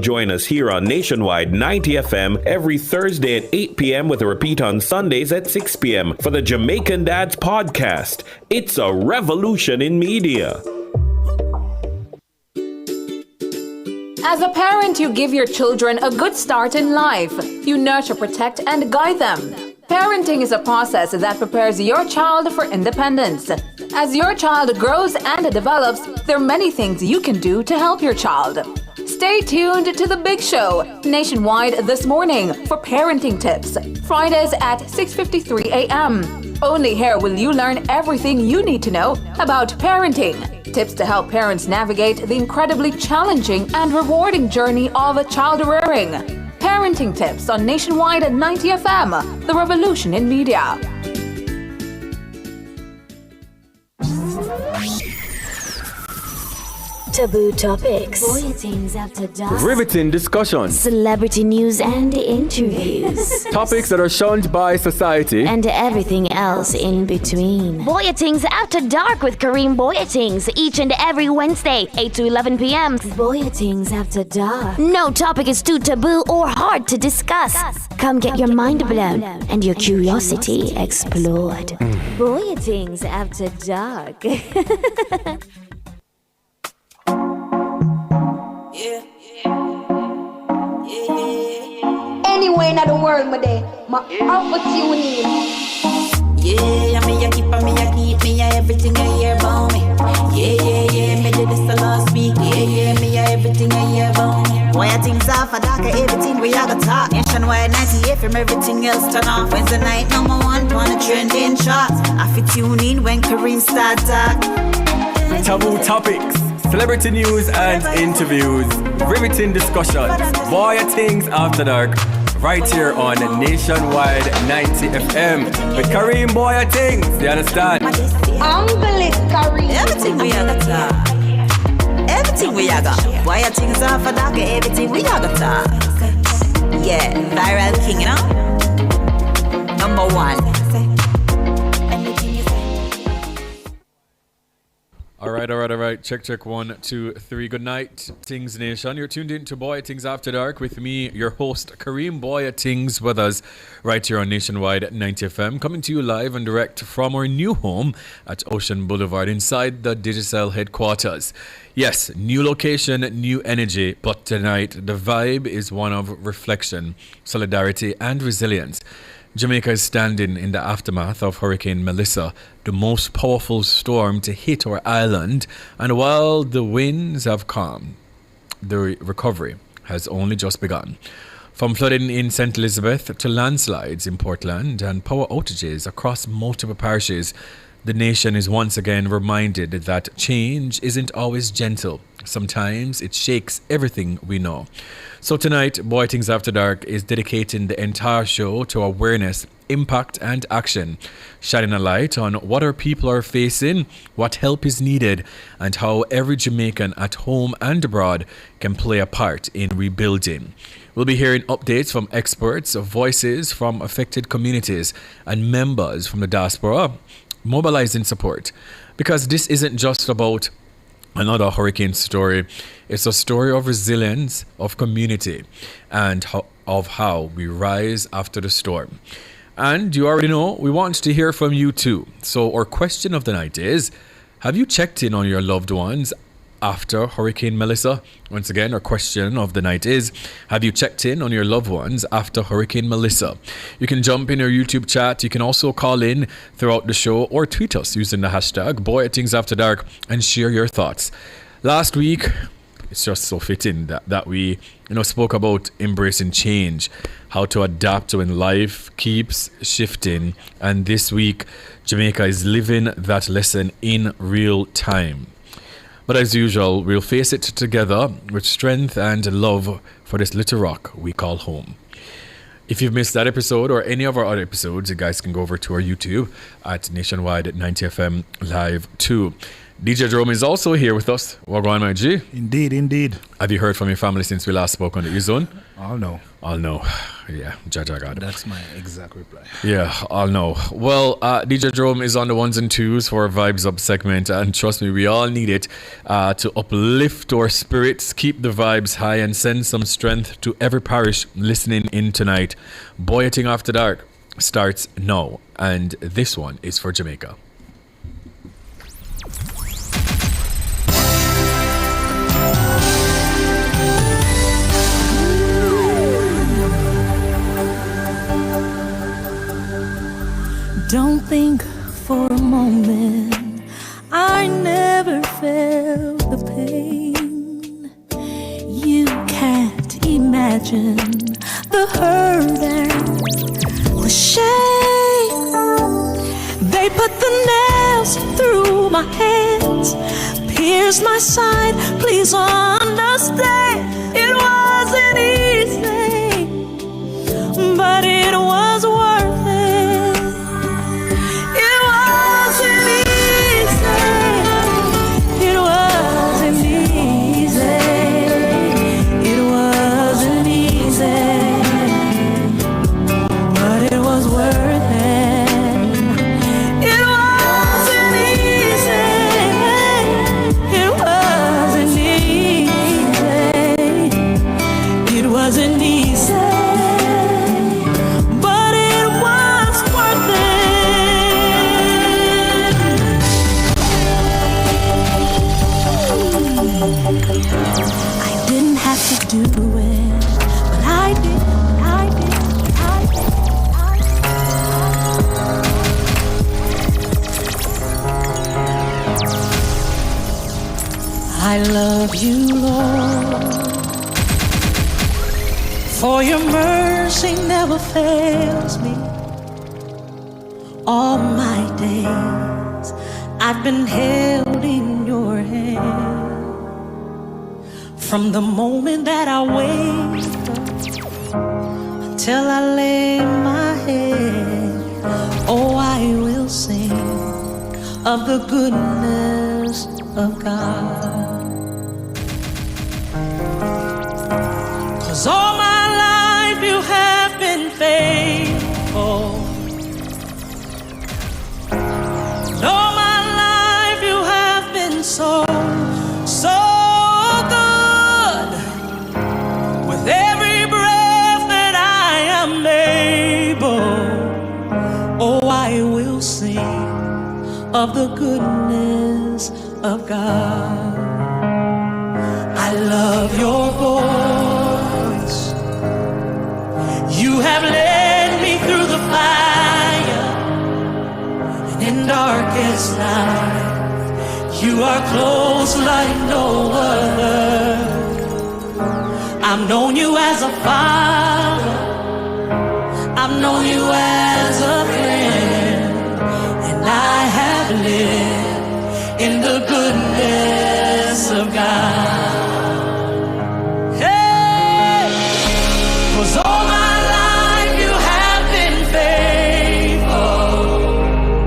join us here on Nationwide 90 FM every Thursday at 8 p.m. with a repeat on Sundays at 6 p.m. for the Jamaican Dads Podcast. It's a revolution in media. As a parent, you give your children a good start in life. You nurture, protect, and guide them. Parenting is a process that prepares your child for independence. As your child grows and develops, there are many things you can do to help your child. Stay tuned to The Big Show, nationwide this morning, for parenting tips. Fridays at 6:53 a.m. Only here will you learn everything you need to know about parenting. Tips to help parents navigate the incredibly challenging and rewarding journey of child rearing. Parenting tips on Nationwide at 90 FM, the revolution in media. Taboo topics, Bwoyatingz After Dark, riveting discussions, celebrity news and interviews, topics that are shunned by society, and everything else in between. Bwoyatingz After Dark with Bwoyatingz each and every Wednesday, 8 to 11 p.m. Bwoyatingz After Dark. No topic is too taboo or hard to discuss. Come get your mind blown and your curiosity explored. Bwoyatingz After Dark. Anywhere in the world, my day, my opportunity. Yeah, me a keep me a everything I hear about me. Yeah, me did this the last week. Yeah, me a everything I hear about me. Bwoyatingz Afterdark, everything we a go talk. Nationwide 98 from everything else turn off. Wednesday night number one on the trending charts. I fit tune in when Kareem start talk. taboo topics, celebrity news and interviews, riveting discussions, Bwoyatingz After Dark, right here on Nationwide 90 FM with Bwoyatingz. You understand? Kareem. Everything we a go talk. Everything we a got. Bwoyatingz Afterdark, everything we a go talk. Yeah, viral king, you know? Number one. All right. Check. 1, 2, 3. Good night, Tings Nation. You're tuned in to Bwoyatingz After Dark with me, your host, Bwoyatingz, with us right here on Nationwide 90 FM, coming to you live and direct from our new home at Ocean Boulevard inside the Digicel headquarters. Yes, new location, new energy, but tonight the vibe is one of reflection, solidarity, and resilience. Jamaica is standing in the aftermath of Hurricane Melissa, the most powerful storm to hit our island, and while the winds have calmed, the recovery has only just begun. From flooding in St. Elizabeth to landslides in Portland and power outages across multiple parishes, the nation is once again reminded that change isn't always gentle. Sometimes it shakes everything we know. So tonight, Bwoyatingz After Dark is dedicating the entire show to awareness, impact and action, shining a light on what our people are facing, what help is needed, and how every Jamaican at home and abroad can play a part in rebuilding. We'll be hearing updates from experts, voices from affected communities, and members from the diaspora mobilizing support. Because this isn't just about another hurricane story. It's a story of resilience, of community, and of how we rise after the storm. And you already know, we want to hear from you too. So our question of the night is, have you checked in on your loved ones after Hurricane Melissa? Once again, our question of the night is, have you checked in on your loved ones after Hurricane Melissa? You can jump in our YouTube chat. You can also call in throughout the show or tweet us using the hashtag Bwoyatingz After Dark and share your thoughts. Last week, it's just so fitting that we spoke about embracing change, how to adapt when life keeps shifting. And this week, Jamaica is living that lesson in real time. But as usual, we'll face it together with strength and love for this little rock we call home. If you've missed that episode or any of our other episodes, you guys can go over to our YouTube at Nationwide 90 FM Live 2. DJ Jerome is also here with us. Wagwan, my G. Indeed. Have you heard from your family since we last spoke on the E-Zone? I'll know. Yeah, Jaja God. That's my exact reply. Yeah, I'll know. Well, DJ Jerome is on the ones and twos for our Vibes Up segment, and trust me, we all need it to uplift our spirits, keep the vibes high, and send some strength to every parish listening in tonight. Bwoyatingz After Dark starts now, and this one is for Jamaica. Don't think for a moment I never felt the pain. You can't imagine the hurt and the shame. They put the nails through my hands, pierced my side. Please understand, it wasn't easy, but it was worth it. I love you, Lord, for your mercy never fails me. All my days I've been held in your hand. From the moment that I wake up until I lay my head, oh, I will sing of the goodness of God. 'Cause all my life you have been faithful. And all my life you have been so good. With every breath that I am able, oh, I will sing of the goodness of God. I love your voice. You have led me through the fire, and in darkest night, you are close like no other. I've known you as a father, I've known you as a friend, and I have lived in the goodness of God. All my life you have been faithful.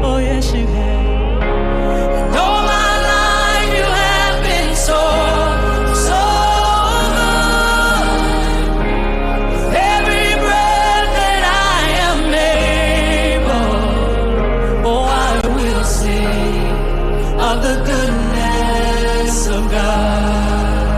Oh yes you have. And all my life you have been so good. With every breath that I am able, oh, I will sing of the goodness of God.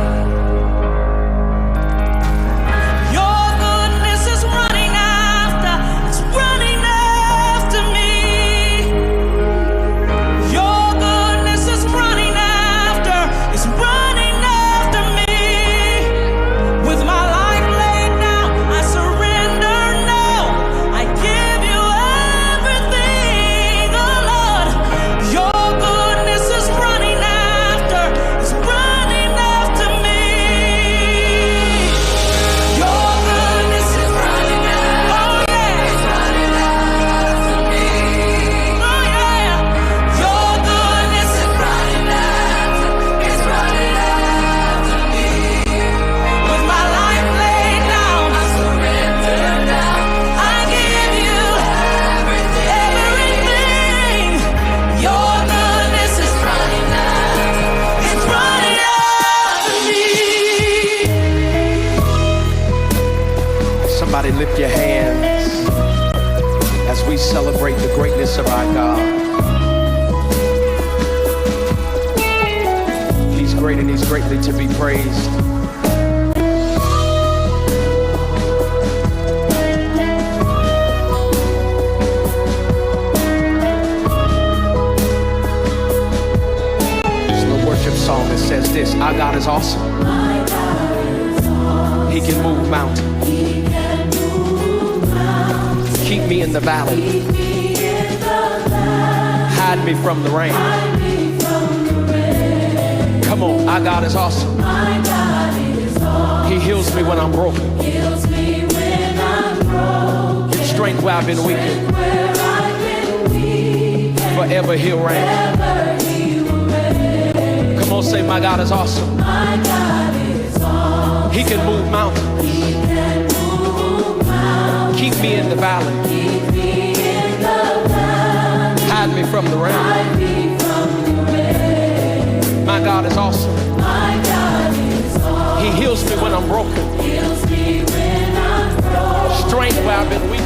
Somebody lift your hands as we celebrate the greatness of our God. He's great and he's greatly to be praised. There's no worship song that says this: our God is awesome. He can move mountains. Keep me in the valley. Hide me from the rain. Come on, our God is awesome. He heals me when I'm broken. Gives strength where I've been weak. Forever he'll reign. Come on, say, my God is awesome. He can move mountains. Keep me in the valley. Hide me from the rain. My God is awesome. He heals me when I'm broken. Strength where I've been weak.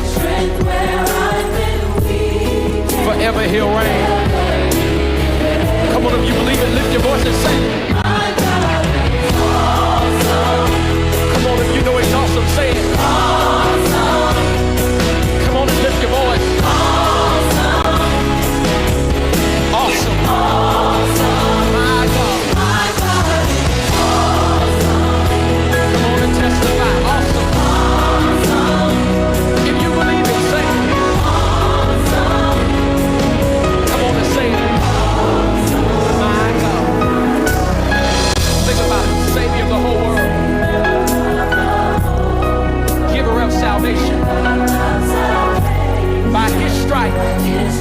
Forever he'll reign. Come on, if you believe it, lift your voice and sing. Come on, if you know he's awesome, say it. Come on and lift your voice. Awesome. My God. Come on and testify. Awesome. If you believe it, say it. Come on and say it. My God. Think about it. Savior of the whole world. Giver of salvation. By his stripes,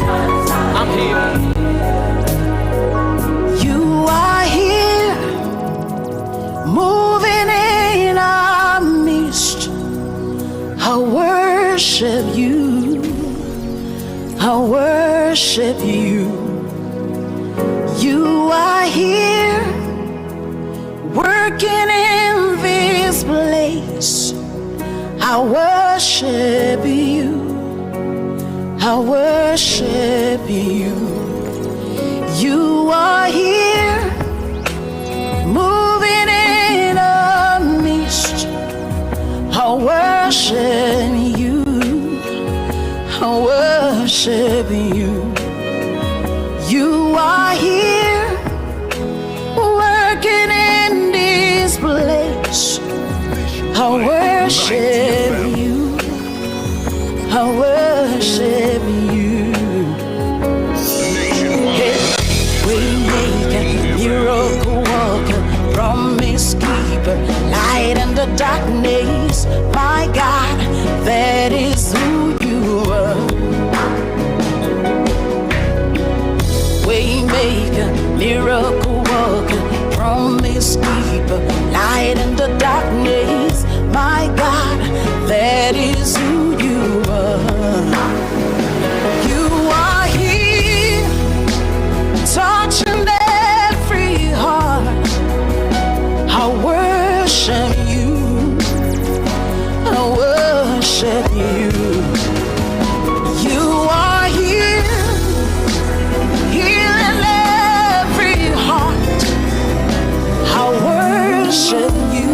I'm healed. You are here, moving in our midst. I worship you. I worship you. You are here, working in this place. I worship you. I worship you. You are here, moving in our midst. I worship you. I worship you. You are here, working in this place. I worship you. I worship you. Hey, Waymaker, miracle worker, promise keeper, light in the darkness. My God, that is who you are. Waymaker, miracle worker, promise keeper, light in the darkness. My God, that is who you are. You are here, touching every heart. I worship you. I worship you. You are here, healing every heart. I worship you.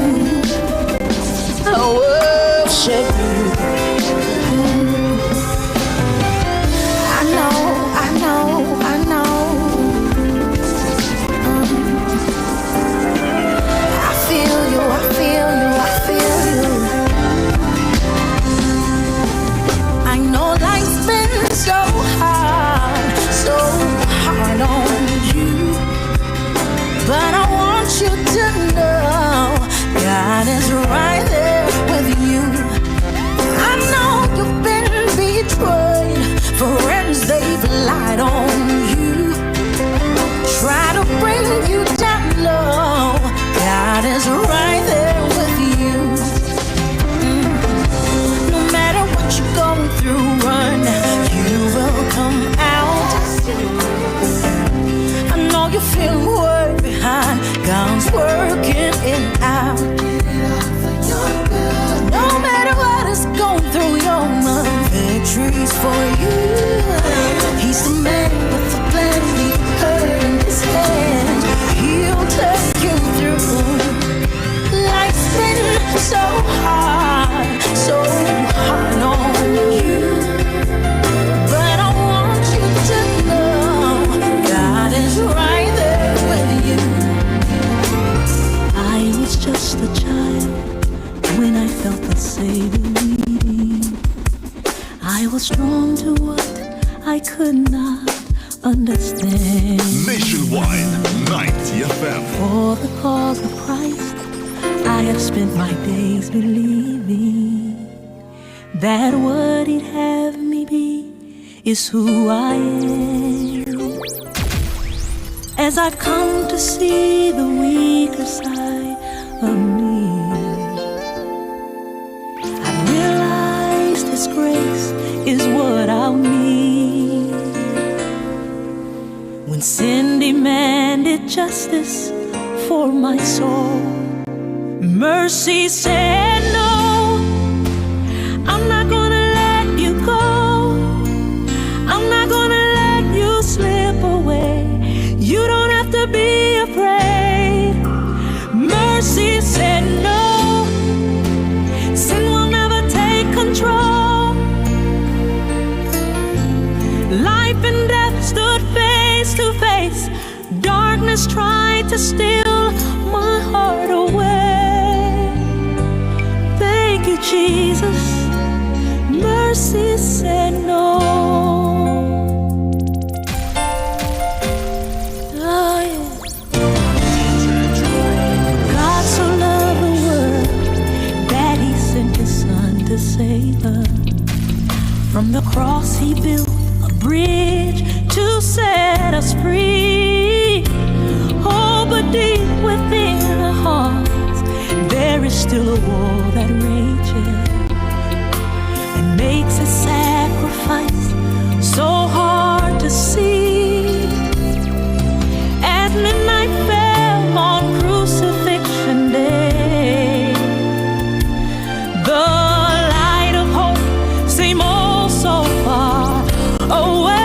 I worship you. I know. I feel you. I know life's been so hard on you. But I want you to know God is right there with you. trees for you. He's the man with the plan, leave her in his hand. He'll take you through. Life's been so hard on you. But I want you to know God is right there with you. I was just a child when I felt the Savior leading. I was drawn to what I could not understand. Nationwide 90 FM. For the cause of Christ, I have spent my days believing that what He'd have me be is who I am. As I've come to see the weaker side of me, I've realized His grace is what I'll need. When sin demanded justice for my soul, mercy said no. I'm not gonna let you go. I'm not gonna let you slip away. You don't have to be afraid. Mercy said no. Sin will never take control. Life and death stood face to face. Darkness tried to steal my heart away. Thank you, Jesus. Mercy said no. Oh, yeah. God so loved the world that He sent His Son to save us. From the cross He built a bridge to set us free. Oh, but deep within our hearts there is still a war that rages and makes a sacrifice so hard to see. As midnight fell on crucifixion day, the light of hope seemed oh so far away.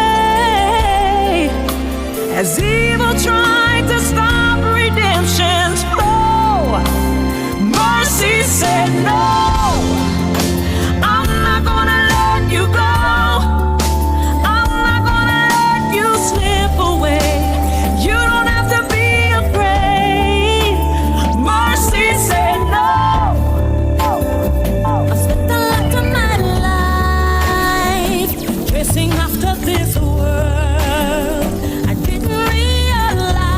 As evil tried to stop redemption's flow, mercy said no. I'm not gonna let you go. I'm not gonna let you slip away. You don't have to be afraid. Mercy said no. I spent a lot of my life chasing after this world. I didn't realize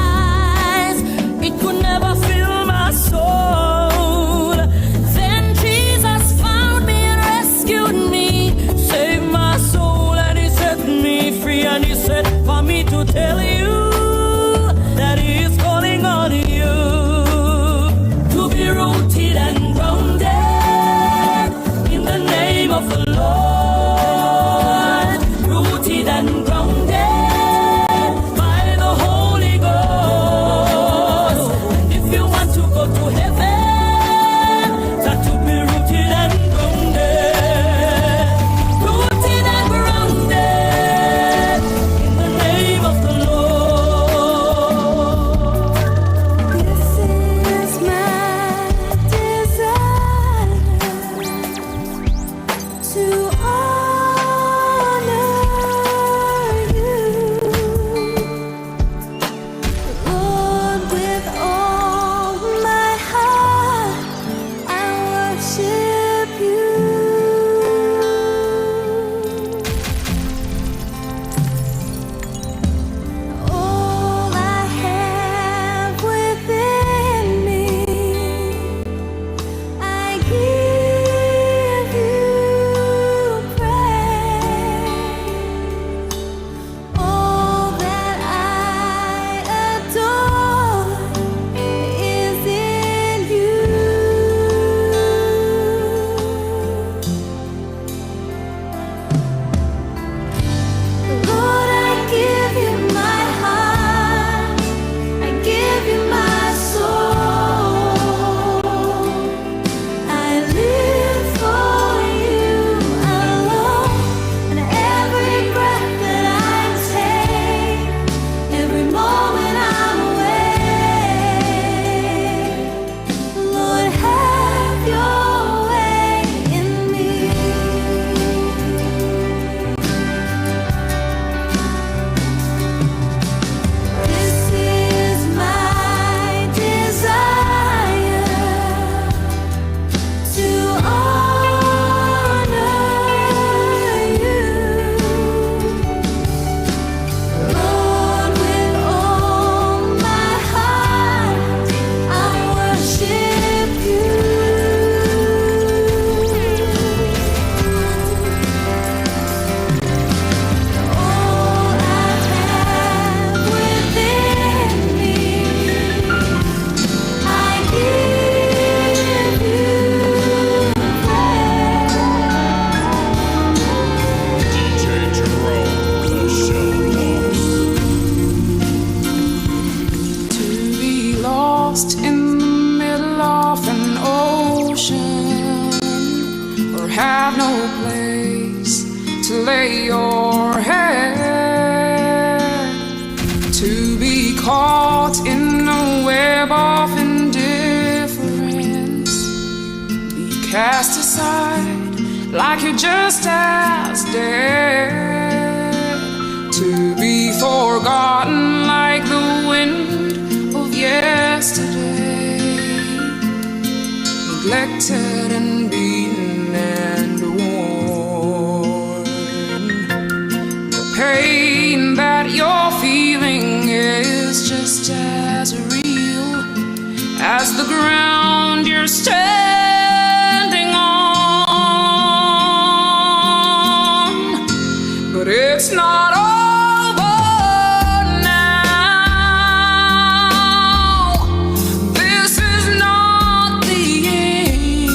have no place to lay your head, to be caught in a web of indifference, be cast aside like you're just as dead, to be forgotten like the wind of yesterday, neglected and beaten and worn. The pain that you're feeling is just as real as the ground you're standing on. But it's not over now. This is not the end.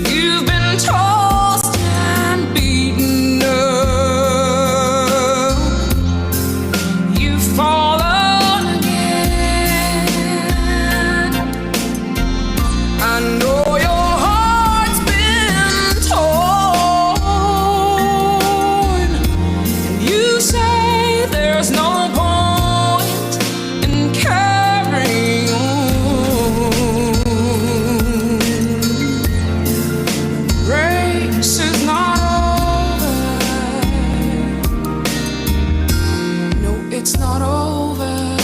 You've been tossed and beaten up. You've fallen again. I know your heart's been torn. And you say there's no point in carrying on. Race is not over. No, it's not over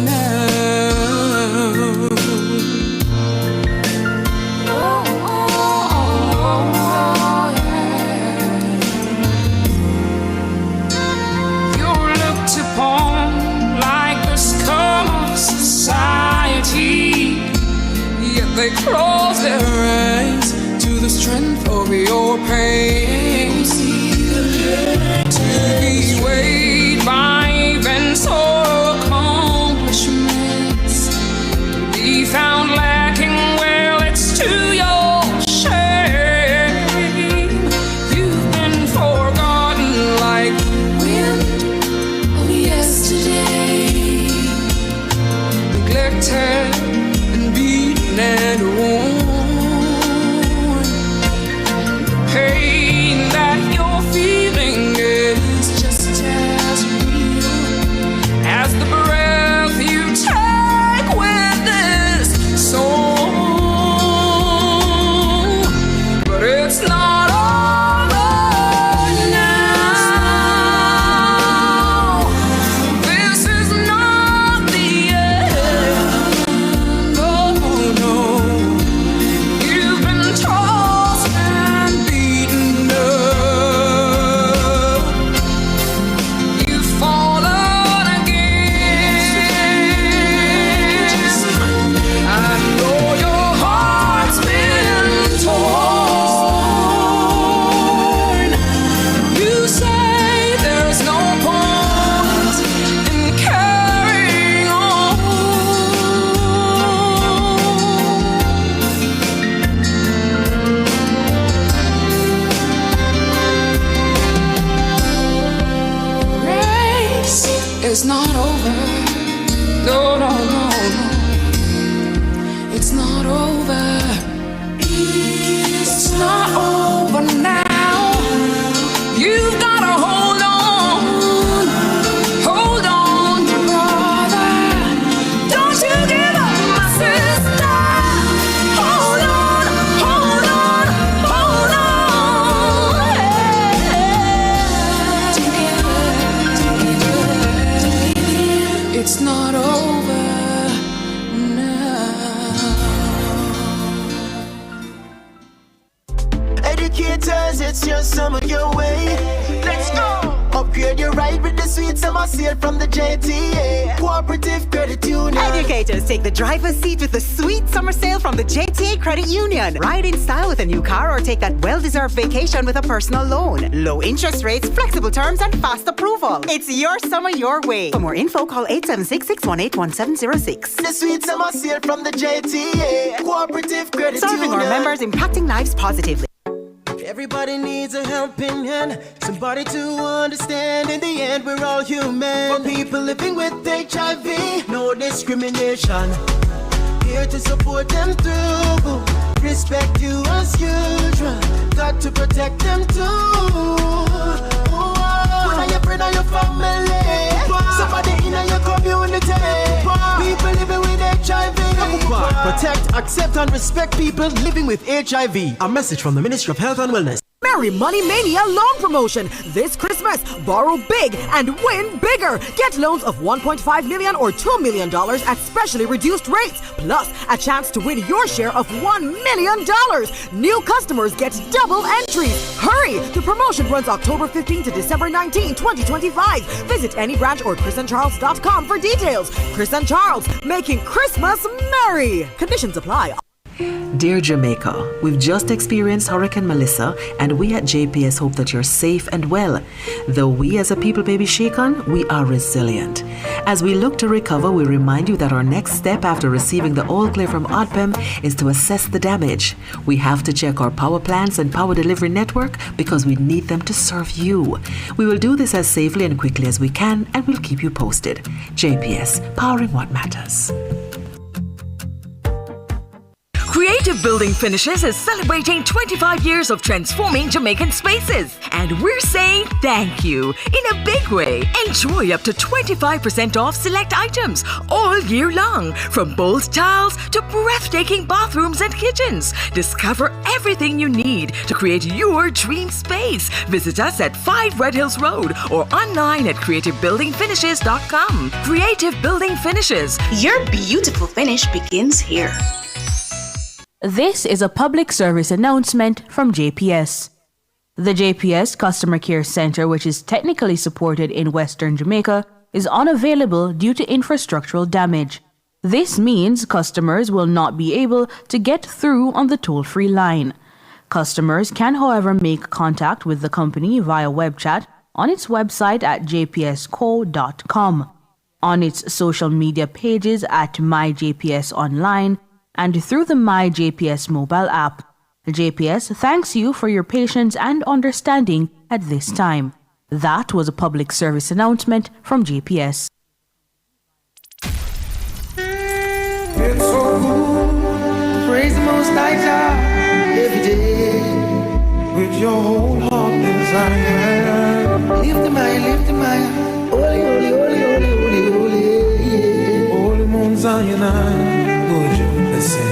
now. You're looked upon like the scum of society, yet they close their eyes to the strength of your pain. To be weighed by events or accomplishments, be found lacking, well, it's to your shame. You've been forgotten like wind of yesterday, neglected and beaten and worn. The pain that you're feeling is just as real as the breath you take with this soul. But it's not over now. This is not the end. Oh no. You've been tossed and beaten up. You've fallen again. I know your heart's been torn. You say there's no point in carrying on. Race is not over. No, no, no, no. It's not over. It's not over now. You've gotta hold on. Hold on, brother. Don't you give up, my sister. Hold on, hold on, hold on. It's not over now. Educators, it's just some of your way. Let's go. Upgrade your ride with the sweet summer sale from the JTA Cooperative Credit Union. Educators, take the driver's seat with the sweet summer sale from the JTA Credit Union. Ride in style with a new car or take that well-deserved vacation with a personal loan. Low interest rates, flexible terms, and fast approval. It's your summer your way. For more info, call 876-618-1706. The sweet summer sale from the JTA Cooperative Credit Serving Union. our members, impacting lives positively. Everybody needs a helping hand, somebody to understand. In the end, we're all human. For people living with HIV, no discrimination. here to support them through. Respect you as usual, got to protect them too. One of your friend or your family, somebody in your community. People living with HIV. Protect, accept and respect people living with HIV. A message from the Ministry of Health and Wellness. Merry Money Mania loan promotion. This Christmas, borrow big and win bigger. Get loans of $1.5 million or $2 million at specially reduced rates. Plus, a chance to win your share of $1 million. New customers get double entries. Hurry! The promotion runs October 15 to December 19, 2025. Visit any branch or chrisandcharles.com for details. Chris and Charles, making Christmas merry. Conditions apply. Dear Jamaica, we've just experienced Hurricane Melissa, and we at JPS hope that you're safe and well. Though we as a people may be shaken, we are resilient. As we look to recover, we remind you that our next step after receiving the all clear from ODPEM is to assess the damage. We have to check our power plants and power delivery network because we need them to serve you. We will do this as safely and quickly as we can, and we'll keep you posted. JPS, powering what matters. Creative Building Finishes is celebrating 25 years of transforming Jamaican spaces. And we're saying thank you in a big way. Enjoy up to 25% off select items all year long, from bold tiles to breathtaking bathrooms and kitchens. Discover everything you need to create your dream space. Visit us at 5 Red Hills Road or online at creativebuildingfinishes.com. Creative Building Finishes. Your beautiful finish begins here. This is a public service announcement from JPS. The JPS Customer Care Center, which is technically supported in Western Jamaica, is unavailable due to infrastructural damage. This means customers will not be able to get through on the toll-free line. Customers can, however, make contact with the company via web chat on its website at jpsco.com, on its social media pages at MyJPSOnline, and through the MyJPS mobile app. JPS thanks you for your patience and understanding at this time. That was a public service announcement from JPS. It's so good, praise the Most High God every day with your whole heart desire. Lift him high, holy, holy, holy, holy, holy, holy, yeah. Holy Mount Zion. Let's sing.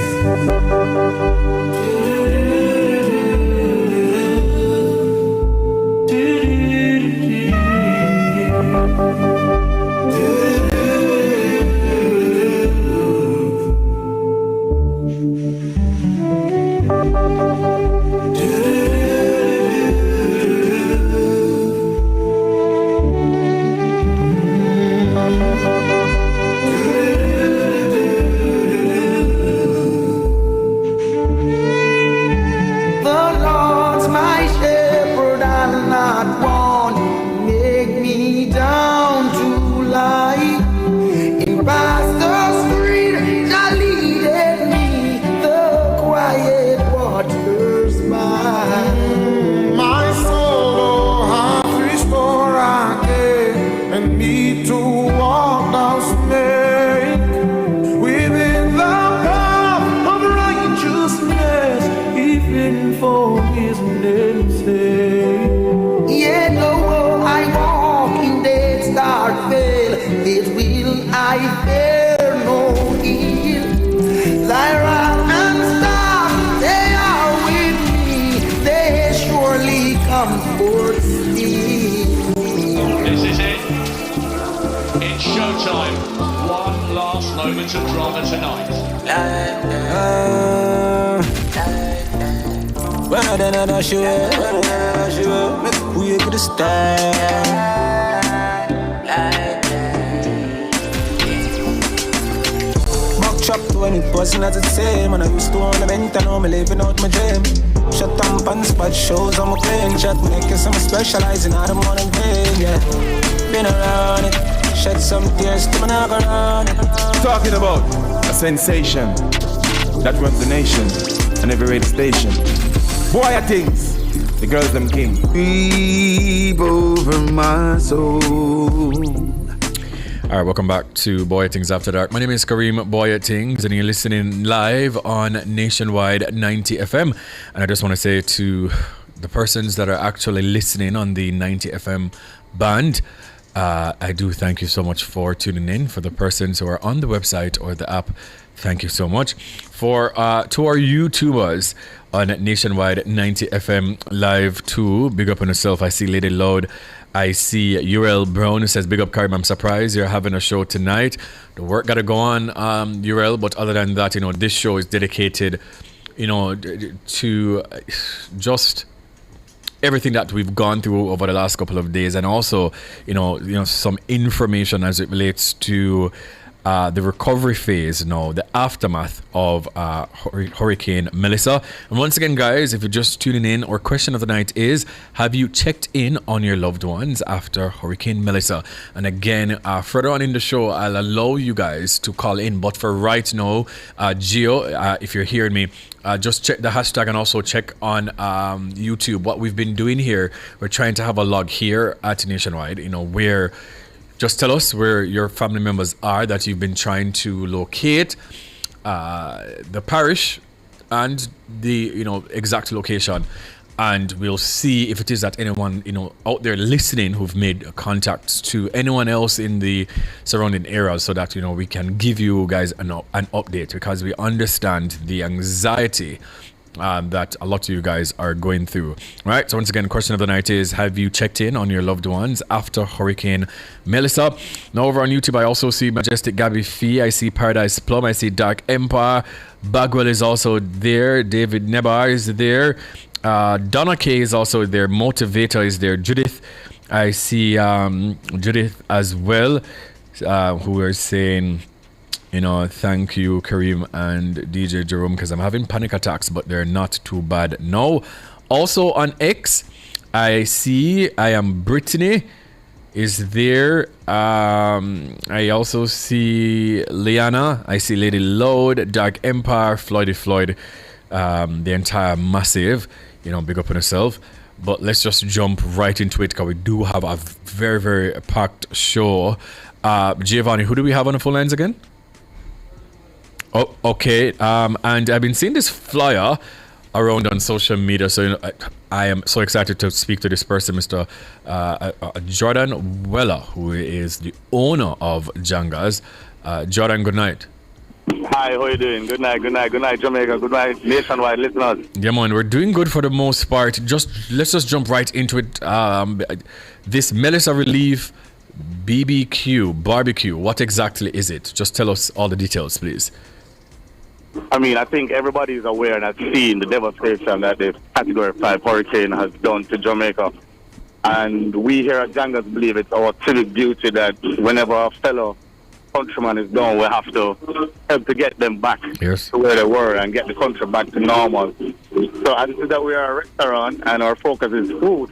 Moments of drama tonight. When I don't show we could stand. Mock chop when it wasn't as it same. And I used to ornament and now I'm living out my dream. Shut down pan spot shows on my plane. Shut me cause I'm specializing out of morning pain, yeah. Been around it. Shed some tears to my never run. Talking about a sensation that runs the nation and every radio station. Bwoyatingz, the girls them king. Weep over my soul. All right, welcome back to Bwoyatingz After Dark. My name is Kareem Bwoyatingz, and you're listening live on Nationwide 90 FM. And I just want to say to the persons that are actually listening on the 90 FM band, I do thank you so much for tuning in. For the persons who are on the website or the app, thank you so much. For to our YouTubers on Nationwide 90 FM live too, big up on yourself. I see Lady Loud. I see Uriel Brown who says, big up Karim, I'm surprised you're having a show tonight. The work gotta go on, Uriel, but other than that, this show is dedicated, to just everything that we've gone through over the last couple of days, and also, some information as it relates to the recovery phase, the aftermath of Hurricane Melissa. And once again, guys, if you're just tuning in, our question of the night is, have you checked in on your loved ones after Hurricane Melissa? And again, further on in the show, I'll allow you guys to call in. But for right now, Gio, if you're hearing me, just check the hashtag and also check on YouTube. What we've been doing here, we're trying to have a log here at Nationwide, where just tell us where your family members are that you've been trying to locate, the parish and the exact location, and we'll see if it is that anyone out there listening who've made contacts to anyone else in the surrounding areas, so that we can give you guys an update, because we understand the anxiety that a lot of you guys are going through. Right, so once again, question of the night is, have you checked in on your loved ones after Hurricane Melissa? Now over on YouTube, I also see Majestic Gabby Fee, I see Paradise Plum, I see Dark Empire, Bagwell is also there, David Nebar is there, Donna K is also there, Motivator is there, Judith, I see Judith as well, who are saying, thank you, Kareem and DJ Jerome, because I'm having panic attacks, but they're not too bad now. Also on X, I am Brittany is there. I also see Liana. I see Lady Load, Dark Empire, Floyd, the entire massive. Big up on yourself. But let's just jump right into it, because we do have a very, very packed show. Giovanni, who do we have on the phone lines again? Oh, okay. And I've been seeing this flyer around on social media, so I am so excited to speak to this person, Mr. Jordan Weller, who is the owner of Jangas. Jordan, good night. Hi, how are you doing? Good night, Jamaica. Good night, Nationwide listeners. Yeah, man, we're doing good for the most part. Let's just jump right into it. This Melissa Relief BBQ, barbecue, what exactly is it? Just tell us all the details, please. I think everybody is aware and has seen the devastation that the Category 5 hurricane has done to Jamaica. And we here at Jangas believe it's our civic duty that whenever our fellow countryman is down, we have to help to get them back to where they were and get the country back to normal. So as it is that we are a restaurant and our focus is food,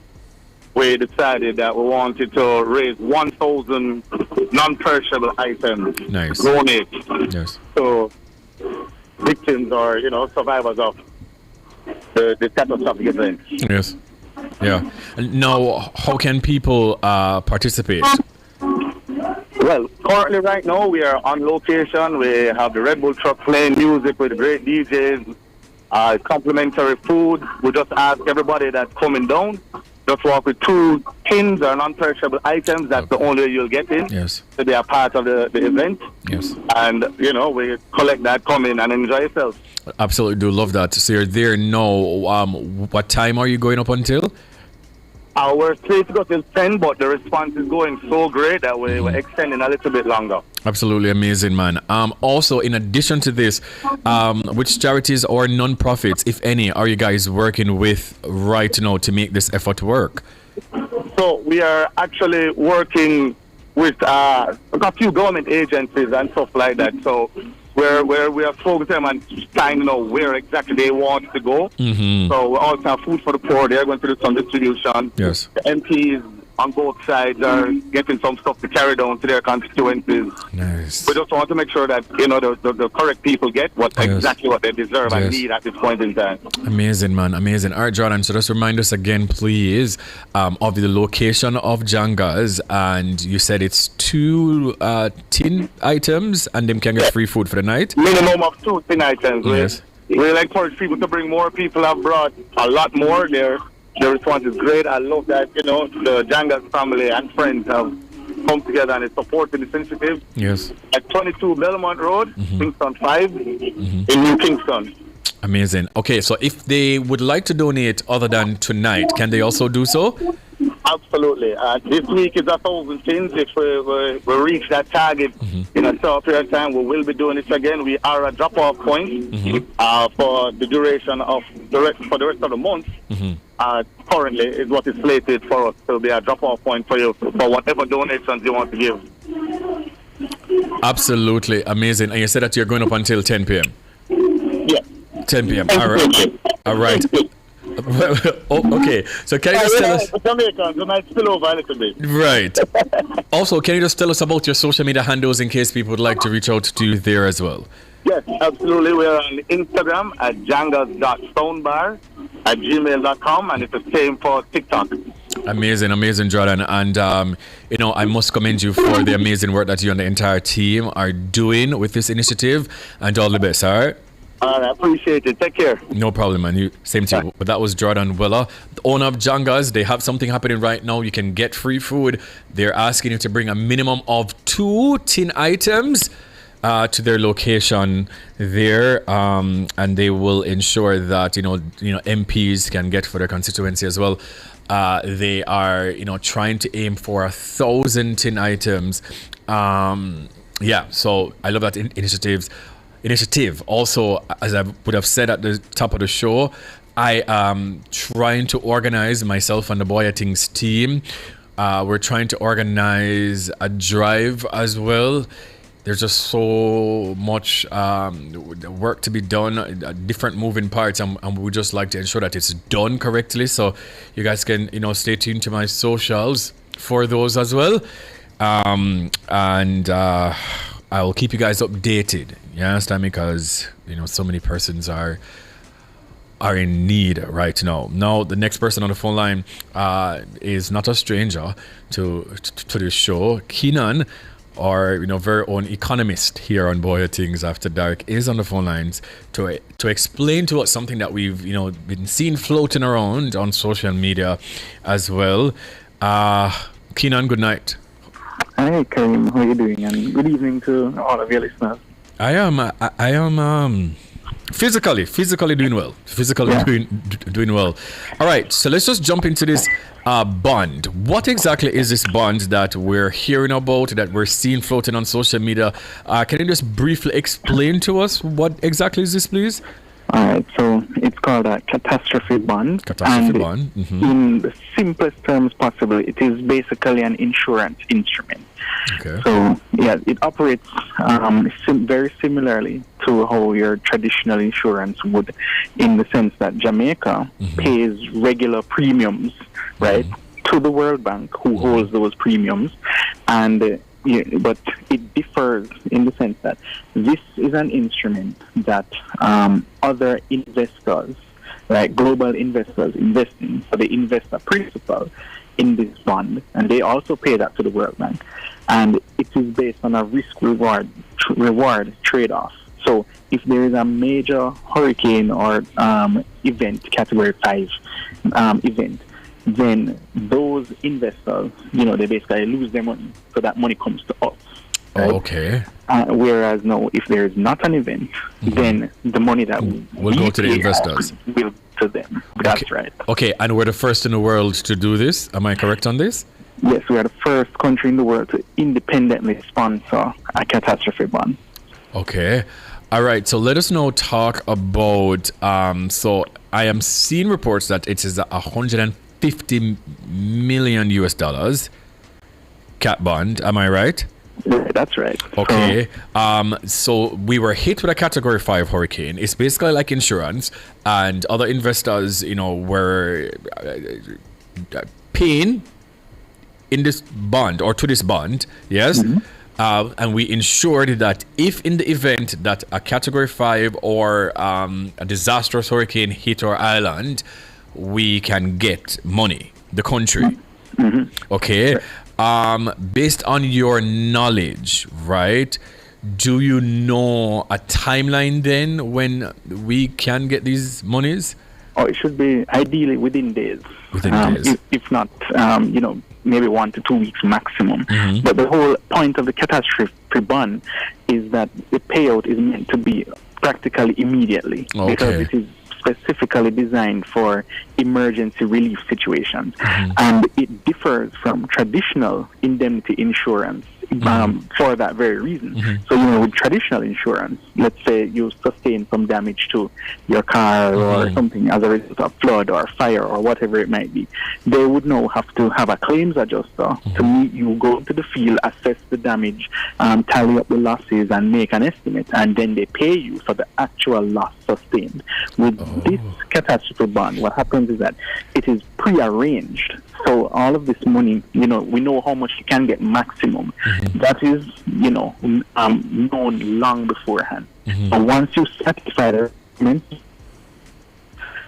we decided that we wanted to raise 1,000 non-perishable items. Nice. Donate. Yes. So victims or survivors of the catastrophic event. Yes. Yeah. Now, how can people participate? Well, currently right now we are on location. We have the Red Bull truck playing music with great DJs, complimentary food. We just ask everybody that's coming down, just walk with 2 tins or non-perishable items. That's the only way you'll get in. Yes. So they are part of the event. Yes. And, we collect that, come in and enjoy yourself. Absolutely do love that. So you're there now. What time are you going up until? We're supposed to go till 10, but the response is going so great that we're extending a little bit longer. Absolutely amazing, man. Also, in addition to this, which charities or non-profits, if any, are you guys working with right now to make this effort work? So we are actually working with a few government agencies and stuff like that. So we are focusing on trying to know where exactly they want to go. Mm-hmm. So we also have Food for the Poor. They're going to do some distribution. Yes. The MPs on both sides are getting some stuff to carry down to their constituencies. Nice. We just want to make sure that, you know, the correct people get exactly what they deserve and need at this point in time. Amazing, man. Amazing. All right, Jordan, so just remind us again, please, of the location of Janga's. And you said it's 2 tin items and them can get free food for the night? Minimum of 2 tin items. Yes. We encourage people to bring more. People have brought a lot more. Their response is great. I love that, you know, the Janga's family and friends have come together and is supporting this initiative. Yes. At 22 Belmont Road, Kingston 5, in New Kingston. Amazing. Okay, so if they would like to donate other than tonight, can they also do so? Absolutely. This week is 1,000 tins. If we reach that target in a short period of time, we will be doing this again. We are a drop-off point for the duration of the rest of the month. Currently is what is slated for us to be a drop-off point for you for whatever donations you want to give. Absolutely amazing. And you said that you're going up until 10 p.m. Yeah. 10 p.m. All right. All right. Okay. So can you just tell us? Jamaicans, we might spill over a little bit. Right. Also, can you just tell us about your social media handles in case people would like to reach out to you there as well? Yes, absolutely. We are on Instagram at jangas.stonebar@gmail.com, and it's the same for TikTok. Amazing, amazing, Jordan. And, you know, I must commend you for the amazing work that you and the entire team are doing with this initiative, and all the best, all right? All right, appreciate it. Take care. No problem, man. Same to you. But that was Jordan Willa, the owner of Janga's. They have something happening right now. You can get free food. They're asking you to bring a minimum of 2 tin items to their location there, and they will ensure that you know MPs can get for their constituency as well. They are trying to aim for 1,000 tin items. So I love that initiative. Also, as I would have said at the top of the show, I am trying to organize myself and the Bwoyatingz team. We're trying to organize a drive as well. There's just so much work to be done, different moving parts, and we would just like to ensure that it's done correctly. So you guys can stay tuned to my socials for those as well, and I will keep you guys updated. You understand? Because so many persons are in need right now. Now the next person on the phone line is not a stranger to the show. Keenan, our very own economist here on Bwoyatingz After Dark, is on the phone lines to explain to us something that we've been seeing floating around on social media as well. Keenan, good night. Hi Karim, how are you doing? And good evening to all of your listeners. I am physically doing well. Doing well. All right, so let's just jump into this bond. What exactly is this bond that we're hearing about, that we're seeing floating on social media? Can you just briefly explain to us what exactly is this, please? All right, so it's called a catastrophe bond. In the simplest terms possible, it is basically an insurance instrument. Okay. So, it operates very similarly to how your traditional insurance would, in the sense that Jamaica pays regular premiums, right, to the World Bank, who holds those premiums, and but it differs in the sense that this is an instrument that other investors, like global investors, invest in. So they invest a principal in this bond, and they also pay that to the World Bank. And it is based on a risk-reward trade-off. So if there is a major hurricane or event, Category 5 event, then those investors, they basically lose their money. So that money comes to us. Right? Okay. Whereas now, if there is not an event, then the money that will go to the investors. Will to them. That's right. Okay, and we're the first in the world to do this. Am I correct on this? Yes, we are the first country in the world to independently sponsor a catastrophe bond. Okay. All right, so let us now talk about, so I am seeing reports that it is $150 million US cat bond. Am I right? Yeah, that's right. Okay. So we were hit with a Category 5 hurricane. It's basically like insurance, and other investors, were paying in this bond or to this bond, yes, and we ensured that if in the event that a Category 5 or a disastrous hurricane hit our island, we can get money, the country. Okay. Based on your knowledge, right? Do you know a timeline then when we can get these monies? Oh, it should be ideally within days. Within days. If not, maybe 1 to 2 weeks maximum. But the whole point of the catastrophe bond is that the payout is meant to be practically immediately, because it is specifically designed for emergency relief situations, and it differs from traditional indemnity insurance for that very reason. So, with traditional insurance, let's say you sustain some damage to your car or something as a result of flood or fire or whatever it might be, they would now have to have a claims adjuster to meet you, go into the field, assess the damage, tally up the losses and make an estimate, and then they pay you for the actual loss sustained. With this catastrophe bond, what happens is that it is pre-arranged. So all of this money, we know how much you can get maximum. That is, known long beforehand. But once you satisfy the requirement,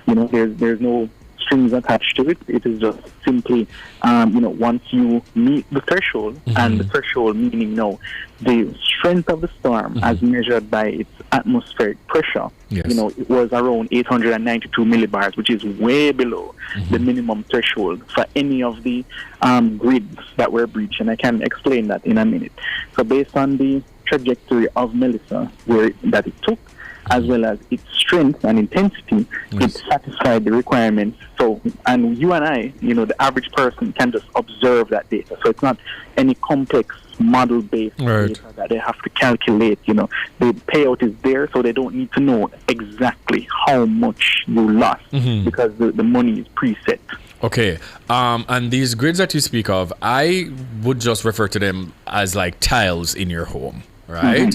there's no strings attached to it. It is just simply, once you meet the threshold, and the threshold meaning the strength of the storm as measured by its atmospheric pressure, it was around 892 millibars, which is way below the minimum threshold for any of the grids that were breached. And I can explain that in a minute. So based on the trajectory of Melissa that it took, as well as its strength and intensity, it satisfied the requirements. So, and you and I, the average person can just observe that data. So it's not any complex model-based data that they have to calculate. The payout is there, so they don't need to know exactly how much you lost because the money is preset. Okay, and these grids that you speak of, I would just refer to them as like tiles in your home, right?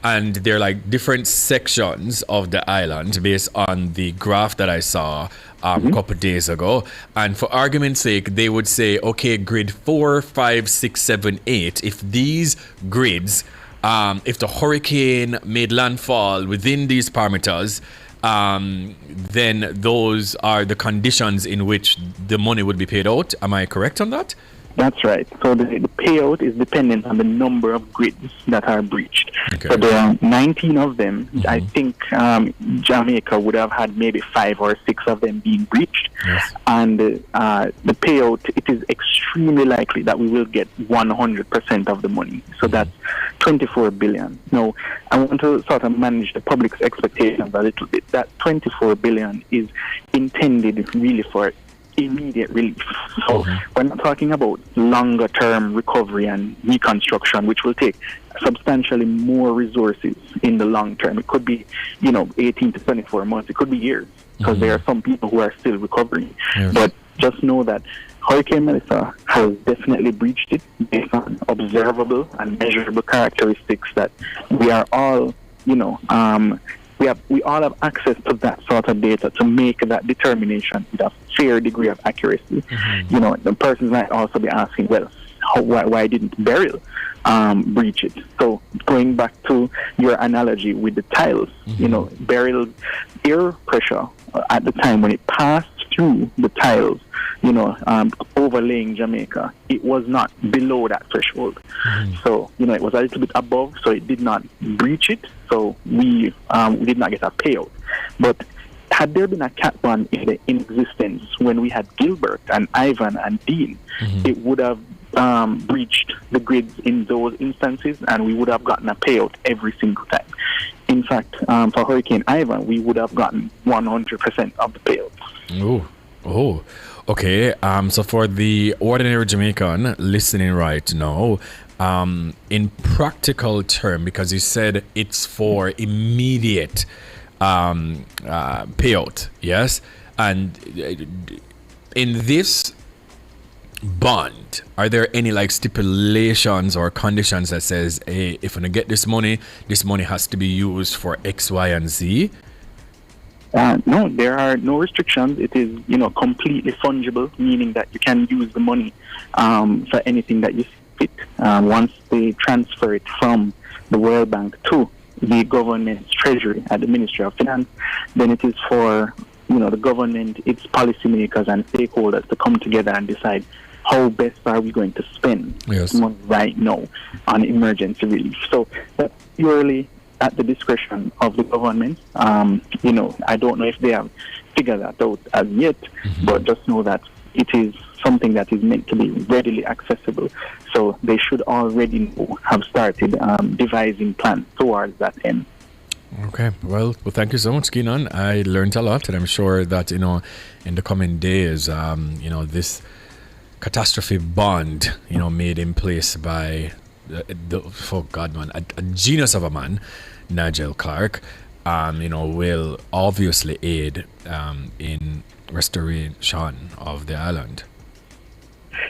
And they're like different sections of the island based on the graph that I saw a couple days ago. And for argument's sake, they would say, okay, grid 4, 5, 6, 7, 8. If these grids, if the hurricane made landfall within these parameters, then those are the conditions in which the money would be paid out. Am I correct on that? That's right. So the payout is dependent on the number of grids that are breached. So there are 19 of them. I think Jamaica would have had maybe 5 or 6 of them being breached. And the payout, it is extremely likely that we will get 100% of the money. So that's 24 billion. Now, I want to sort of manage the public's expectations a little bit. That 24 billion is intended really for immediate relief. So we're not talking about longer term recovery and reconstruction, which will take substantially more resources in the long term. It could be, 18 to 24 months. It could be years, because there are some people who are still recovering. But just know that Hurricane Melissa has definitely breached it based on observable and measurable characteristics that we are all, we all have access to that sort of data to make that determination with a fair degree of accuracy. The person might also be asking, well, why didn't Beryl breach it? So going back to your analogy with the tiles, Beryl air pressure at the time when it passed through the tiles, overlaying Jamaica, it was not below that threshold. So, it was a little bit above, so it did not breach it. So we did not get a payout. But had there been a cat bond in existence when we had Gilbert and Ivan and Dean, it would have breached the grids in those instances, and we would have gotten a payout every single time. In fact, for Hurricane Ivan, we would have gotten 100% of the payouts. Oh, okay. So for the ordinary Jamaican listening right now, in practical term, because you said it's for immediate payout, yes? And in this bond, are there any like stipulations or conditions that says, hey, if I get this money has to be used for X, Y, and Z? No, there are no restrictions. It is, completely fungible, meaning that you can use the money for anything that you see fit. Once they transfer it from the World Bank to the government's treasury at the Ministry of Finance, then it is for, the government, its policymakers and stakeholders to come together and decide how best are we going to spend money right now on emergency relief. So that's purely at the discretion of the government. I don't know if they have figured that out as yet, but just know that it is something that is meant to be readily accessible. So they should already have started devising plans towards that end. Okay, well, thank you so much, Keenan. I learned a lot, and I'm sure that, in the coming days, this catastrophe bond, made in place by a genius of a man, Nigel Clark, will obviously aid in restoration of the island.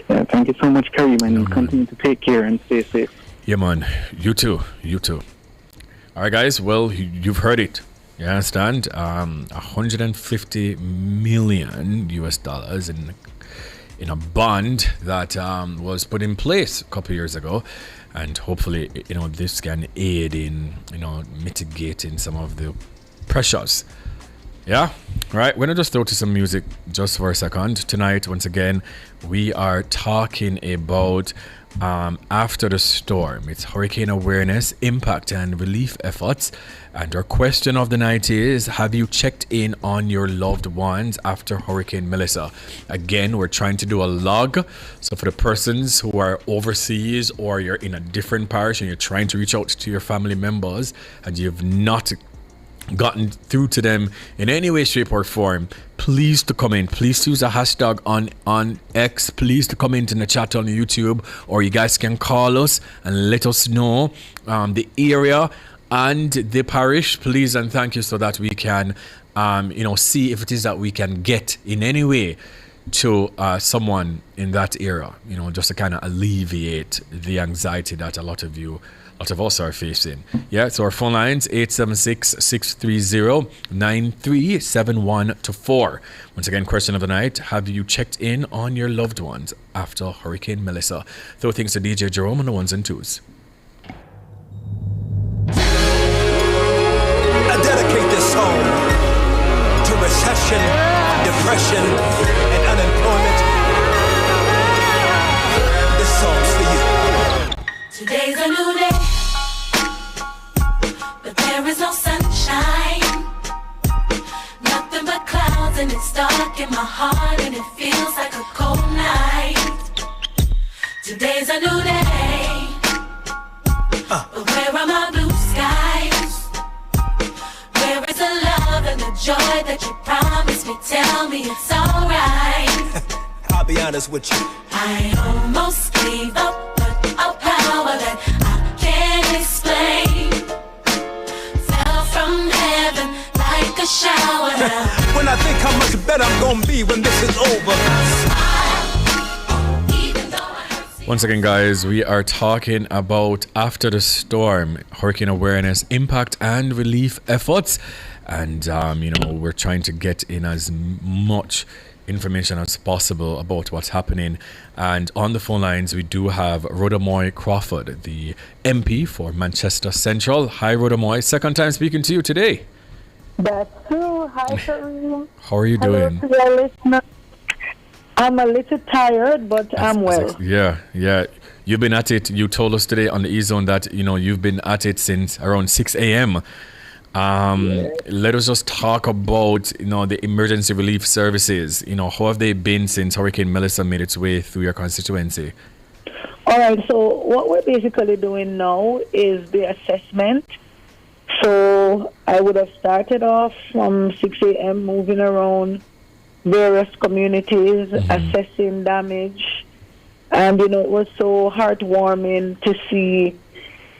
Yeah, thank you so much, Kareem, and continue to take care and stay safe. Yeah, man. You too. All right, guys. Well, you've heard it. You understand? $150 million US in a bond that was put in place a couple of years ago, and hopefully, this can aid in, mitigating some of the pressures. Yeah? All right, we're going to just throw to some music just for a second. Tonight, once again, we are talking about After the Storm. It's hurricane awareness, impact, and relief efforts. And our question of the night is, have you checked in on your loved ones after Hurricane Melissa? Again, we're trying to do a log. So for the persons who are overseas or you're in a different parish and you're trying to reach out to your family members and you've not gotten through to them in any way, shape, or form, please to comment. Please use a hashtag on X. Please to comment in the chat on YouTube, or you guys can call us and let us know the area and the parish, please and thank you, so that we can see if it is that we can get in any way to someone in that area, just to kind of alleviate the anxiety that a lot of us are facing. Yeah, so our phone lines 876-630-9371-4. Once again, question of the night, have you checked in on your loved ones after Hurricane Melissa? Throw things to DJ Jerome on the ones and twos. I dedicate this song to recession, depression, and unemployment. This song's for you. Today's a new day, but there is no sunshine. Nothing but clouds, and it's dark in my heart, and it feels like a cold night. Today's a new day, but where are my blue skies? Where is the love and the joy that you promised me? Tell me it's alright. I'll be honest with you, I almost gave up, but a power that I can't explain fell from heaven like a shower now. when I think how much better I'm gonna be when this is over. Once again, guys, we are talking about After the Storm, hurricane awareness, impact, and relief efforts. And, we're trying to get in as much information as possible about what's happening. And on the phone lines, we do have Rhoda Moy Crawford, the MP for Manchester Central. Hi, Rhoda Moy. Second time speaking to you today. That's true. Hi, Kareem. How are you doing? Hello to your listener. I'm a little tired, but I'm well. Yeah. You've been at it. You told us today on the E-Zone that, you've been at it since around 6 a.m. Let us just talk about, the emergency relief services. How have they been since Hurricane Melissa made its way through your constituency? All right, so what we're basically doing now is the assessment. So I would have started off from 6 a.m. moving around various communities, assessing damage. And, it was so heartwarming to see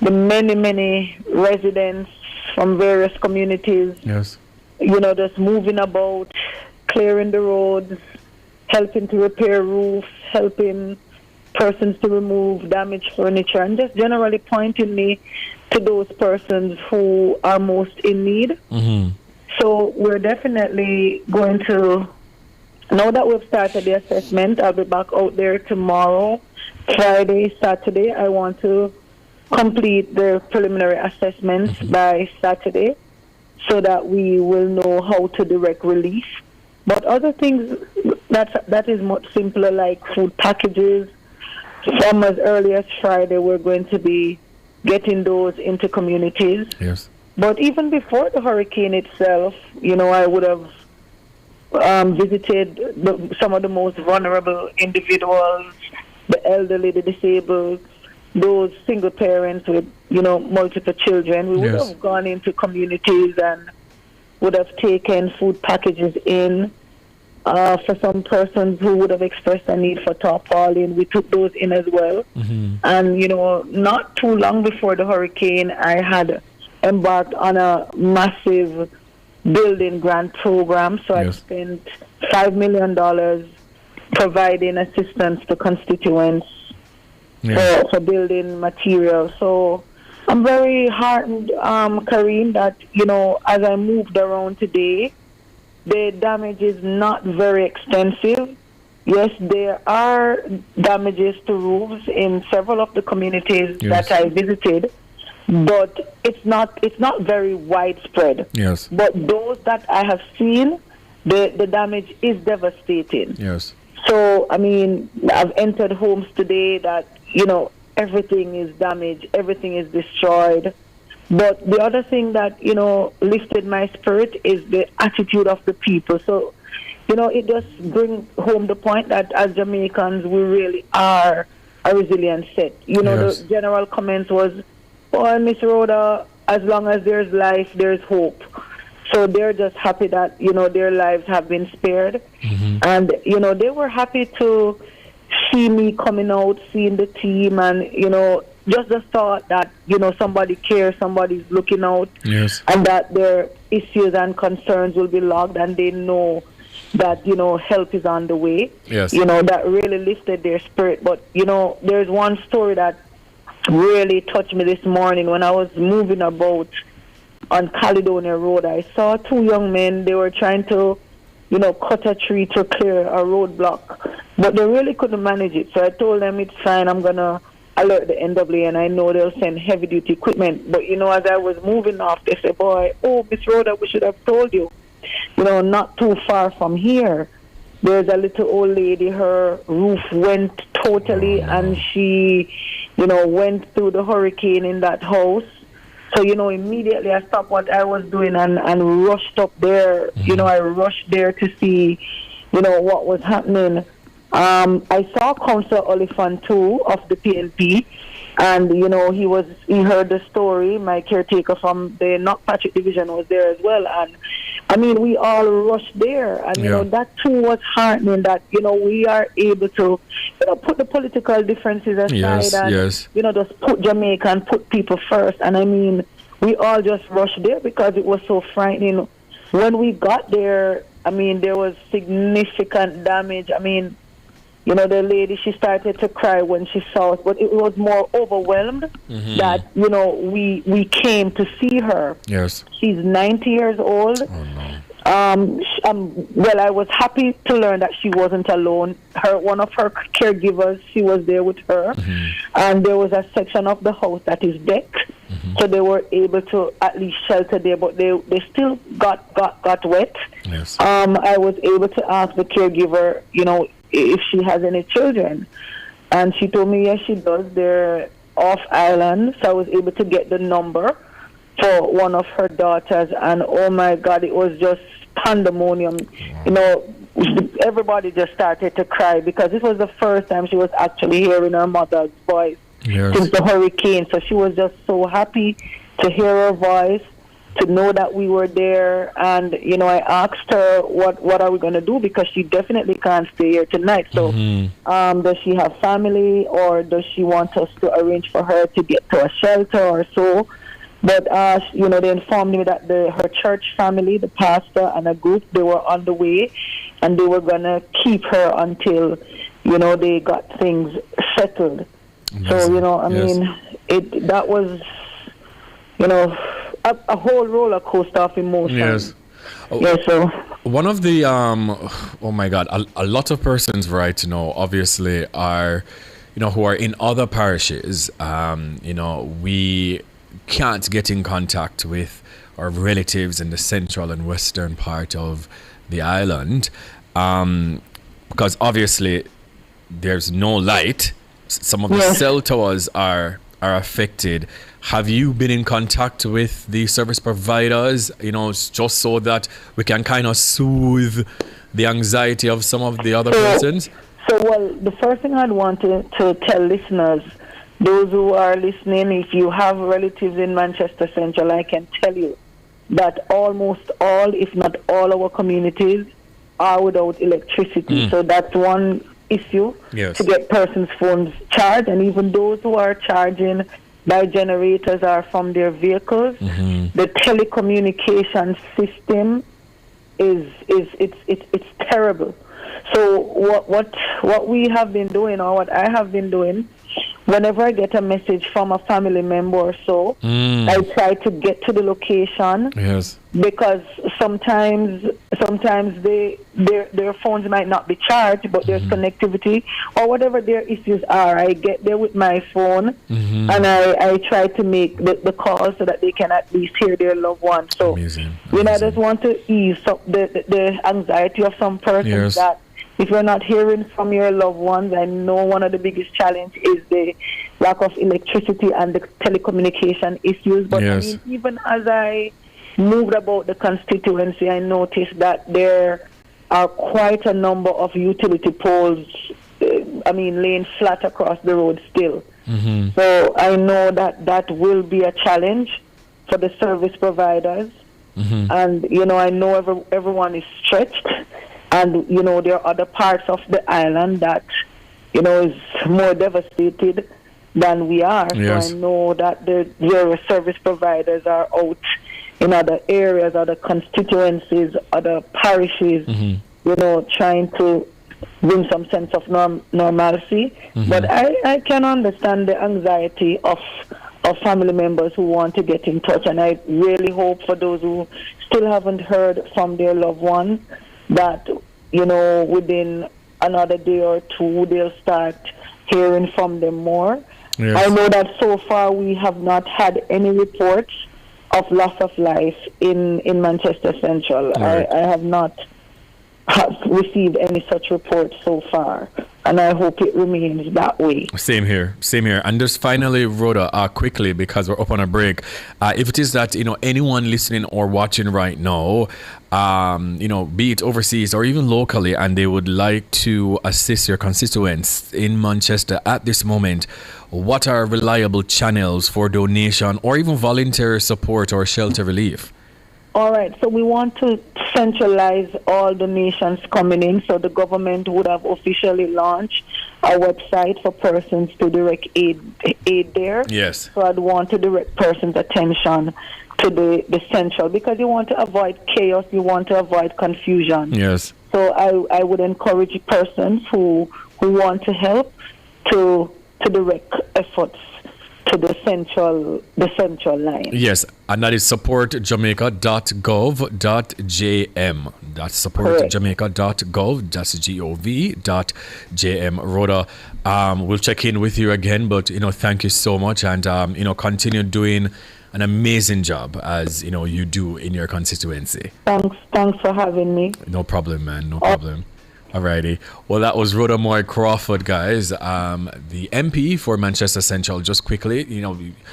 the many residents from various communities, yes, just moving about, clearing the roads, helping to repair roofs, helping persons to remove damaged furniture, and just generally pointing me to those persons who are most in need. So we're definitely going to, now that we've started the assessment, I'll be back out there tomorrow, Friday, Saturday. I want to complete the preliminary assessments by Saturday so that we will know how to direct relief. But other things, that is much simpler, like food packages. From as early as Friday, we're going to be getting those into communities. Yes. But even before the hurricane itself, I would have visited some of the most vulnerable individuals, the elderly, the disabled, those single parents with, multiple children. We would have gone into communities and would have taken food packages in for some persons who would have expressed a need for tarpaulin. We took those in as well. And, not too long before the hurricane, I had embarked on a massive building grant program. So I spent $5 million providing assistance to constituents for building material. So I'm very heartened, Kareem, that, as I moved around today, the damage is not very extensive. Yes, there are damages to roofs in several of the communities that I visited, but it's not very widespread. Yes. But those that I have seen, the damage is devastating. Yes. So, I've entered homes today that, everything is damaged, everything is destroyed. But the other thing that, lifted my spirit is the attitude of the people. So, it just brings home the point that as Jamaicans, we really are a resilient set. The general comments was, "Oh, Miss Rhoda, as long as there's life, there's hope." So they're just happy that, their lives have been spared. And, they were happy to see me coming out, seeing the team, and, just the thought that, somebody cares, somebody's looking out, and that their issues and concerns will be logged, and they know that, help is on the way. That really lifted their spirit. But, there's one story that really touched me this morning when I was moving about on Caledonia Road. I saw two young men. They were trying to, cut a tree to clear a roadblock, but they really couldn't manage it. So I told them, it's fine, I'm going to alert the NWA, and I know they'll send heavy-duty equipment. But, as I was moving off, they said, "Boy, Miss Rhoda, we should have told you, not too far from here, there's a little old lady, her roof went totally, and she, went through the hurricane in that house." So, immediately I stopped what I was doing and rushed up there. I rushed there to see, what was happening. I saw Councillor Oliphant too of the PNP, and he heard the story. My caretaker from the Knockpatrick division was there as well, and we all rushed there, and that too was heartening that we are able to put the political differences aside and just put Jamaica and put people first. And we all just rushed there because it was so frightening. When we got there, there was significant damage. The lady, she started to cry when she saw us, but it was more overwhelmed that, we came to see her. Yes. She's 90 years old. Oh, no. Well, I was happy to learn that she wasn't alone. One of her caregivers, she was there with her. And there was a section of the house that is decked. So they were able to at least shelter there, but they still got wet. Yes. I was able to ask the caregiver, if she has any children. And she told me, yes, she does. They're off island. So I was able to get the number for one of her daughters. And oh my God, it was just pandemonium. Everybody just started to cry because this was the first time she was actually hearing her mother's voice since the hurricane. So she was just so happy to hear her voice, to know that we were there. And, I asked her, what are we going to do? Because she definitely can't stay here tonight. So does she have family, or does she want us to arrange for her to get to a shelter or so? But, they informed me that her church family, the pastor and a group, they were on the way, and they were going to keep her until, they got things settled. So, that was, a whole roller coaster of emotions. Yes. Yeah, so one of the oh my God, a lot of persons right now obviously are, who are in other parishes. We can't get in contact with our relatives in the central and western part of the island, because obviously there's no light. Some of the cell towers are affected. Have you been in contact with the service providers, just so that we can kind of soothe the anxiety of some of the other persons? So, well, the first thing I'd want to tell listeners, those who are listening, if you have relatives in Manchester Central, I can tell you that almost all, if not all our communities are without electricity. So that's one issue to get persons' phones charged, and even those who are charging by generators are from their vehicles. The telecommunication system it's terrible. So what we have been doing, or what I have been doing, whenever I get a message from a family member or so, I try to get to the location. Yes. Because sometimes their phones might not be charged, but there's connectivity or whatever their issues are. I get there with my phone and I try to make the call so that they can at least hear their loved one. So I just want to ease up the anxiety of some persons that if you're not hearing from your loved ones, I know one of the biggest challenges is the lack of electricity and the telecommunication issues. But I mean, even as I moved about the constituency, I noticed that there are quite a number of utility poles, laying flat across the road still. So I know that will be a challenge for the service providers. And, I know everyone is stretched. And, there are other parts of the island that, is more devastated than we are. So I know that their service providers are out in other areas, other constituencies, other parishes, trying to bring some sense of normalcy. But I can understand the anxiety of family members who want to get in touch, and I really hope for those who still haven't heard from their loved ones that, within another day or two, they'll start hearing from them more. I know that so far we have not had any reports of loss of life in Manchester Central. I have not received any such reports so far, and I hope it remains that way. Same here. And just finally, Rhoda, quickly, because we're up on a break, if it is that anyone listening or watching right now, be it overseas or even locally, and they would like to assist your constituents in Manchester at this moment, what are reliable channels for donation or even volunteer support or shelter relief? All right, so we want to centralize all donations coming in, so the government would have officially launched a website for persons to direct aid there. Yes. So I'd want to direct persons' attention to the central, because you want to avoid chaos, you want to avoid confusion. Yes. So I would encourage persons who want to help to direct efforts to the central line. Yes, and that is supportjamaica.gov.jm. That's supportjamaica.gov.jm. Rhoda, we'll check in with you again, but thank you so much, and continue doing an amazing job as you do in your constituency. Thanks for having me. No problem, man. No problem. Alrighty. Well, that was Rhoda Moy Crawford, guys. The MP for Manchester Central. Just quickly,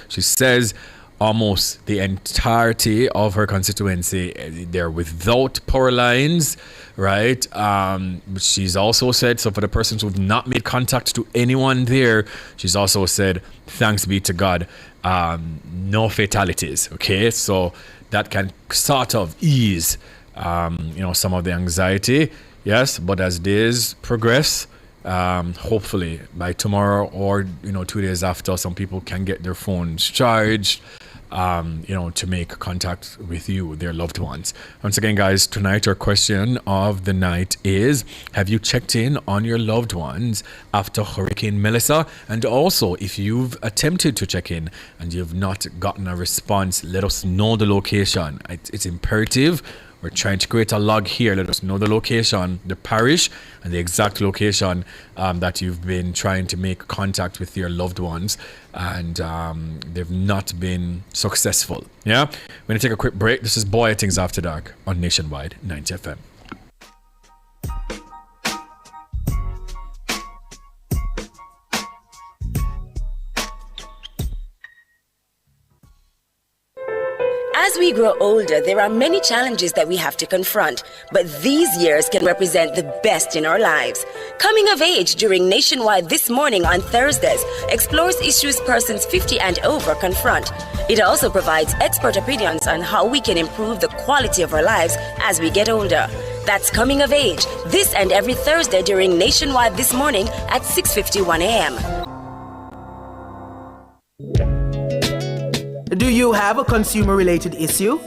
she says almost the entirety of her constituency, they're without power lines, right? She's also said, so for the persons who've not made contact to anyone there, she's also said, thanks be to God, no fatalities. Okay, so that can sort of ease, some of the anxiety. Yes, but as days progress, hopefully by tomorrow or 2 days after, some people can get their phones charged, to make contact with you, their loved ones. Once again, guys, tonight our question of the night is: have you checked in on your loved ones after Hurricane Melissa? And also, if you've attempted to check in and you've not gotten a response, let us know the location. It's imperative We're trying to create a log here. Let us know the location, the parish, and the exact location that you've been trying to make contact with your loved ones, and they've not been successful. Yeah? We're going to take a quick break. This is Bwoyatingz After Dark on Nationwide 90 FM. As we grow older, there are many challenges that we have to confront, but these years can represent the best in our lives. Coming of Age during Nationwide This Morning on Thursdays explores issues persons 50 and over confront. It also provides expert opinions on how we can improve the quality of our lives as we get older. That's Coming of Age, this and every Thursday during Nationwide This Morning at 6:51 a.m. Do you have a consumer-related issue?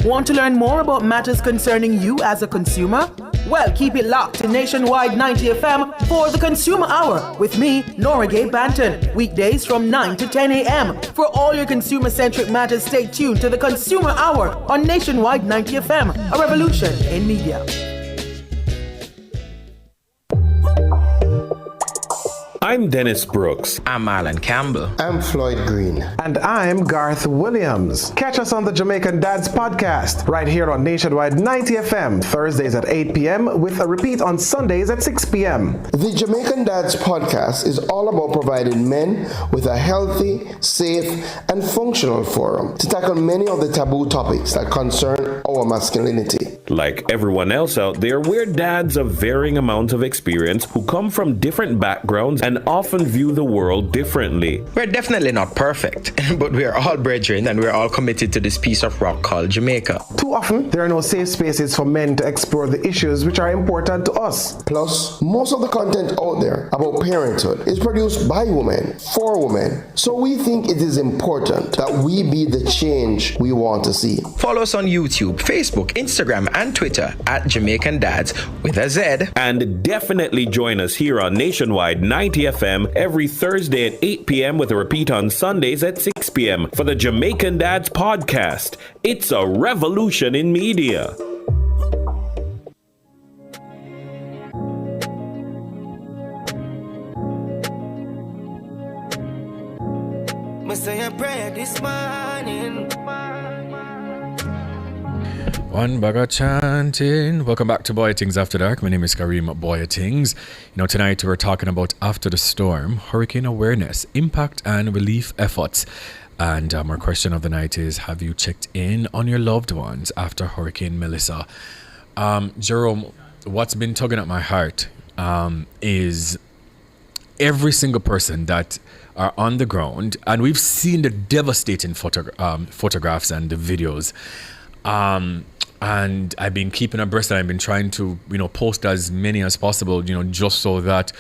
Want to learn more about matters concerning you as a consumer? Well, keep it locked to Nationwide 90 FM for the Consumer Hour with me, Nora Gay Banton. Weekdays from 9 to 10 a.m. For all your consumer-centric matters, stay tuned to the Consumer Hour on Nationwide 90 FM, a revolution in media. I'm Dennis Brooks. I'm Marlon Campbell. I'm Floyd Green. And I'm Garth Williams. Catch us on the Jamaican Dads podcast right here on Nationwide 90 FM, Thursdays at 8 p.m. with a repeat on Sundays at 6 p.m. The Jamaican Dads podcast is all about providing men with a healthy, safe, and functional forum to tackle many of the taboo topics that concern our masculinity. Like everyone else out there, we're dads of varying amounts of experience who come from different backgrounds and often view the world differently. We're definitely not perfect, but we're all brethren and we're all committed to this piece of rock called Jamaica. Too often, there are no safe spaces for men to explore the issues which are important to us. Plus, most of the content out there about parenthood is produced by women, for women. So we think it is important that we be the change we want to see. Follow us on YouTube, Facebook, Instagram, and Twitter at Jamaican Dads with a Z. And definitely join us here on Nationwide 90 FM every Thursday at 8 p.m. with a repeat on Sundays at 6 p.m. for the Jamaican Dads podcast. It's a revolution in media. Must say a prayer this morning. One bag of chanting. Welcome back to Bwoyatingz After Dark. My name is Kareem Bwoyatingz. Tonight we're talking about after the storm, hurricane awareness, impact and relief efforts. And our question of the night is, have you checked in on your loved ones after Hurricane Melissa? Jerome, what's been tugging at my heart is every single person that are on the ground, and we've seen the devastating photographs and the videos. And I've been keeping abreast, and I've been trying to, post as many as possible, just so that,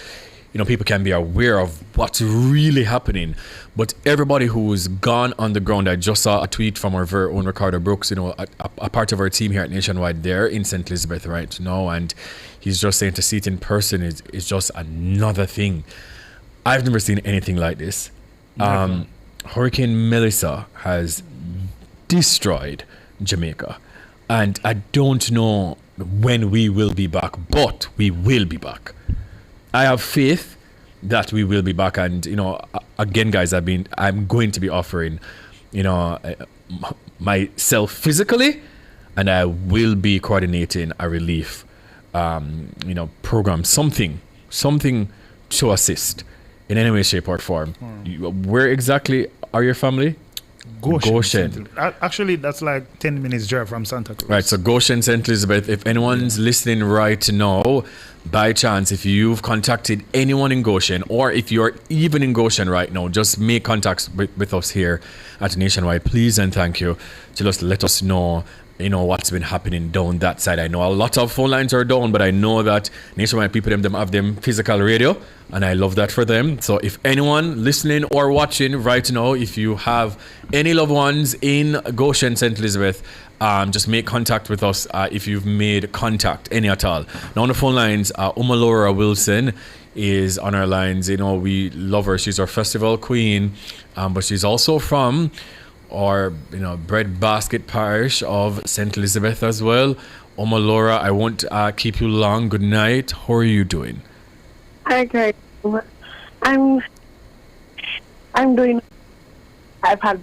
people can be aware of what's really happening. But everybody who's gone on the ground, I just saw a tweet from our very own Ricardo Brooks, a part of our team here at Nationwide there in St. Elizabeth right now. And he's just saying to see it in person is just another thing. I've never seen anything like this. Hurricane Melissa has destroyed Jamaica. And I don't know when we will be back, but we will be back. I have faith that we will be back. And, again, guys, I'm going to be offering, myself physically, and I will be coordinating a relief, program, something to assist in any way, shape, or form. Where exactly are your family? Goshen. Actually, that's like 10 minutes drive from Santa Cruz. Right, so Goshen, St. Elizabeth. If anyone's listening right now, by chance, if you've contacted anyone in Goshen, or if you're even in Goshen right now, just make contact with us here at Nationwide, please and thank you. To just let us know, what's been happening down that side. I know a lot of phone lines are down, but I know that Nationwide people, them have them physical radio, and I love that for them. So if anyone listening or watching right now, if you have any loved ones in Goshen, St. Elizabeth, just make contact with us if you've made contact, any at all. Now on the phone lines, Laura Wilson is on our lines. We love her. She's our festival queen, but she's also from our breadbasket parish of St. Elizabeth as well. Oma Laura, I won't keep you long. Good night. How are you doing? Hi, guys. I'm doing. I've had,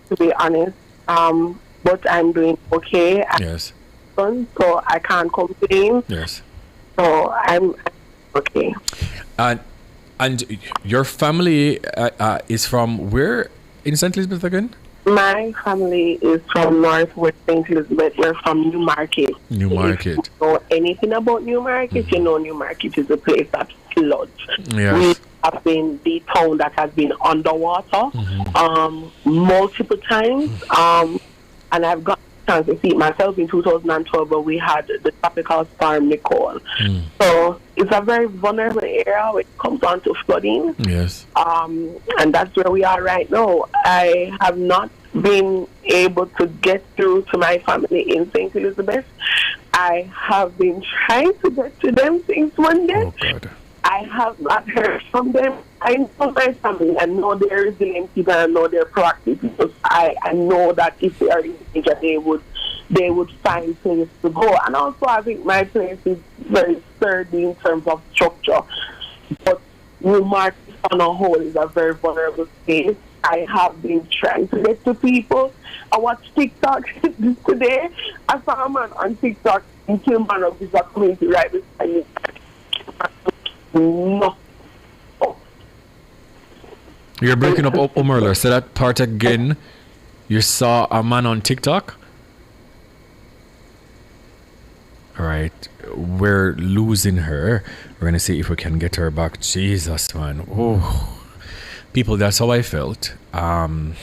to be honest, but I'm doing okay. Yes. So I can't complain. Yes. So I'm okay. And your family is from where in St. Elizabeth again? My family is from Northwest St. Elizabeth. We're from Newmarket. Newmarket. If you know anything about Newmarket, you know Newmarket is a place that floods. Yes. We have been the town that has been underwater multiple times. And I've got a chance to see it myself in 2012 where we had the tropical storm Nicole. So it's a very vulnerable area when it comes down to flooding. Yes. And that's where we are right now. I have not been able to get through to my family in St. Elizabeth. I have been trying to get to them since Monday. Oh, God. I have not heard from them. I know my family. I know they're resilient people. I know they're proactive because I know that if they are in danger, they would find place to go. And also, I think my place is very sturdy in terms of structure. But Newmarket on a whole is a very vulnerable space. I have been trying to get to people. I watched TikTok today. I saw a man on TikTok in Kilmarnock, which is a community right beside me. No. You're breaking up, Omerler. Say that part again. You saw a man on TikTok? All right. We're losing her. We're going to see if we can get her back. Jesus, man. Oh. People, that's how I felt. God.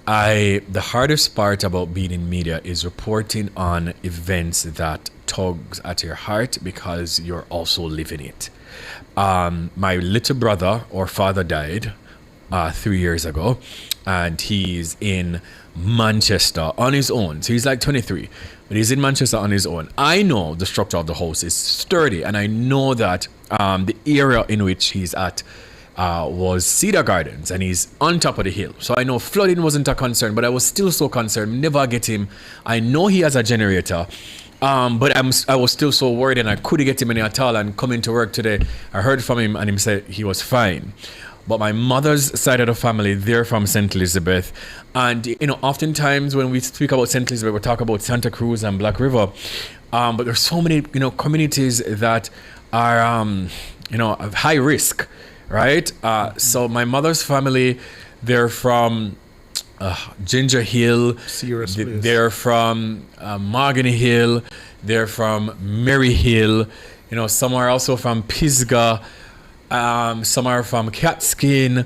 The hardest part about being in media is reporting on events that tugs at your heart because you're also living it. My little brother or father died 3 years ago, and he's in Manchester on his own. So he's like 23, but he's in Manchester on his own. I know the structure of the house is sturdy, and I know that the area in which he's at was Cedar Gardens, and he's on top of the hill. So I know flooding wasn't a concern, but I was still so concerned. Never get him. I know he has a generator. But I was still so worried, and I couldn't get him any at all. And coming to work today, I heard from him, and he said he was fine. But my mother's side of the family, they're from St. Elizabeth. And, oftentimes when we speak about St. Elizabeth, we talk about Santa Cruz and Black River. But there's so many, communities that are, of high risk, right? So my mother's family, they're from Ginger Hill, they're from Mahogany Hill, they're from Mary Hill, some are also from Pisgah, some are from Catskin.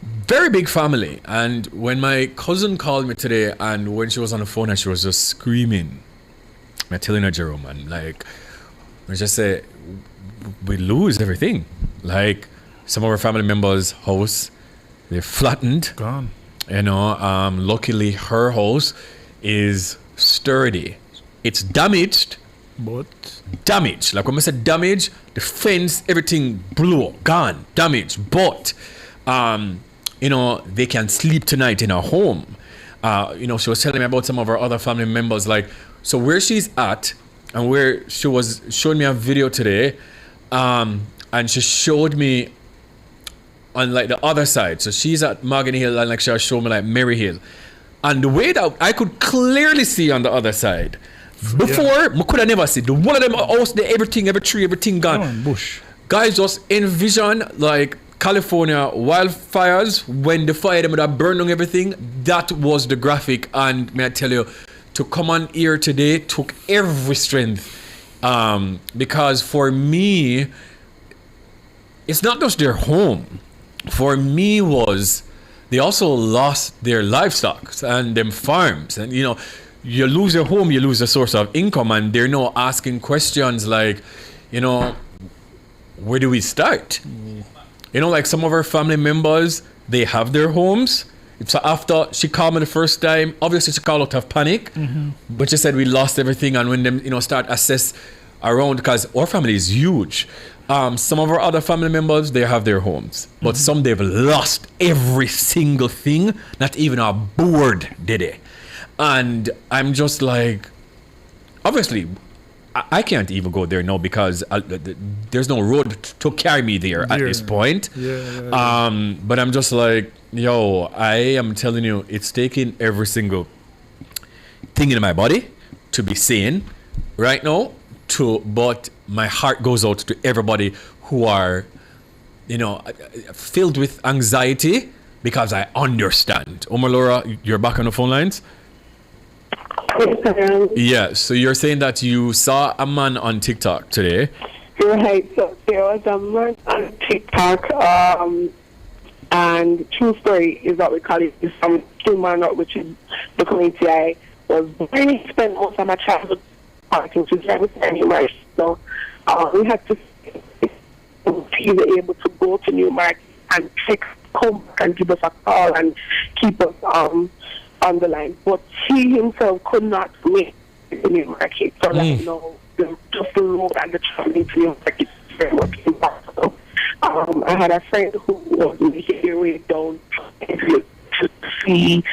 Very big family. And when my cousin called me today, and when she was on the phone, and she was just screaming, I'm telling her, Jerome, and we just say, we lose everything. Like some of our family members' house, they're flattened. Gone. Luckily her house is sturdy. It's damaged, but damaged. Like when I said damage, the fence, everything blew up, gone, damaged. But they can sleep tonight in her home. She was telling me about some of her other family members, so where she's at, and where she was showing me a video today, and she showed me on the other side. So she's at Mahogany Hill, and she was showing me Mary Hill. And the way that I could clearly see on the other side, before, I could have never see. The one of them house, everything, every tree, everything gone. Bush. Guys, just envision California wildfires when the fire them would have burned down everything. That was the graphic. And may I tell you, to come on here today took every strength. Because for me, it's not just their home. For me they also lost their livestock and them farms. And, you lose your home, you lose a source of income, and they're now asking questions like, where do we start? Some of our family members, they have their homes. So after she called me the first time, obviously she called out of panic, but she said we lost everything. And when them, start assess around, because our family is huge. Some of our other family members, they have their homes, but some they've lost every single thing. Not even a board did it. And I'm just like, obviously, I can't even go there now because there's no road to carry me there at this point. But I'm just like, yo, I am telling you, it's taking every single thing in my body to be sane right now. But my heart goes out to everybody who are, filled with anxiety, because I understand. Omar Laura, you're back on the phone lines? Yeah, so you're saying that you saw a man on TikTok today. Right, so there was a man on TikTok, and true story is what we call it, is some human, which is the community I was really spent most of my childhood parking to drive with Newmarket. So we had to be able to go to Newmarket and come back and give us a call and keep us on the line. But he himself could not make the Newmarket. So just the road and the traveling to Newmarket is very much impossible. I had a friend who was making their way down to see.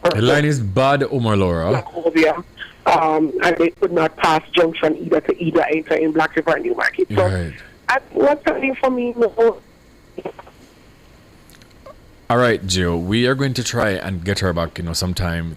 The line is bad, Omar Laura. And they could not pass junction either to enter in Black River and Newmarket. So Right. what's happening for me? All right, Jill, we are going to try and get her back, sometime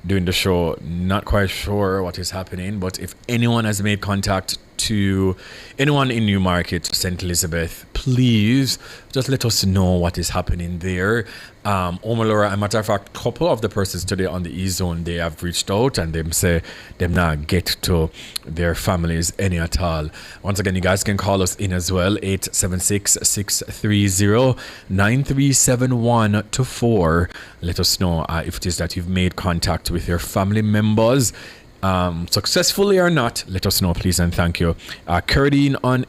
during the show. Not quite sure what is happening, but if anyone has made contact to anyone in Newmarket, St. Elizabeth, please just let us know what is happening there. Omar Laura, as a matter of fact, a couple of the persons today on the E-Zone, they have reached out and them say them not get to their families any at all. Once again, you guys can call us in as well, 876-630-9371 to 4. Let us know if it is that you've made contact with your family members. Successfully or not, let us know, please, and thank you. Curdine on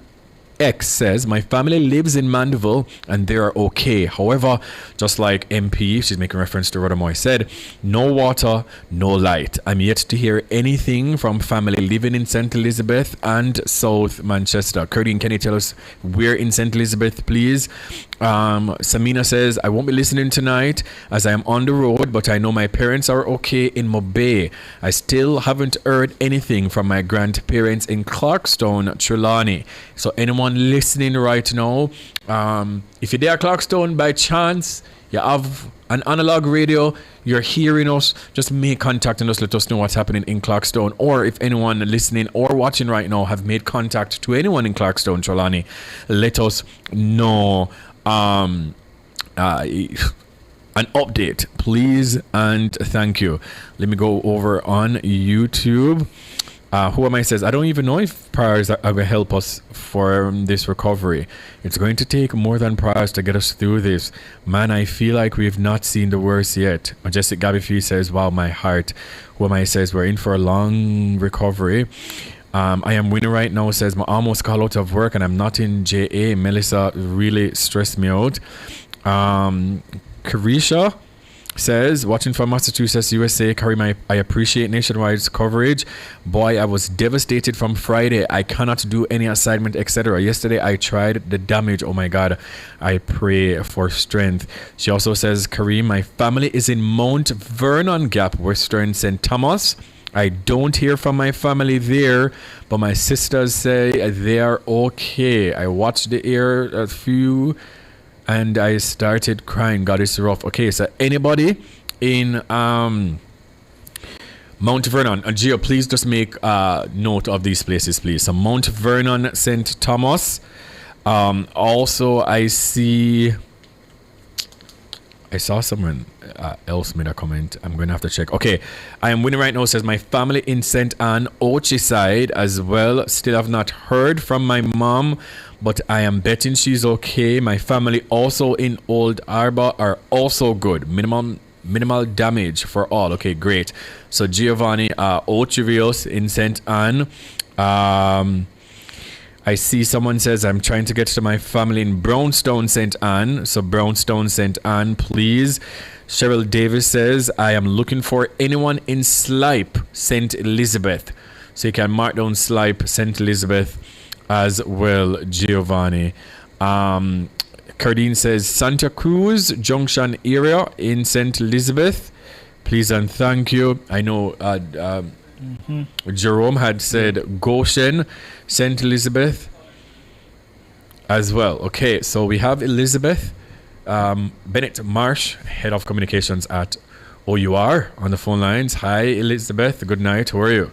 X says, my family lives in Mandeville and they are okay. However, just like MP, she's making reference to Rodamoy, said, no water, no light. I'm yet to hear anything from family living in St. Elizabeth and South Manchester. Curdine, can you tell us where in St. Elizabeth, please? Samina says, I won't be listening tonight as I am on the road, but I know my parents are okay in Mobay. I still haven't heard anything from my grandparents in Clarkstone, Trelawney. So anyone listening right now, if you're there at Clarkstone by chance, you have an analog radio, you're hearing us, just make contact and just let us know what's happening in Clarkstone. Or if anyone listening or watching right now have made contact to anyone in Clarkstone, Trelawney, let us know an update, please, and thank you. Let me go over on YouTube. Who am I says, I don't even know if prayers are going to help us for this recovery. It's going to take more than prayers to get us through this. Man, I feel like we've not seen the worst yet. Majestic Gabby Fee says, wow, my heart. Who am I says, we're in for a long recovery. I am winning right now, says, I almost call out of work and I'm not in JA. Melissa really stressed me out. Carisha says, watching from Massachusetts, USA. Karim, I appreciate Nationwide's coverage. Boy, I was devastated from Friday. I cannot do any assignment, etc. Yesterday, I tried the damage. Oh my God. I pray for strength. She also says, Karim, my family is in Mount Vernon Gap, Western St. Thomas. I don't hear from my family there, but my sisters say they are okay. I watched the air a few and I started crying. God, it's rough. Okay, so anybody in Mount Vernon, Gio, please just make note of these places, please. So Mount Vernon, St. Thomas. Also, I saw someone else made a comment. I'm going to have to check. Okay, I am winning right now, says my family in St. Anne, Ochi as well. Still have not heard from my mom, but I am betting she's okay. My family also in Old Arbor are also good. Minimal damage for all. Okay, great. So Giovanni, Ochivios in St. Anne. I see someone says, I'm trying to get to my family in Brownstone, St. Anne. So Brownstone, St. Anne, please. Cheryl Davis says, I am looking for anyone in Slipe, St. Elizabeth. So you can mark down Slipe, St. Elizabeth, as well, Giovanni. Cardine says Santa Cruz Junction area in St. Elizabeth. Please and thank you. I know Jerome had said Goshen, St. Elizabeth as well. Okay, so we have Elizabeth. Bennett Marsh, Head of Communications at OUR, on the phone lines. Hi, Elizabeth. Good night. How are you?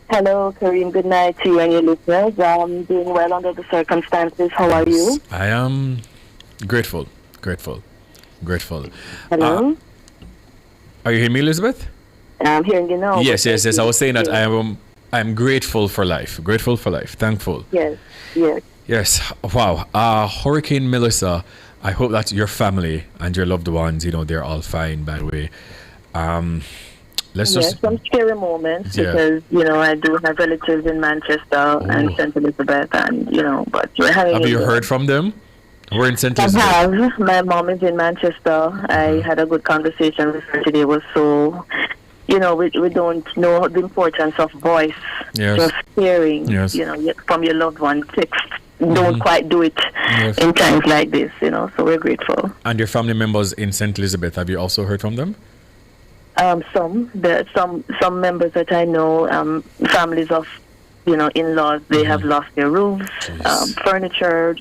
Hello, Kareem. Good night to you and your listeners. I'm doing well under the circumstances. How are you? I am grateful. Hello? Are you hearing me, Elizabeth? I'm hearing you now. Yes. I was saying that I am grateful for life. Thankful. Yes. Wow. Hurricane Melissa, I hope that your family and your loved ones, they're all fine, by the way. Some scary moments because, I do have relatives in Manchester and St. Elizabeth and, but we're having... Have you heard from them? We're in St. Elizabeth. I have. My mom is in Manchester. I had a good conversation with her today. It was so... we don't know the importance of voice. Just hearing, from your loved one. Text don't quite do it in times like this, so we're grateful. And your family members in St. Elizabeth, have you also heard from them? Some members that I know, families of, in-laws, they have lost their roofs, furniture,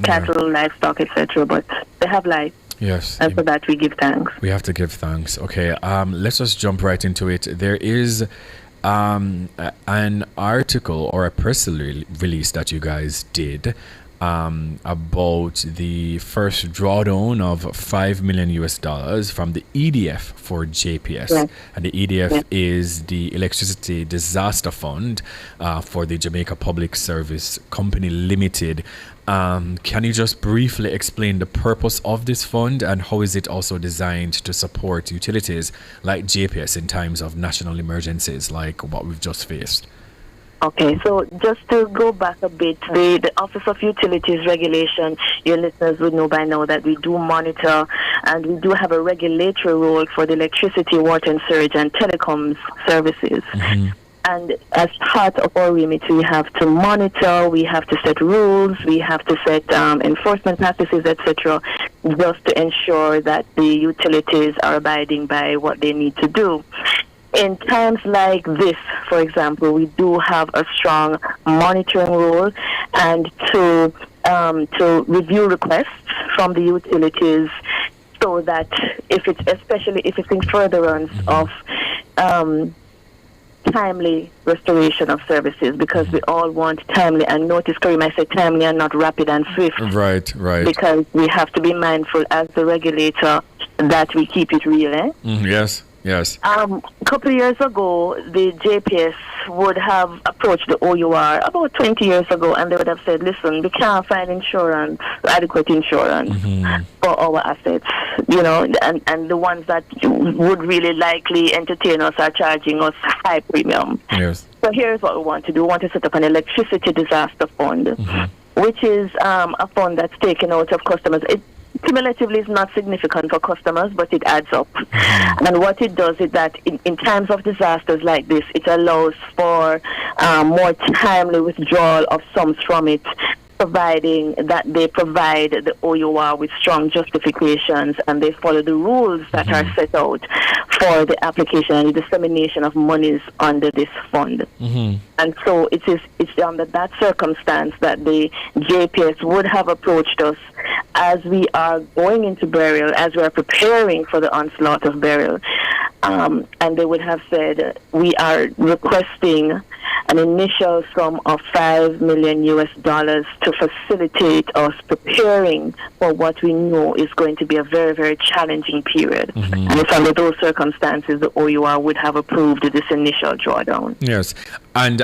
cattle, livestock, etc. But they have life. Yes. And for that we give thanks. We have to give thanks. Okay. Let's just jump right into it. There is an article or a press release that you guys did about the first drawdown of $5 million from the EDF for JPS. And the EDF is the Electricity Disaster Fund for the Jamaica Public Service Company Limited. Can you just briefly explain the purpose of this fund and how is it also designed to support utilities like JPS in times of national emergencies like what we've just faced? Okay, so just to go back a bit, the Office of Utilities Regulation, your listeners would know by now that we do monitor and we do have a regulatory role for the electricity, water and sewage and telecoms services. And as part of our remit, we have to monitor, we have to set rules, we have to set enforcement practices, etc., just to ensure that the utilities are abiding by what they need to do. In times like this, for example, we do have a strong monitoring role and to review requests from the utilities so that especially if it's in furtherance of timely restoration of services, because we all want timely, and notice, Kareem, I said timely and not rapid and swift. Right. Because we have to be mindful as the regulator that we keep it real, Yes. A couple of years ago, the JPS would have approached the OUR about 20 years ago, and they would have said, listen, we can't find adequate insurance for our assets, and the ones that would really likely entertain us are charging us high premium. Yes. So here's what we want to do. We want to set up an electricity disaster fund, which is a fund that's taken out of customers. It cumulatively is not significant for customers, but it adds up. And what it does is that in times of disasters like this, it allows for more timely withdrawal of sums from it, providing that they provide the OUR with strong justifications and they follow the rules that are set out for the application and the dissemination of monies under this fund. And so it's under that circumstance that the JPS would have approached us as we are going into burial, as we are preparing for the onslaught of burial. And they would have said, we are requesting an initial sum of $5 million to facilitate us preparing for what we know is going to be a very, very challenging period. And it's under those circumstances the OUR would have approved this initial drawdown. Yes. And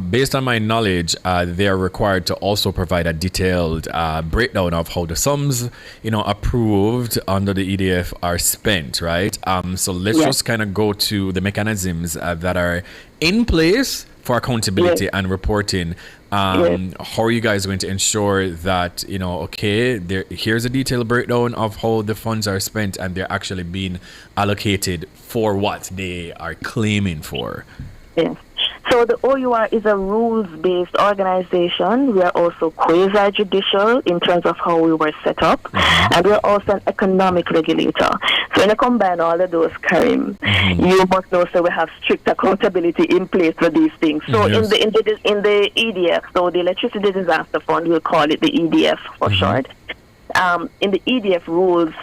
based on my knowledge, they are required to also provide a detailed breakdown of how the sums, approved under the EDF are spent, right? So let's just kind of go to the mechanisms that are in place for accountability and reporting. How are you guys going to ensure that, here's a detailed breakdown of how the funds are spent and they're actually being allocated for what they are claiming for? Yes. So the OUR is a rules-based organization. We are also quasi-judicial in terms of how we were set up, and we're also an economic regulator. So when you combine all of those, Karim, you must know so we have strict accountability in place for these things. So in the EDF, so the Electricity Disaster Fund, we'll call it the EDF for short. In the EDF rules,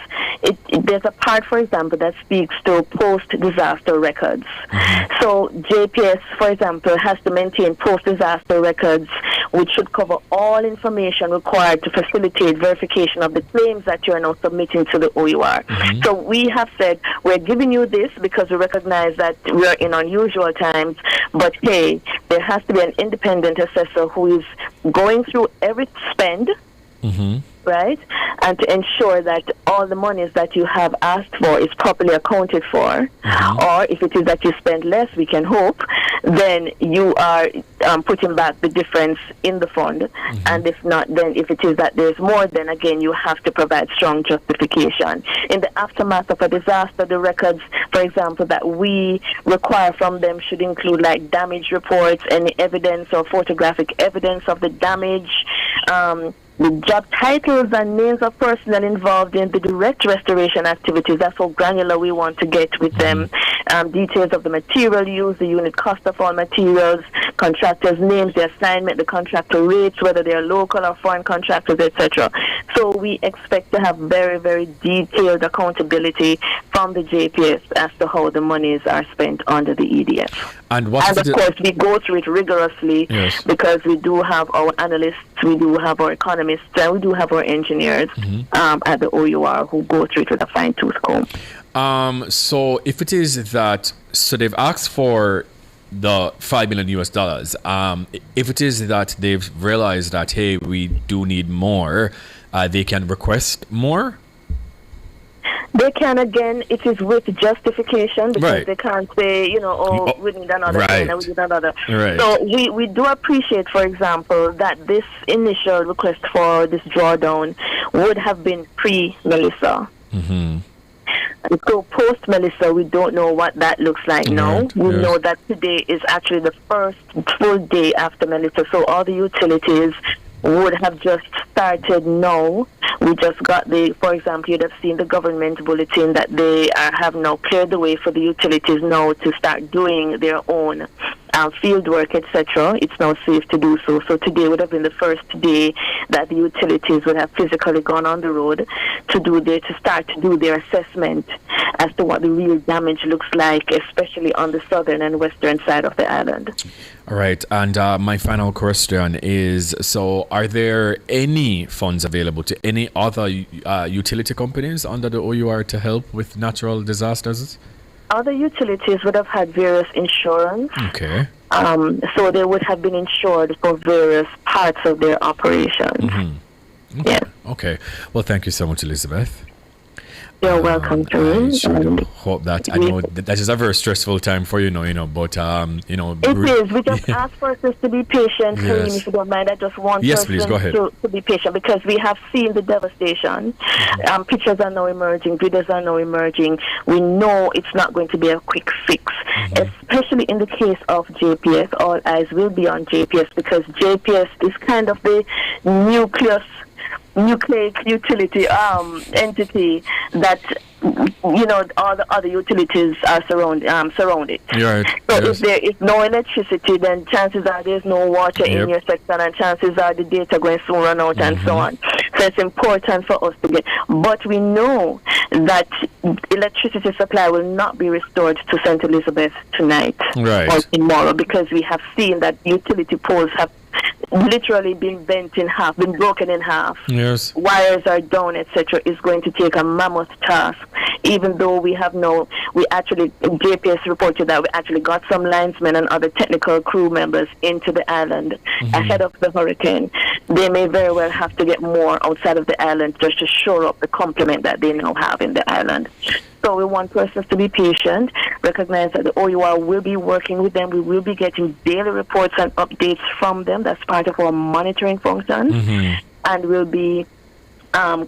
there's a part, for example, that speaks to post-disaster records. So JPS, for example, has to maintain post-disaster records, which should cover all information required to facilitate verification of the claims that you are now submitting to the OUR. So we have said, we're giving you this because we recognize that we are in unusual times, but hey, there has to be an independent assessor who is going through every spend, right? And to ensure that all the monies that you have asked for is properly accounted for. Or if it is that you spend less, we can hope, then you are putting back the difference in the fund. And if not, then if it is that there's more, then again, you have to provide strong justification. In the aftermath of a disaster, the records, for example, that we require from them should include like damage reports, any evidence or photographic evidence of the damage, the job titles and names of personnel involved in the direct restoration activities. That's how granular we want to get with them. Details of the material used, the unit cost of all materials, contractors' names, the assignment, the contractor rates, whether they are local or foreign contractors, etc. So we expect to have very, very detailed accountability from the JPS as to how the monies are spent under the EDF. And of course, we go through it rigorously because we do have our analysts, we do have our economists, and we do have our engineers at the OUR who go through it with a fine-tooth comb. So if it is that, so they've asked for the $5 million US, if it is that they've realized that, hey, we do need more, they can request more? They can, again, it is with justification because they can't say, we need another thing and we need another. So we do appreciate, for example, that this initial request for this drawdown would have been pre-Melissa. And so post-Melissa, we don't know what that looks like now. We know that today is actually the first full day after Melissa. So all the utilities would have just started now. We just got for example, you'd have seen the government bulletin that they have now cleared the way for the utilities now to start doing their own field work, etc. It's now safe to do so. So today would have been the first day that the utilities would have physically gone on the road to start to do their assessment as to what the real damage looks like, especially on the southern and western side of the island. All right. And my final question is, so are there any funds available to any other utility companies under the OUR to help with natural disasters? Other utilities would have had various insurance. Okay. So they would have been insured for various parts of their operations. Okay. Okay. Well, thank you so much, Elizabeth. You're welcome, Karim. I hope that I know that is a very stressful time for you, but it is. We just ask persons to be patient, Karim, if you don't mind. I just want please, go ahead. To be patient because we have seen the devastation. Pictures are now emerging, videos are now emerging. We know it's not going to be a quick fix, especially in the case of JPS. All eyes will be on JPS because JPS is kind of the nucleic utility entity that all the other utilities are surrounded. Right. So if there is no electricity, then chances are there's no water in your section, and chances are the data going to soon run out and so on. So it's important for us to get. But we know that electricity supply will not be restored to St. Elizabeth tonight or tomorrow because we have seen that utility poles have literally been bent in half, been broken in half. Yes. Wires are down, etc. Is going to take a mammoth task. Even though JPS reported that we actually got some linesmen and other technical crew members into the island ahead of the hurricane. They may very well have to get more outside of the island just to shore up the complement that they now have in the island. So we want persons to be patient, recognize that the OUR will be working with them. We will be getting daily reports and updates from them. That's part of our monitoring function. And we'll be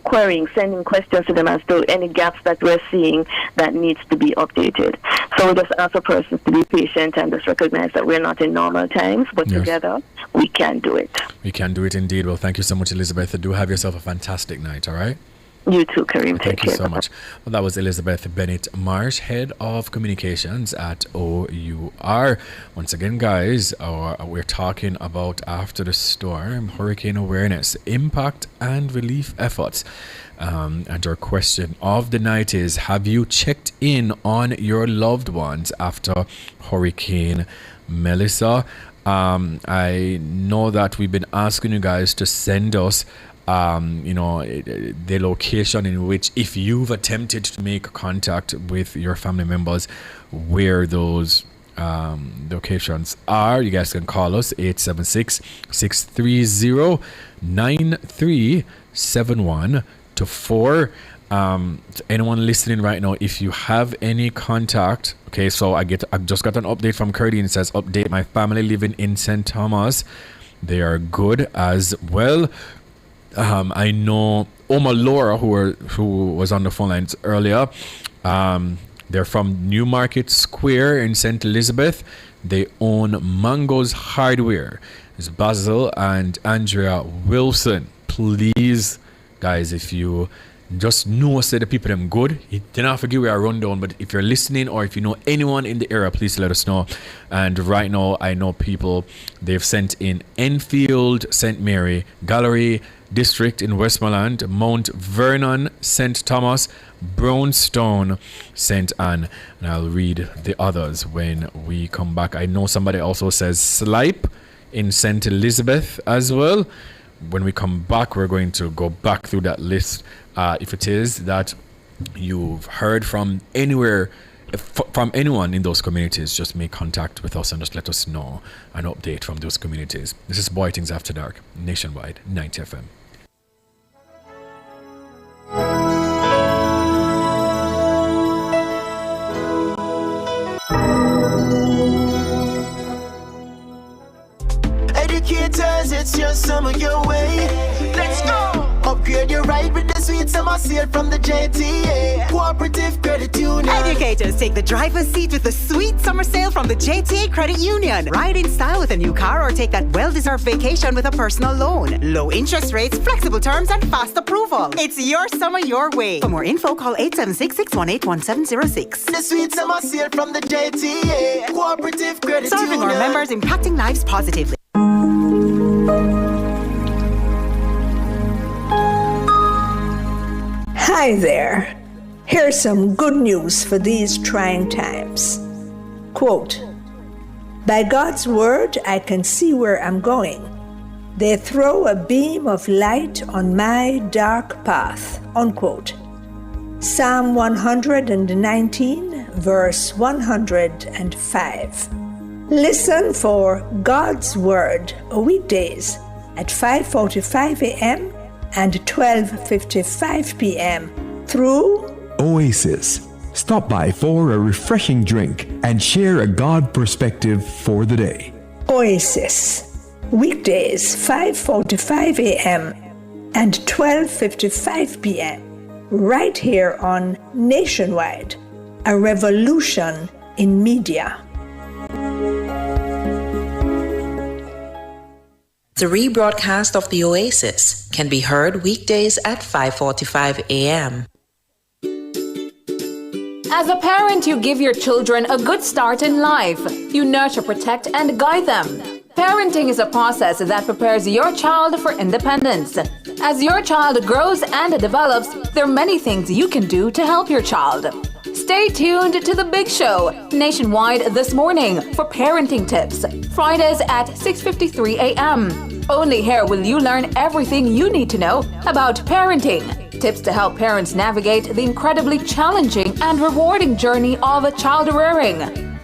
querying, sending questions to them as to any gaps that we're seeing that needs to be updated. So we just ask the persons to be patient and just recognize that we're not in normal times, but together we can do it. We can do it indeed. Well, thank you so much, Elizabeth. Do have yourself a fantastic night, all right? You too, Kareem. Thank you so much. Well, that was Elizabeth Bennett Marsh, Head of Communications at OUR. Once again, guys, we're talking about after the storm, hurricane awareness, impact and relief efforts. And our question of the night is, have you checked in on your loved ones after Hurricane Melissa? I know that we've been asking you guys to send us the location in which, if you've attempted to make contact with your family members, where those locations are. You guys can call us 876-630-9371 to 4. Anyone listening right now, if you have any contact, okay, so I just got an update from Curdy, and it says, update, my family living in St. Thomas, they are good as well. I know Oma Laura, who was on the phone lines earlier. They're from Newmarket Square in St. Elizabeth. They own Mango's Hardware. It's Basil and Andrea Wilson. Please, guys, if you just know, say the people them good, you do not forget we are rundown, but if you're listening or if you know anyone in the area, please let us know. And right now, I know people, they've sent in Enfield, St. Mary, Gallery District in Westmoreland, Mount Vernon, St. Thomas, Brownstone, St. Anne. And I'll read the others when we come back. I know somebody also says Slipe in St. Elizabeth as well. When we come back, we're going to go back through that list. If it is that you've heard from anywhere, from anyone in those communities, just make contact with us and just let us know an update from those communities. This is Bwoyatingz After Dark, Nationwide, 90 FM. Educators, it's your summer your way. Let's go! Upgrade your ride with the sweet summer sale from the JTA Cooperative Credit Union. Educators, take the driver's seat with the sweet summer sale from the JTA Credit Union. Ride in style with a new car or take that well-deserved vacation with a personal loan. Low interest rates, flexible terms, and fast approval. It's your summer your way. For more info, call 876-618-1706. The sweet summer sale from the JTA Cooperative Credit Union. Serving our members, impacting lives positively. Hi there. Here's some good news for these trying times. Quote, by God's word, I can see where I'm going. They throw a beam of light on my dark path. Unquote. Psalm 119, verse 105. Listen for God's word weekdays at 5:45 a.m. and 12:55 p.m. through Oasis. Stop by for a refreshing drink and share a God perspective for the day. Oasis. Weekdays 5:45 a.m. and 12:55 p.m. right here on Nationwide, a revolution in media. The rebroadcast of the Oasis can be heard weekdays at 5:45 a.m. As a parent, you give your children a good start in life. You nurture, protect, and guide them. Parenting is a process that prepares your child for independence. As your child grows and develops, there are many things you can do to help your child. Stay tuned to The Big Show, Nationwide this morning, for parenting tips. Fridays at 6:53 a.m. Only here will you learn everything you need to know about parenting. Tips to help parents navigate the incredibly challenging and rewarding journey of child rearing.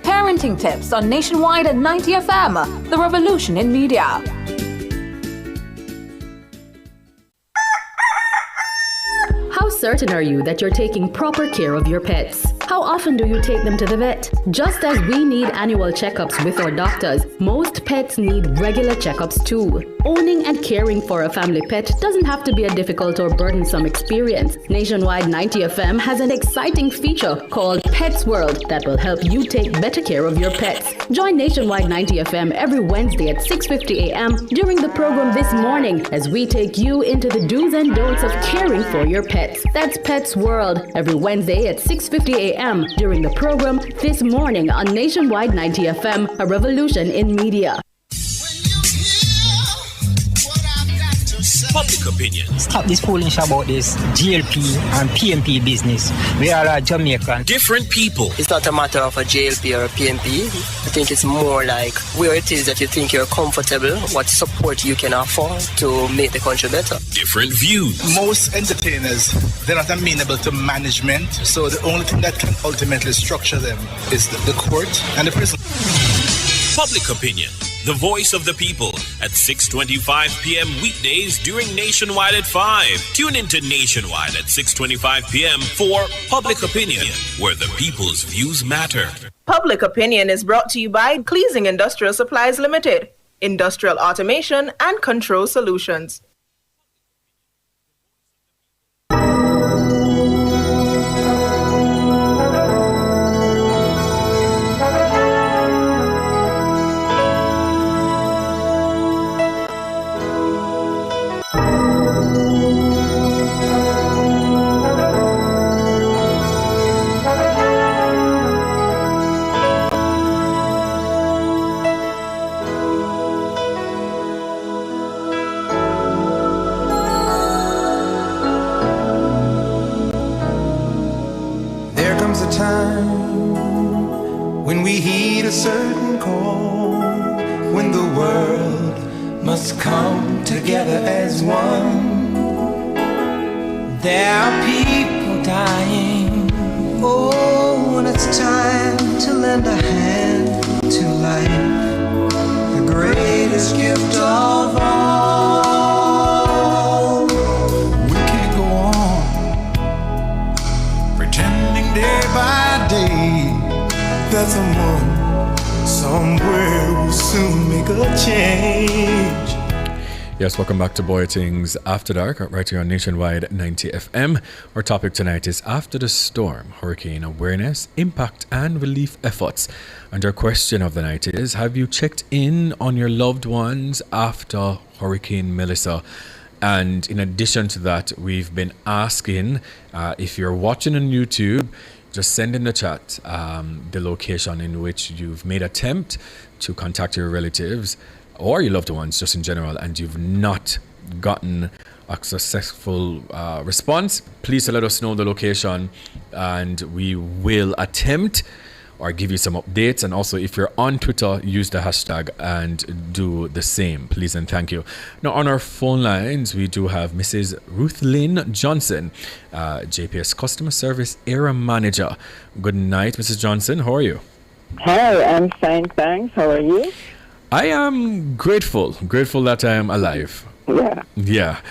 Parenting tips on Nationwide at 90 FM, the revolution in media. How certain are you that you're taking proper care of your pets? How often do you take them to the vet? Just as we need annual checkups with our doctors, most pets need regular checkups too. Owning and caring for a family pet doesn't have to be a difficult or burdensome experience. Nationwide 90 FM has an exciting feature called Pets World that will help you take better care of your pets. Join Nationwide 90 FM every Wednesday at 6:50 a.m. during the program This Morning as we take you into the do's and don'ts of caring for your pets. That's Pets World every Wednesday at 6:50 a.m. during the program This Morning on Nationwide 90 FM, a revolution in media. Public opinion. Stop this foolish about this GLP and PMP business. We are a Jamaican. Different people. It's not a matter of a GLP or a PMP. I think it's more like where it is that you think you're comfortable, what support you can afford to make the country better. Different views. Most entertainers, they're not amenable to management, so the only thing that can ultimately structure them is the court and the prison. Public opinion. The voice of the people at 6:25 p.m. weekdays during Nationwide at 5. Tune into Nationwide at 6:25 p.m. for Public Opinion, where the people's views matter. Public Opinion is brought to you by Cleasing Industrial Supplies Limited, Industrial Automation and Control Solutions. When we heed a certain call, when the world must come together as one. There are people dying. Oh, when it's time to lend a hand to life, the greatest gift of all. We can't go on pretending day by day that someone somewhere will soon make a change. Yes, welcome back to Bwoyatingz After Dark, right here on Nationwide 90 FM. Our topic tonight is After the Storm, Hurricane Awareness, Impact and Relief Efforts. And our question of the night is, have you checked in on your loved ones after Hurricane Melissa? And in addition to that, we've been asking if you're watching on YouTube, just send in the chat the location in which you've made attempt to contact your relatives or your loved ones just in general and you've not gotten a successful response. Please let us know the location and we will attempt or give you some updates. And also if you're on Twitter, use the hashtag and do the same, please and thank you. Now on our phone lines, we do have Mrs. Ruth Lynn Johnson, JPS Customer Service Area Manager. Good night, Mrs. Johnson. How are you? Hi, I'm fine, thanks. How are you? I am grateful that I am alive. Yeah.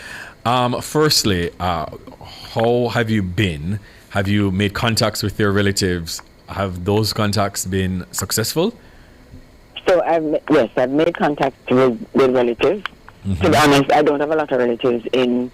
Firstly, how have you been? Have you made contacts with your relatives? Have those contacts been successful? So I've made contact with relatives. Mm-hmm. To be honest, I don't have a lot of relatives in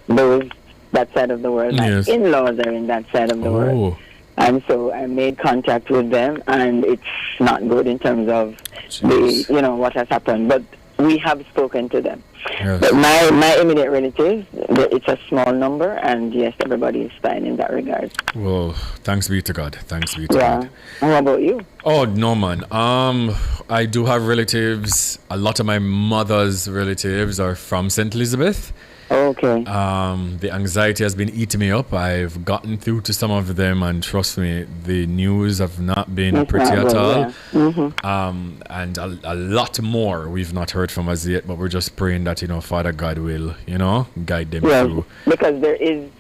that side of the world. Yes. My in-laws are in that side of the world. And so I made contact with them, and it's not good in terms of what has happened. But we have spoken to them. Yes. But my immediate relatives, it's a small number, and yes, everybody is fine in that regard. Well, thanks be to God. Thanks be to God. And how about you? Oh no, man. I do have relatives. A lot of my mother's relatives are from St. Elizabeth. Okay. The anxiety has been eating me up. I've gotten through to some of them, and trust me, the news have not been pretty at all. Yeah. Mm-hmm. And a lot more we've not heard from us yet, but we're just praying that Father God will, guide them through. Because there is,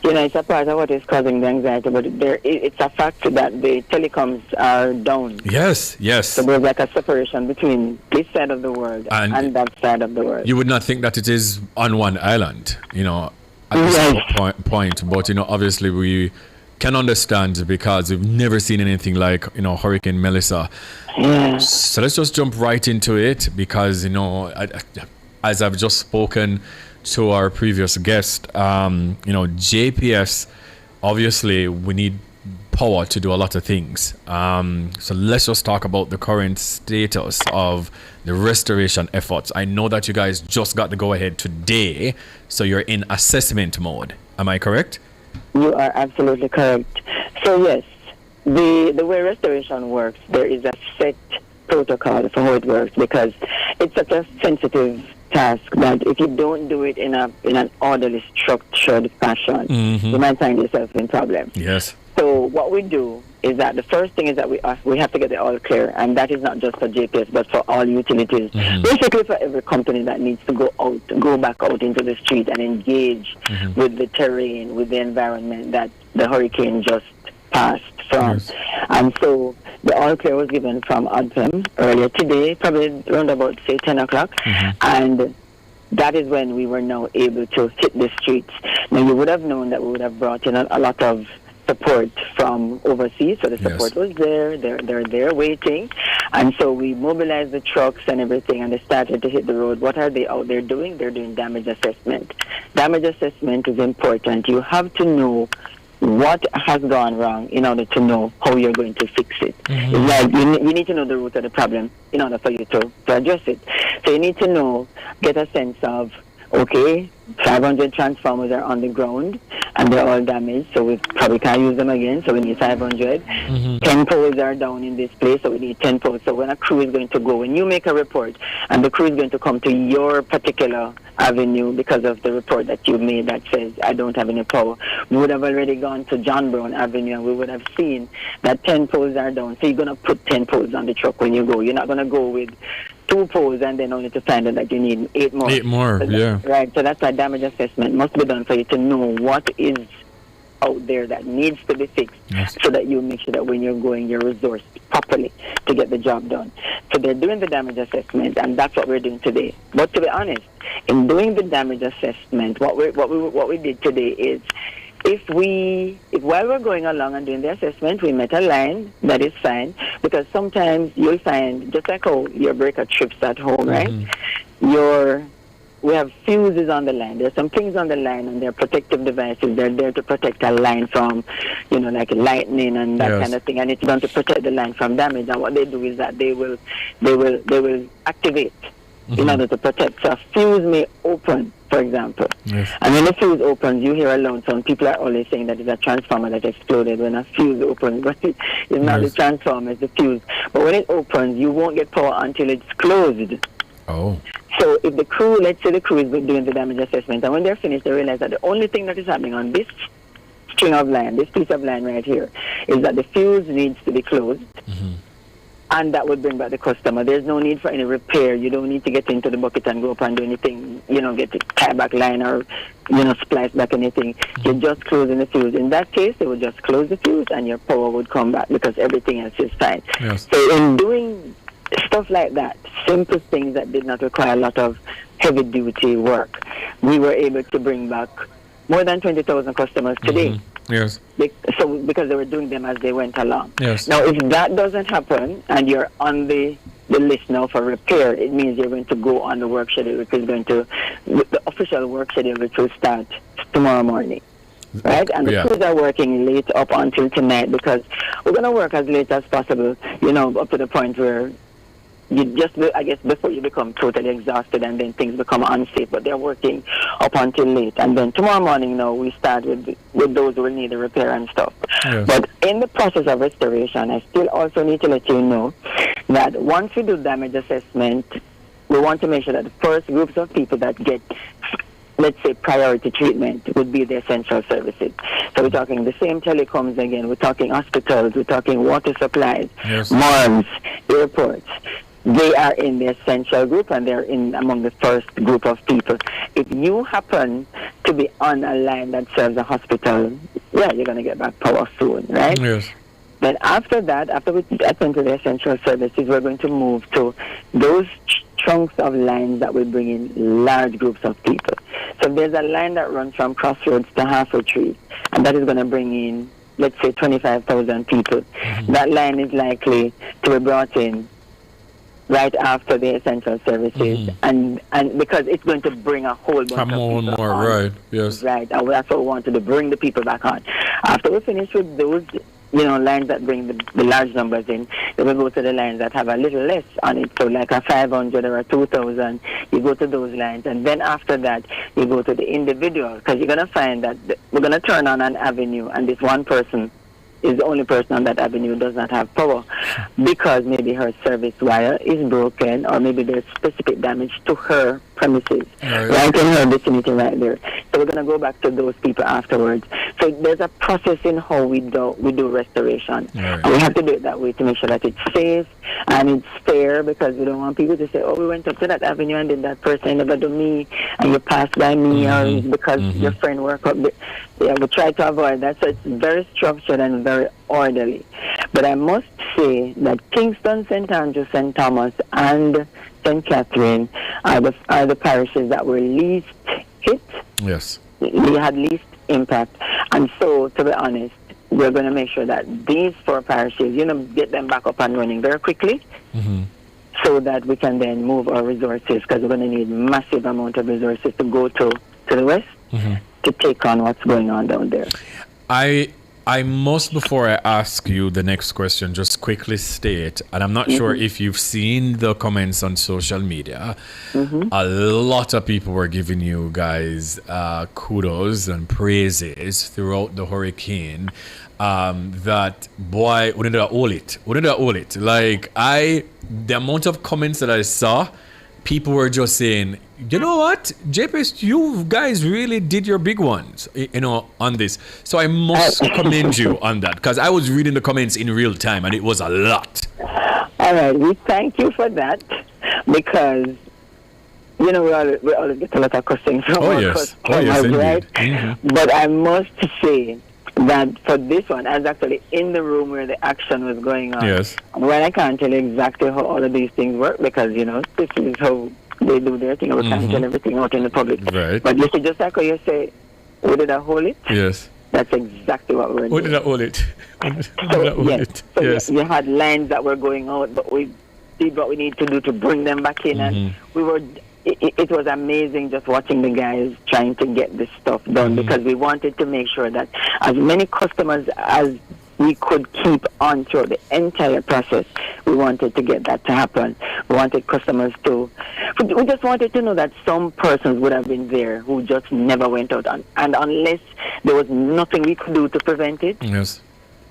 it's a part of what is causing the anxiety, but it's a fact that the telecoms are down. Yes. So there's like a separation between this side of the world and that side of the world. You would not think that it is on one island, at this point. But, obviously we can understand because we've never seen anything like, Hurricane Melissa. Yeah. So let's just jump right into it because, as I've just spoken to our previous guest, JPS, obviously we need power to do a lot of things. So let's just talk about the current status of the restoration efforts. I know that you guys just got the go ahead today, so you're in assessment mode. Am I correct? You are absolutely correct. So yes, the way restoration works, there is a set protocol for how it works because it's such a sensitive task that if you don't do it in an orderly, structured fashion, you might find yourself in problems. Yes. So what we do is that the first thing is that we have to get it all clear, and that is not just for JPS but for all utilities, basically for every company that needs to go back out into the street and engage with the terrain, with the environment that the hurricane just passed from. Yes. And so the all clear was given from ADPEM earlier today, probably around about, say, 10 o'clock. And that is when we were now able to hit the streets. Now, you would have known that we would have brought in a lot of support from overseas, so the support was there. They're there waiting, and so we mobilized the trucks and everything, and they started to hit the road. What are they out there doing? They're doing damage assessment. Damage assessment is important. You have to know what has gone wrong in order to know how you're going to fix it. It's like you need to know the root of the problem in order for you to address it. So you need to get a sense of, okay, 500 transformers are on the ground and they're all damaged, so we probably can't use them again, so we need 500. 10 poles are down in this place, so we need 10 poles. So when a crew is going to go, when you make a report and the crew is going to come to your particular avenue because of the report that you made that says, I don't have any power, we would have already gone to John Brown Avenue and we would have seen that 10 poles are down. So you're going to put 10 poles on the truck when you go. You're not going to go with 2 poles and then only to find out that you need 8 more. 8 more, so yeah. Right, so that's why damage assessment must be done for you to know what is out there that needs to be fixed, so that you make sure that when you're going, you're resourced properly to get the job done. So they're doing the damage assessment, and that's what we're doing today. But to be honest, in doing the damage assessment, what we did today is, if while we're going along and doing the assessment, we met a line, that is fine, because sometimes you'll find, just like how your breaker trips at home, right? We have fuses on the line. There's some things on the line, and they're protective devices. They're there to protect a line from, like lightning and that kind of thing. And it's done to protect the line from damage. And what they do is that they will activate in order to protect. So a fuse may open, for example. And when the fuse opens, you hear a loud sound. People are always saying that it's a transformer that exploded when a fuse opens, but it's not the transformer, it's the fuse. But when it opens, you won't get power until it's closed. Oh. So if the crew, let's say the crew is doing the damage assessment, and when they're finished, they realize that the only thing that is happening on this string of line, this piece of line right here, is that the fuse needs to be closed, and that would bring back the customer. There's no need for any repair. You don't need to get into the bucket and go up and do anything, get the tie back line or, splice back anything. You're just closing the fuse. In that case, they would just close the fuse and your power would come back because everything else is fine. So in doing stuff like that, simple things that did not require a lot of heavy duty work, we were able to bring back more than 20,000 customers today. Yes. So because they were doing them as they went along. Yes. Now, if that doesn't happen and you're on the list now for repair, it means you're going to go on the work schedule, which is the official work schedule, which will start tomorrow morning. Right? And the crews are working late up until tonight because we're going to work as late as possible, up to the point where I guess before you become totally exhausted and then things become unsafe, but they're working up until late. And then tomorrow morning now we start with those who will need the repair and stuff. But in the process of restoration, I still also need to let you know that once we do damage assessment, we want to make sure that the first groups of people that get, let's say, priority treatment would be the essential services. So we're talking the same telecoms again, we're talking hospitals, we're talking water supplies, malls, airports. They are in the essential group and they're in among the first group of people. If you happen to be on a line that serves a hospital, you're going to get back power soon, right? Yes. Then after that, after we attend to the essential services, we're going to move to those chunks of lines that will bring in large groups of people. So there's a line that runs from Crossroads to Halfway Tree, and that is going to bring in let's say 25,000 people. That line is likely to be brought in right after the essential services, and because it's going to bring a whole bunch of people more, on. right? Yes, right. And that's what we wanted to bring the people back on. After we finish with those, lines that bring the large numbers in, then we go to the lines that have a little less on it. So like a 500 or a 2,000, you go to those lines, and then after that, you go to the individual, because you're going to find that we're going to turn on an avenue, and this one person is the only person on that avenue who does not have power, because maybe her service wire is broken, or maybe there's specific damage to her premises, right in her vicinity right there. So we're going to go back to those people afterwards. So there's a process in how we do restoration. And we have to do it that way to make sure that it's safe and it's fair, because we don't want people to say, oh, we went up to that avenue and then that person never do me, and you passed by me, or it's because your friend worked up there. Yeah, we try to avoid that. So it's very structured and very orderly. But I must say that Kingston, St. Andrew, St. Thomas, and St. Catherine are the parishes that were least hit. Yes. We had least impact. And so, to be honest, we're going to make sure that these 4 parishes, get them back up and running very quickly, so that we can then move our resources, because we're going to need massive amount of resources to go to the west to take on what's going on down there. I must, before I ask you the next question, just quickly state, and I'm not sure if you've seen the comments on social media, a lot of people were giving you guys kudos and praises throughout the hurricane. That, boy, we need to hold it. Like, the amount of comments that I saw, people were just saying, you know what, JPS, you guys really did your big ones, on this. So I must commend you on that, because I was reading the comments in real time, and it was a lot. All right, we thank you for that, because we always get a lot of cussing from customers, right? But I must say that for this one, I was actually in the room where the action was going on. Yes. And when I can't tell you exactly how all of these things work, because, this is how they do their thing, we can't tell everything out in the public. Right. But you see, just like how you say, we did hold it? Yes. That's exactly what we're doing. We did hold it. Yes. You had lines that were going out, but we did what we need to do to bring them back in, and we were... It was amazing just watching the guys trying to get this stuff done, because we wanted to make sure that as many customers as we could keep on through the entire process. We wanted to get that to happen. We wanted customers to... We just wanted to know that some persons would have been there who just never went out. And unless there was nothing we could do to prevent it, yes,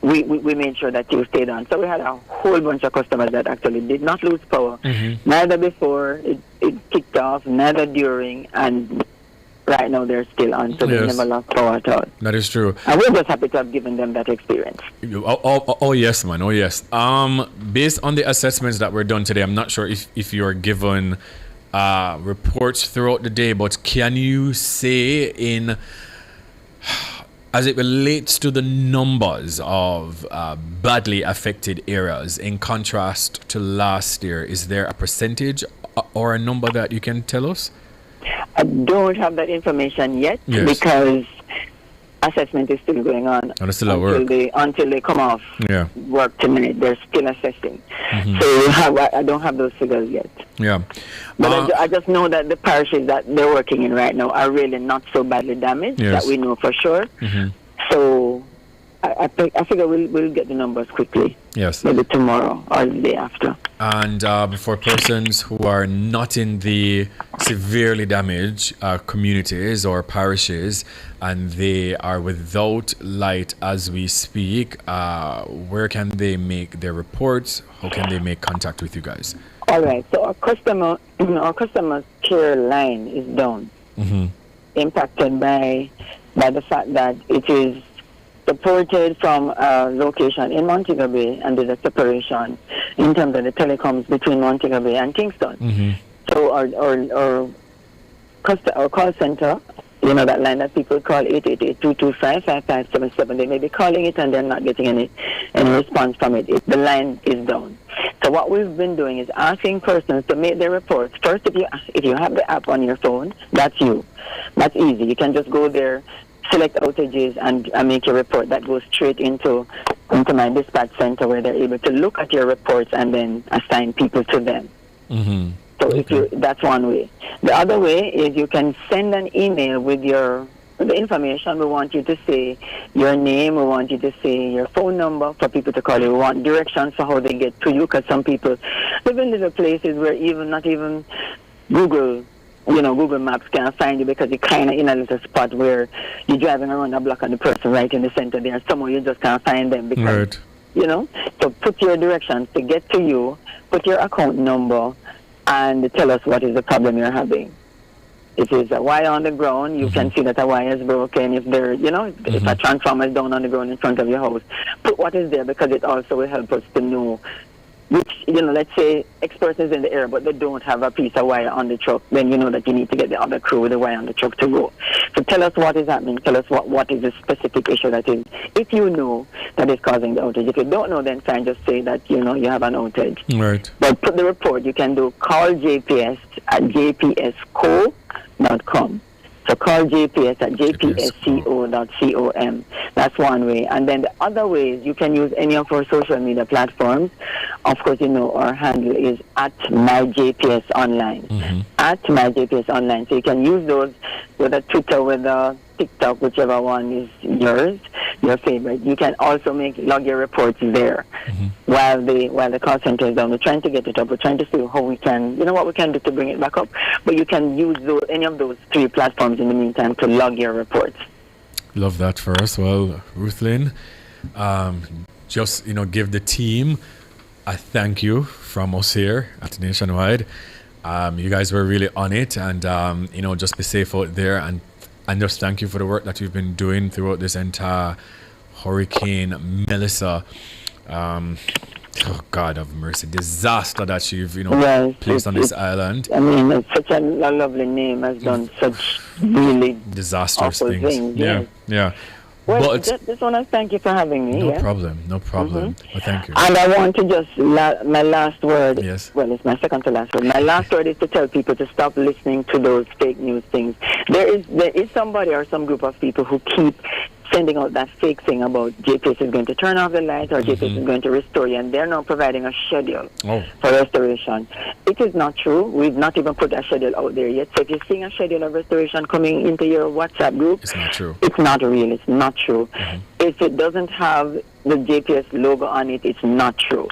we made sure that you stayed on. So we had a whole bunch of customers that actually did not lose power, neither before it kicked off, neither during, and right now they're still on, so they never lost power at all. That is true. And we're just happy to have given them that experience. Oh yes, man. Oh yes. Based on the assessments that were done today, I'm not sure if you're given reports throughout the day, but can you say as it relates to the numbers of badly affected areas in contrast to last year, is there a percentage or a number that you can tell us? I don't have that information yet because assessment is still going on. And it's still at work. Until they come off work tonight, they're still assessing. So I don't have those figures yet. Yeah. But I just know that the parishes that they're working in right now are really not so badly damaged, that we know for sure. So I figure we'll get the numbers quickly. Yes. Maybe tomorrow or the day after. And for persons who are not in the severely damaged communities or parishes, and they are without light as we speak, where can they make their reports? How can they make contact with you guys? All right. So our customer care line is down, impacted by the fact that it is supported from a location in Montego Bay, and there's a separation in terms of the telecoms between Montego Bay and Kingston. So our call center, that line that people call 888-225-5577, they may be calling it and they're not getting any response from it. The line is down. So what we've been doing is asking persons to make their reports. First, if you have the app on your phone, that's you. That's easy. You can just go there, select outages and make a report that goes straight into my dispatch center, where they're able to look at your reports and then assign people to them. Mm-hmm. So that's one way. The other way is you can send an email with the information. We want you to say your name. We want you to say your phone number for people to call you. We want directions for how they get to you, because some people live in little places where not even Google Maps can't find you, because you're kind of in a little spot where you're driving around a block and the person right in the center there. Somewhere you just can't find them because, So put your directions to get to you, put your account number, and tell us what is the problem you're having. If it's a wire on the ground, you can see that a wire is broken. If if a transformer is down on the ground in front of your house, put what is there, because it also will help us to know which, let's say Express is in the air, but they don't have a piece of wire on the truck, then you know that you need to get the other crew with the wire on the truck to go. So tell us what is happening. Tell us what is the specific issue that is, if you know that is causing the outage. If you don't know, then fine, just say that, you have an outage. Right. But put the report. You can do call JPS at jpsco.com. So call JPS at jpsco.com. That's one way. And then the other way is you can use any of our social media platforms. Of course, our handle is at myjpsonline. At myjpsonline. So you can use those, whether Twitter, whether TikTok, whichever one is yours, your favorite. You can also log your reports there while the call center is down. We're trying to get it up. We're trying to see how we can, what we can do to bring it back up. But you can use any of those 3 platforms in the meantime to log your reports. Love that for us. Well, Ruthlyn, just, give the team a thank you from us here at Nationwide. You guys were really on it, and, just be safe out there, and just thank you for the work that you've been doing throughout this entire Hurricane Melissa. God have mercy, disaster that you've placed on this island. I mean, it's such a lovely name, has done such really disastrous things. Yes. Yeah. Well, just want to thank you for having me. No problem. Well, thank you. And I want to just, my last word, yes. Well, it's my second to last word. My last word is to tell people to stop listening to those fake news things. There is somebody or some group of people who keep sending out that fake thing about JPS is going to turn off the light or JPS is going to restore you, and they're now providing a schedule for restoration. It is not true. We've not even put a schedule out there yet. So if you're seeing a schedule of restoration coming into your WhatsApp group, it's not true. It's not real. It's not true. If it doesn't have the JPS logo on it, it's not true.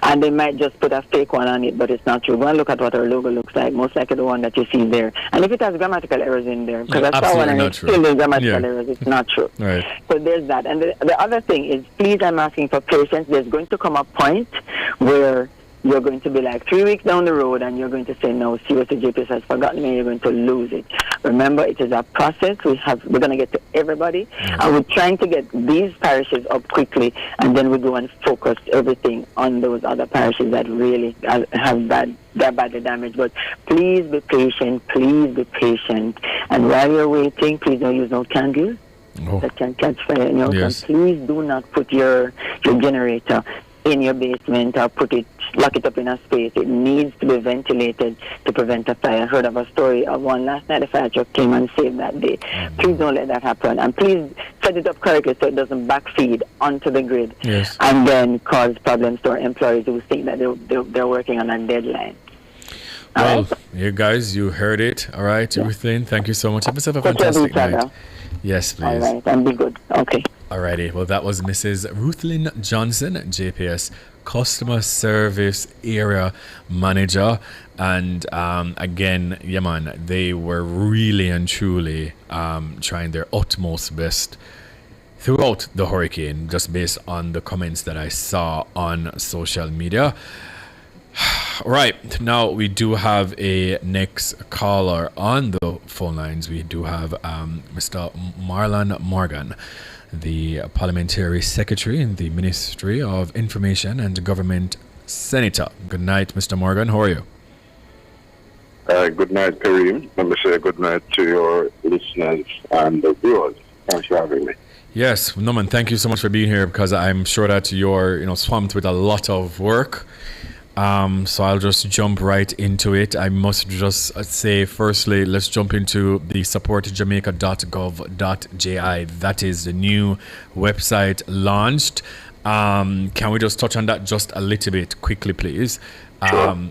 And they might just put a fake one on it, but it's not true. Go and look at what our logo looks like, most likely the one that you see there. And if it has grammatical errors in there, because I saw one and it's still there's grammatical errors, it's not true. Right. So there's that. And the other thing is, please, I'm asking for patience. There's going to come a point where you're going to be like 3 weeks down the road and you're going to say, no, seriously, JPS has forgotten me, and you're going to lose it. Remember, it is a process. We're going to get to everybody, and we're trying to get these parishes up quickly, and then we go and focus everything on those other parishes that really have they're badly damaged. But please be patient, and while you're waiting, please don't use no candles that can catch fire in your house. Please do not put your generator in your basement or lock it up in a space. It needs to be ventilated to prevent a fire. I heard of a story of one last night. The fire truck came and saved that day. Please don't let that happen, and please set it up correctly so it doesn't backfeed onto the grid and then cause problems to our employees who think that they're working on a deadline. Well, you guys, you heard it. All right, Ruthlyn, thank you so much. Have yourself a fantastic night. Yes, please. All right, and be good. Okay. Alrighty, well, that was Mrs. Ruthlyn Johnson, JPS Customer Service Area Manager. And again, they were really and truly trying their utmost best throughout the hurricane, just based on the comments that I saw on social media. Right, now we do have a next caller on the phone lines. We do have Mr. Marlon Morgan, the Parliamentary Secretary in the Ministry of Information and Government Senator. Good night, Mr. Morgan. How are you? Good night, Kareem. Let me say good night to your listeners and the viewers. Thanks for having me. Yes, Norman, thank you so much for being here, because I'm sure that you're swamped with a lot of work. So I'll just jump right into it. I must just say, firstly, let's jump into the supportjamaica.gov.ji. That is the new website launched. Can we just touch on that just a little bit quickly, please?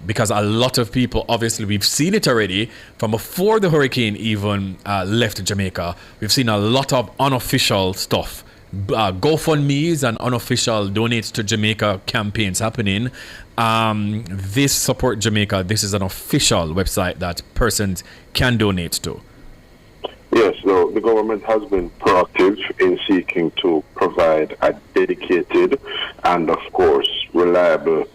Because a lot of people, obviously, we've seen it already from before the hurricane even left Jamaica. We've seen a lot of unofficial stuff. GoFundMe's and unofficial Donate to Jamaica campaigns happening. This Support Jamaica, this is an official website that persons can donate to. Yes, so the government has been proactive in seeking to provide a dedicated and, of course, reliable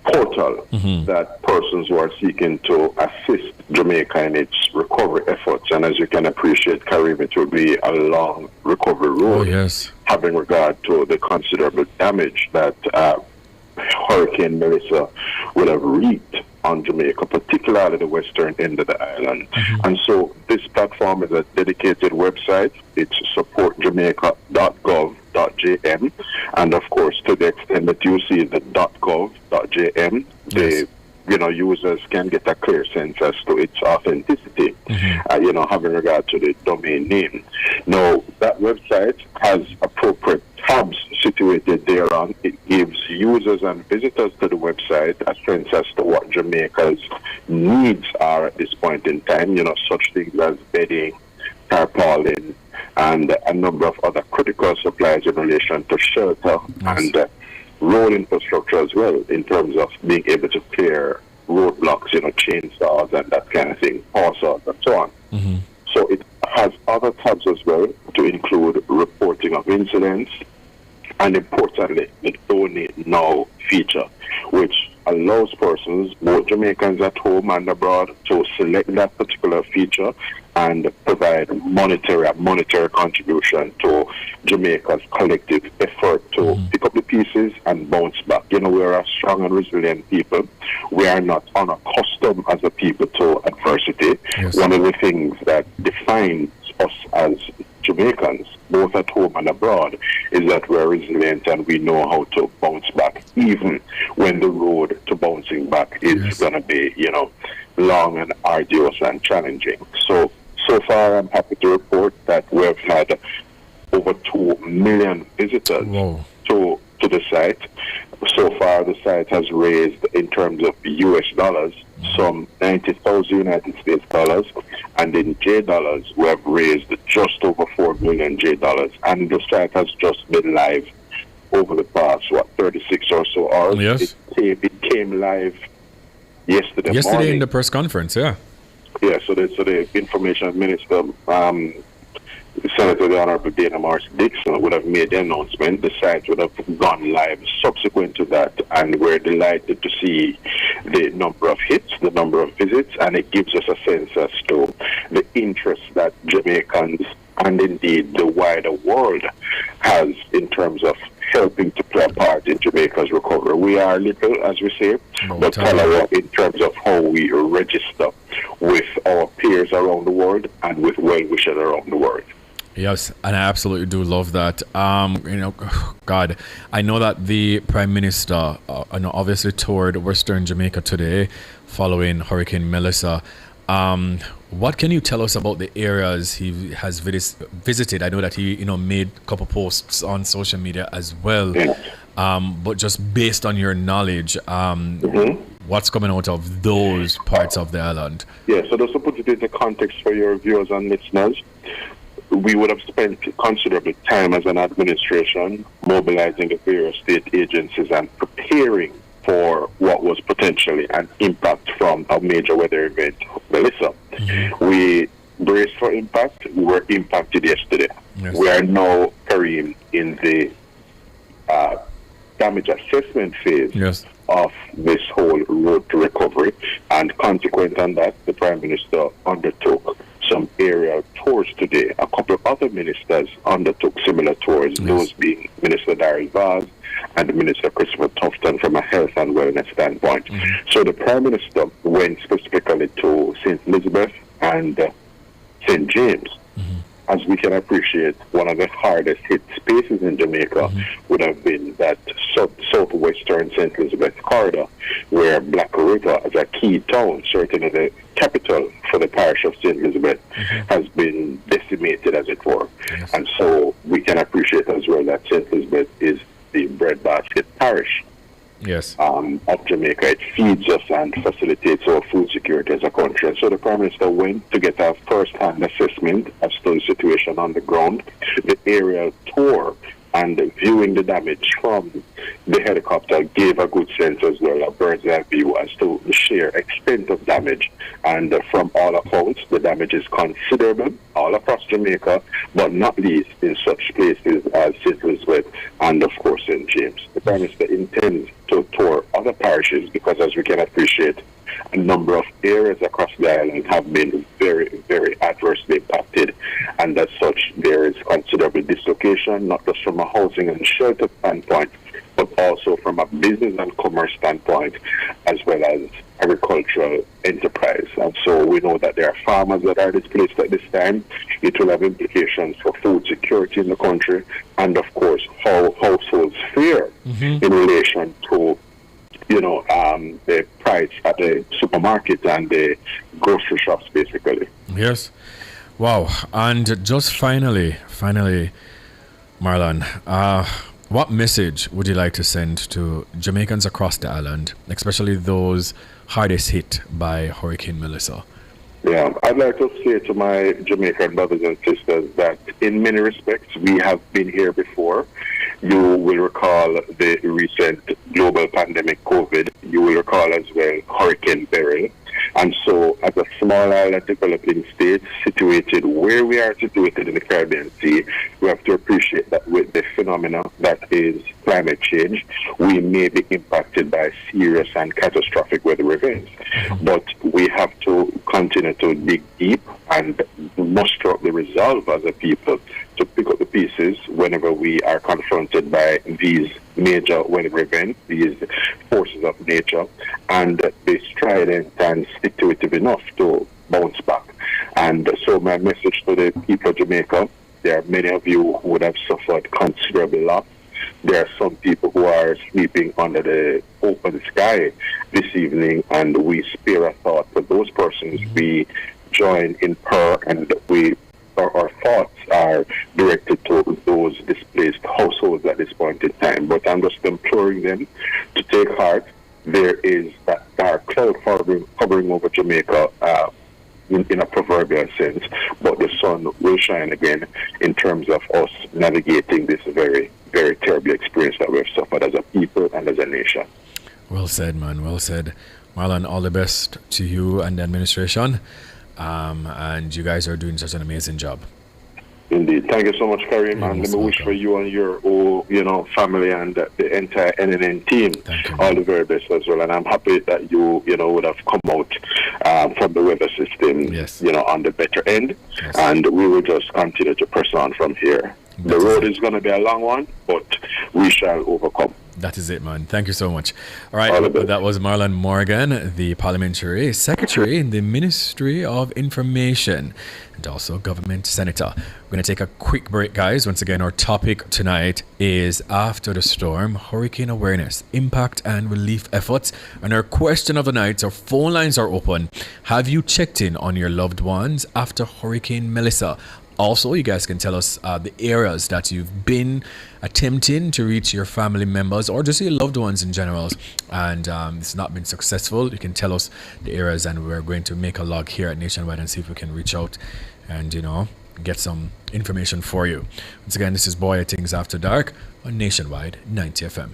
portal that persons who are seeking to assist Jamaica in its recovery efforts. And as you can appreciate, Kareem, it will be a long recovery road, having regard to the considerable damage that Hurricane Melissa would have wreaked on Jamaica, particularly the western end of the island. And so this platform is a dedicated website. It's supportjamaica.gov.jm. And of course, to the extent that you see the .gov.jm, the users can get a clear sense as to its authenticity, having regard to the domain name. Now, that website has appropriate tabs situated thereon. It gives users and visitors to the website a sense as to what Jamaica's needs are at this point in time, such things as bedding, tarpaulin, and a number of other critical supplies in relation to shelter and road infrastructure as well, in terms of being able to clear roadblocks, chainsaws and that kind of thing, power saws and so on. So it has other tabs as well to include reporting of incidents and, importantly, the Donate Now feature, which allows persons, both Jamaicans at home and abroad, to select that particular feature and provide monetary contribution to Jamaica's collective effort to pick up the pieces and bounce back. We are a strong and resilient people. We are not unaccustomed as a people to adversity. One of the things that defines us as Jamaicans, both at home and abroad, is that we're resilient and we know how to bounce back, even when the road to bouncing back is going to be, long and arduous and challenging. So far, I'm happy to report that we've had over 2 million visitors to the site. So far, the site has raised, in terms of US dollars, some 90,000 United States dollars, and in J dollars, we have raised just over 4 million J dollars. And the site has just been live over the past, 36 or so hours. It came live yesterday morning. In the press conference, Yeah, so the Information Minister, Senator the Honorable Dana Morris Dixon, would have made the announcement. The site would have gone live subsequent to that, and we're delighted to see the number of hits, the number of visits, and it gives us a sense as to the interest that Jamaicans and indeed the wider world has in terms of helping to play a part in Jamaica's recovery. We are little, as we say, but follow in terms of how we register with our peers around the world and with well-wishers around the world. Yes, and I absolutely do love that. God, I know that the Prime Minister obviously toured Western Jamaica today following Hurricane Melissa. What can you tell us about the areas he has visited? I know that he made a couple posts on social media as well. But just based on your knowledge, what's coming out of those parts of the island? So just to put it into context for your viewers and listeners, we would have spent considerable time as an administration mobilizing the various state agencies and preparing for what was potentially an impact from a major weather event, Melissa. We braced for impact. We were impacted yesterday. We are now, Kareem, in the damage assessment phase of this whole road to recovery, and consequent on that, the Prime Minister undertook some aerial tours today. A couple of other ministers undertook similar tours, those being Minister Darryl Vaz and Minister Christopher Tufton from a health and wellness standpoint. So the Prime Minister went specifically to St. Elizabeth and St. James. as we can appreciate, one of the hardest hit spaces in Jamaica would have been that southwestern St. Elizabeth corridor, where Black River, as a key town, certainly the capital for the parish of St. Elizabeth, has been decimated, as it were. And so we can appreciate as well that St. Elizabeth is the breadbasket parish of Jamaica. It feeds us and facilitates our food security as a country. And so the Prime Minister went to get a first-hand assessment as to the situation on the ground, the aerial tour, and viewing the damage from the helicopter gave a good sense as well, a bird's eye view as to the sheer extent of damage. And from all accounts, the damage is considerable all across Jamaica, but not least in such places as St. Elizabeth and, of course, St. James. The Prime Minister intends to tour other parishes because, as we can appreciate, a number of areas across the island have been very, very adversely impacted, and as such, there is considerable dislocation, not just from a housing and shelter standpoint, but also from a business and commerce standpoint, as well as agricultural enterprise. And so we know that there are farmers that are displaced at this time. It will have implications for food security in the country, and of course, how households fare in relation to the price at the supermarket and the grocery shops, basically. Yes. Wow. And just finally, Marlon, what message would you like to send to Jamaicans across the island, especially those hardest hit by Hurricane Melissa? Yeah, I'd like to say to my Jamaican brothers and sisters that in many respects we have been here before. You will recall the recent global pandemic, COVID. You will recall as well Hurricane Beryl. And so, as a small island developing state situated where we are situated in the Caribbean Sea, we have to appreciate that with the phenomena that is climate change, we may be impacted by serious and catastrophic weather events. But we have to continue to dig deep and muster up the resolve as a people to pick up the pieces whenever we are confronted by these major weather events, these forces of nature, and be strident and stick-to-it enough to bounce back. And so my message to the people of Jamaica, there are many of you who would have suffered considerable loss. There are some people who are sleeping under the open sky this evening, and we spare a thought for those persons. We join in prayer, and our thoughts are directed to those displaced households at this point in time. But I'm just imploring them to take heart. There is that dark cloud hovering over Jamaica in a proverbial sense, but the sun will shine again in terms of us navigating this very, very terrible experience that we've suffered as a people and as a nation. Well said, man. Well said. Marlon, all the best to you and the administration. And you guys are doing such an amazing job. Indeed. Thank you so much, Karim. And let me wish for you and your whole, family and the entire NNN team all the very best as well. And I'm happy that you, would have come out from the weather system, on the better end. Yes. And we will just continue to press on from here. The road is going to be a long one, but we shall overcome. That is it, man. Thank you so much. All right, that was Marlon Morgan, the Parliamentary Secretary in the Ministry of Information and also Government Senator. We're going to take a quick break, guys. Once again, our topic tonight is After the Storm, Hurricane Awareness, Impact and Relief Efforts. And our question of the night, our phone lines are open. Have you checked in on your loved ones after Hurricane Melissa? Also, you guys can tell us the areas that you've been attempting to reach your family members or just your loved ones in general, and it's not been successful. You can tell us the areas, and we're going to make a log here at Nationwide and see if we can reach out and, get some information for you. Once again, this is Bwoyatingz After Dark on Nationwide 90 FM.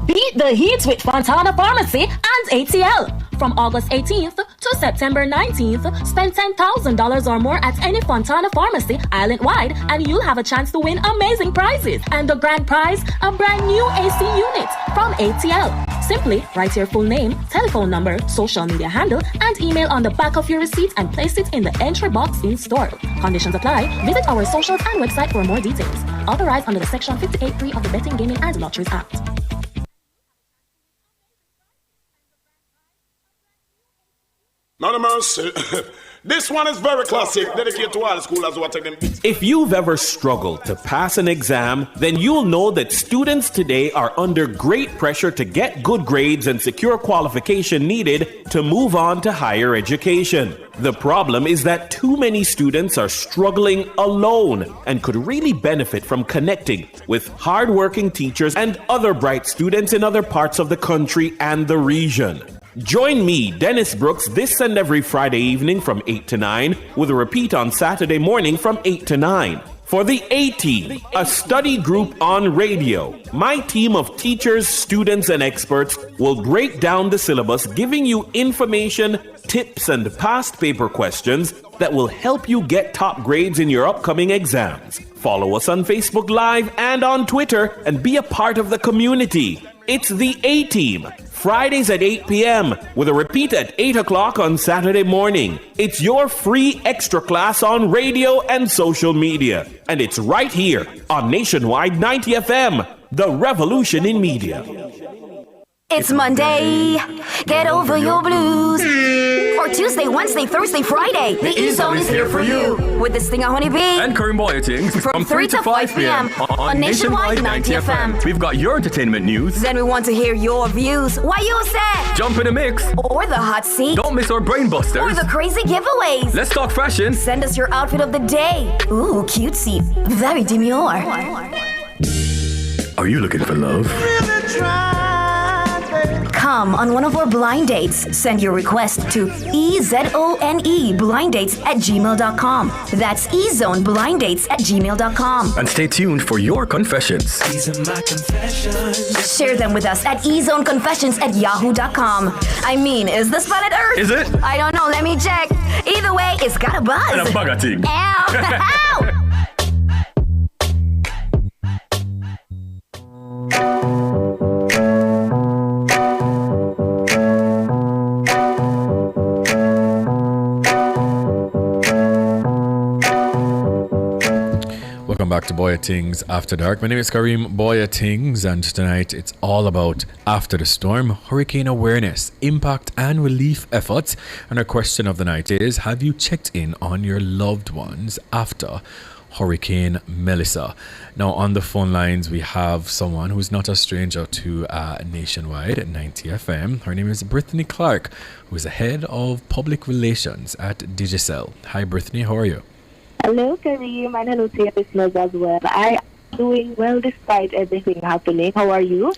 Beat the heat with Fontana Pharmacy and ATL. From August 18th to September 19th, spend $10,000 or more at any Fontana Pharmacy island-wide and you'll have a chance to win amazing prizes. And the grand prize, a brand new AC unit from ATL. Simply write your full name, telephone number, social media handle, and email on the back of your receipt and place it in the entry box in store. Conditions apply. Visit our socials and website for more details. Authorized under the Section 58(3) of the Betting, Gaming and Lotteries Act. None of mercy. This one is very classic, dedicated to all the schoolers who are taking it. If you've ever struggled to pass an exam, then you'll know that students today are under great pressure to get good grades and secure qualification needed to move on to higher education. The problem is that too many students are struggling alone and could really benefit from connecting with hardworking teachers and other bright students in other parts of the country and the region. Join me, Dennis Brooks, this and every Friday evening from 8 to 9, with a repeat on Saturday morning from 8 to 9. For the A-Team, a study group on radio, my team of teachers, students, and experts will break down the syllabus, giving you information, tips, and past paper questions that will help you get top grades in your upcoming exams. Follow us on Facebook Live and on Twitter and be a part of the community. It's the A-Team, Fridays at 8 p.m. with a repeat at 8 o'clock on Saturday morning. It's your free extra class on radio and social media. And it's right here on Nationwide 90 FM, the revolution in media. It's Monday, get over your blues. Or Tuesday, Wednesday, Thursday, Friday. The E-Zone is here for you. With the Stinger Honey Bee and Karim Bwoyatingz from 3 to 5 p.m. on Nationwide 90 FM. We've got your entertainment news. Then we want to hear your views. Why you said? Jump in the mix. Or the hot seat. Don't miss our brain busters. Or the crazy giveaways. Let's talk fashion. Send us your outfit of the day. Ooh, cutesy. Very demure. Are you looking for love? Come on one of our blind dates. Send your request to ezoneblindates@gmail.com. That's ezoneblindates@gmail.com. And stay tuned for your confessions. These are my confessions. Share them with us at ezoneconfessions@yahoo.com. I mean, is this planet Earth? Is it? I don't know. Let me check. Either way, it's got a buzz. And a bugger. Ow! Ow! Welcome back to Bwoyatingz After Dark. My name is Karim Bwoyatingz, and tonight it's all about after the storm, hurricane awareness, impact and relief efforts. And our question of the night is, have you checked in on your loved ones after Hurricane Melissa? Now on the phone lines we have someone who's not a stranger to Nationwide at 90 FM. Her name is Brittany Clark, who is the head of public relations at Digicel. Hi Brittany, how are you? Hello, Kareem, and hello to your listeners as well. I am doing well despite everything happening. How are you?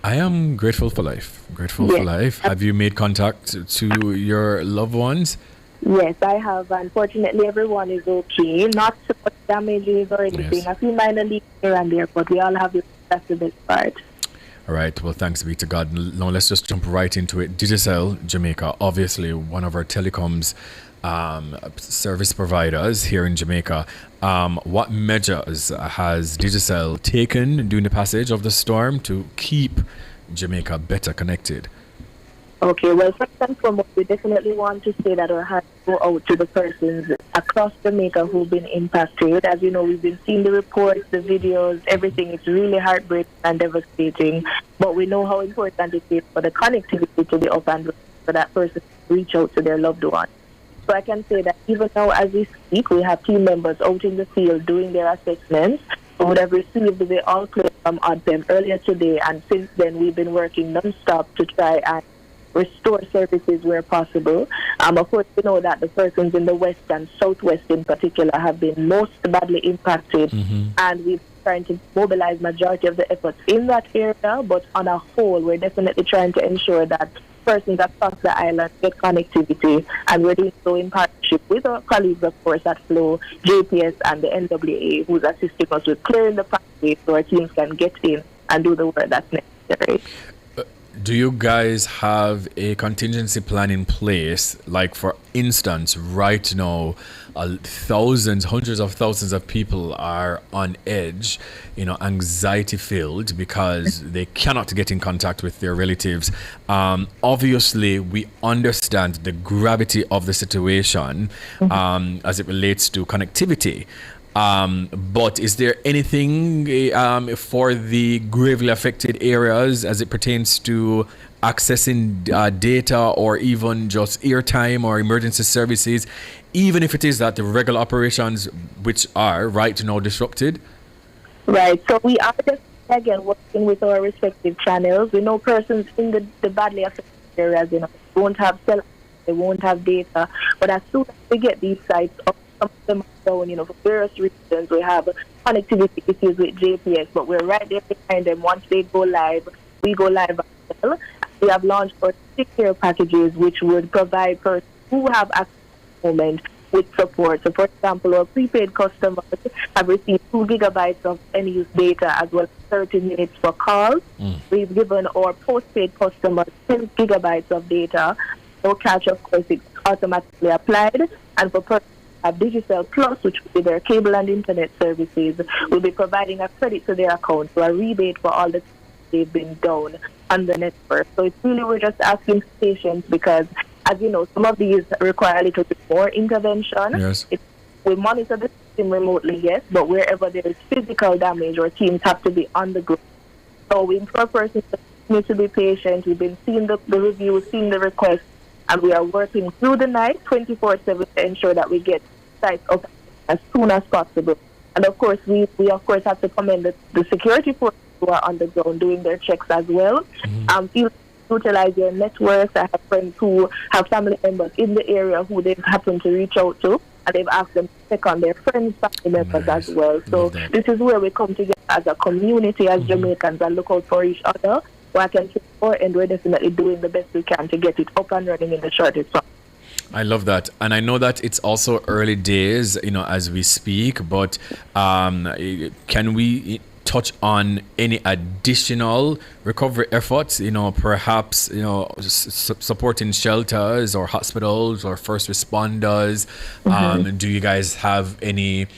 I am grateful for life. Grateful for life. Have you made contact to your loved ones? Yes, I have. Unfortunately, everyone is okay. Not so much damages or anything. Yes. A few minor leaks here and there, but we all have it. That's the best part. All right. Well, thanks be to God. Now let's just jump right into it. Digicel Jamaica, obviously one of our telecoms service providers here in Jamaica. What measures has Digicel taken during the passage of the storm to keep Jamaica better connected? Okay, well, first and foremost, we definitely want to say that our hearts go out to the persons across Jamaica who've been impacted. As you know, we've been seeing the reports, the videos, everything. It's really heartbreaking and devastating. But we know how important it is for the connectivity to be up and for that person to reach out to their loved one. So I can say that even now as we speak, we have team members out in the field doing their assessments. We would have received the all clear from ODPEM earlier today, and since then we've been working non-stop to try and restore services where possible. Of course, we know that the persons in the west and southwest in particular have been most badly impacted, and we're trying to mobilize majority of the efforts in that area, but on a whole, we're definitely trying to ensure that persons across the island get connectivity, and we're doing so in partnership with our colleagues, of course, at Flow, JPS, and the NWA, who's assisting us with clearing the pathway so our teams can get in and do the work that's necessary. Do you guys have a contingency plan in place? Like, for instance, right now, thousands, hundreds of thousands of people are on edge, anxiety filled because they cannot get in contact with their relatives. Obviously, we understand the gravity of the situation as it relates to connectivity. But is there anything for the gravely affected areas as it pertains to accessing data or even just airtime or emergency services, even if it is that the regular operations, which are right now disrupted? Right. So we are just, again, working with our respective channels. We know persons in the badly affected areas, won't have cell, they won't have data. But as soon as we get these sites up, some of them are down, for various reasons. We have connectivity issues with JPS, but we're right there behind them. Once they go live, we go live as well. We have launched our 6 care packages, which would provide persons who have access at the moment with support. So, for example, our prepaid customers have received 2 gigabytes of unused data as well as 30 minutes for calls. We've given our postpaid customers 10 gigabytes of data. No catch, of course, it's automatically applied. And for persons who have Digital Plus, which will be their cable and internet services, we'll be providing a credit to their account, so a rebate for all the they've been down on the network. So it's really, we're just asking for patience because, as you know, some of these require a little bit more intervention. Yes. We monitor the system remotely, yes, but wherever there is physical damage, our teams have to be on the ground. So we implore persons to be patient. We've been seeing the reviews, seeing the requests, and we are working through the night 24/7 to ensure that we get sites up as soon as possible. And of course, we have to commend the security forces who are on the ground doing their checks as well. Utilize their networks. I have friends who have family members in the area who they've happened to reach out to, and they've asked them to check on their friends, family members as well. So this is where we come together as a community, as Jamaicans, and look out for each other. So I can support, and we're definitely doing the best we can to get it up and running in the shortest time. I love that. And I know that it's also early days, as we speak, but can we touch on any additional recovery efforts, perhaps, supporting shelters or hospitals or first responders? Do you guys have any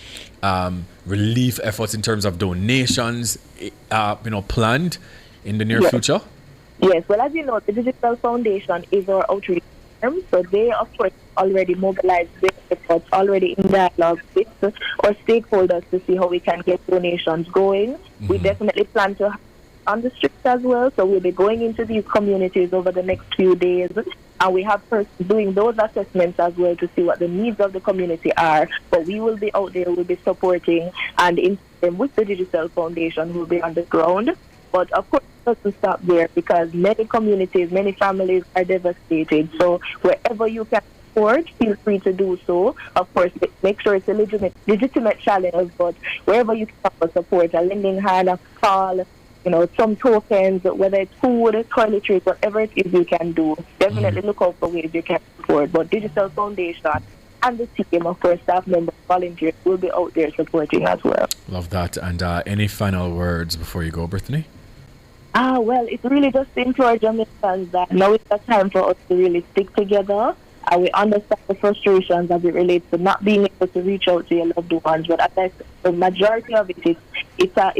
relief efforts in terms of donations, planned in the near future? Yes. Well, as you know, the Digital Foundation is our outreach firm, so they, of course, already mobilized their efforts, already in dialogue with our stakeholders to see how we can get donations going. We definitely plan to have on the streets as well, so we'll be going into these communities over the next few days, and we have persons doing those assessments as well to see what the needs of the community are. But we will be out there, we'll be supporting, and in with the Digital Foundation, we'll be on the ground. But of course, it doesn't stop there because many communities, many families are devastated. So wherever you can support, feel free to do so. Of course, make sure it's a legitimate challenge, but wherever you can offer support, a lending hand, a call, some tokens, whether it's food, toiletries, whatever it is you can do, definitely look out for ways you can support. But Digital Foundation and the team, of course, staff members, volunteers, will be out there supporting as well. Love that. And any final words before you go, Brittany? Well, it's really just to implore Jamaicans that now is the time for us to really stick together. We understand the frustrations as it relates to not being able to reach out to your loved ones, but as I said, the majority of it is it's a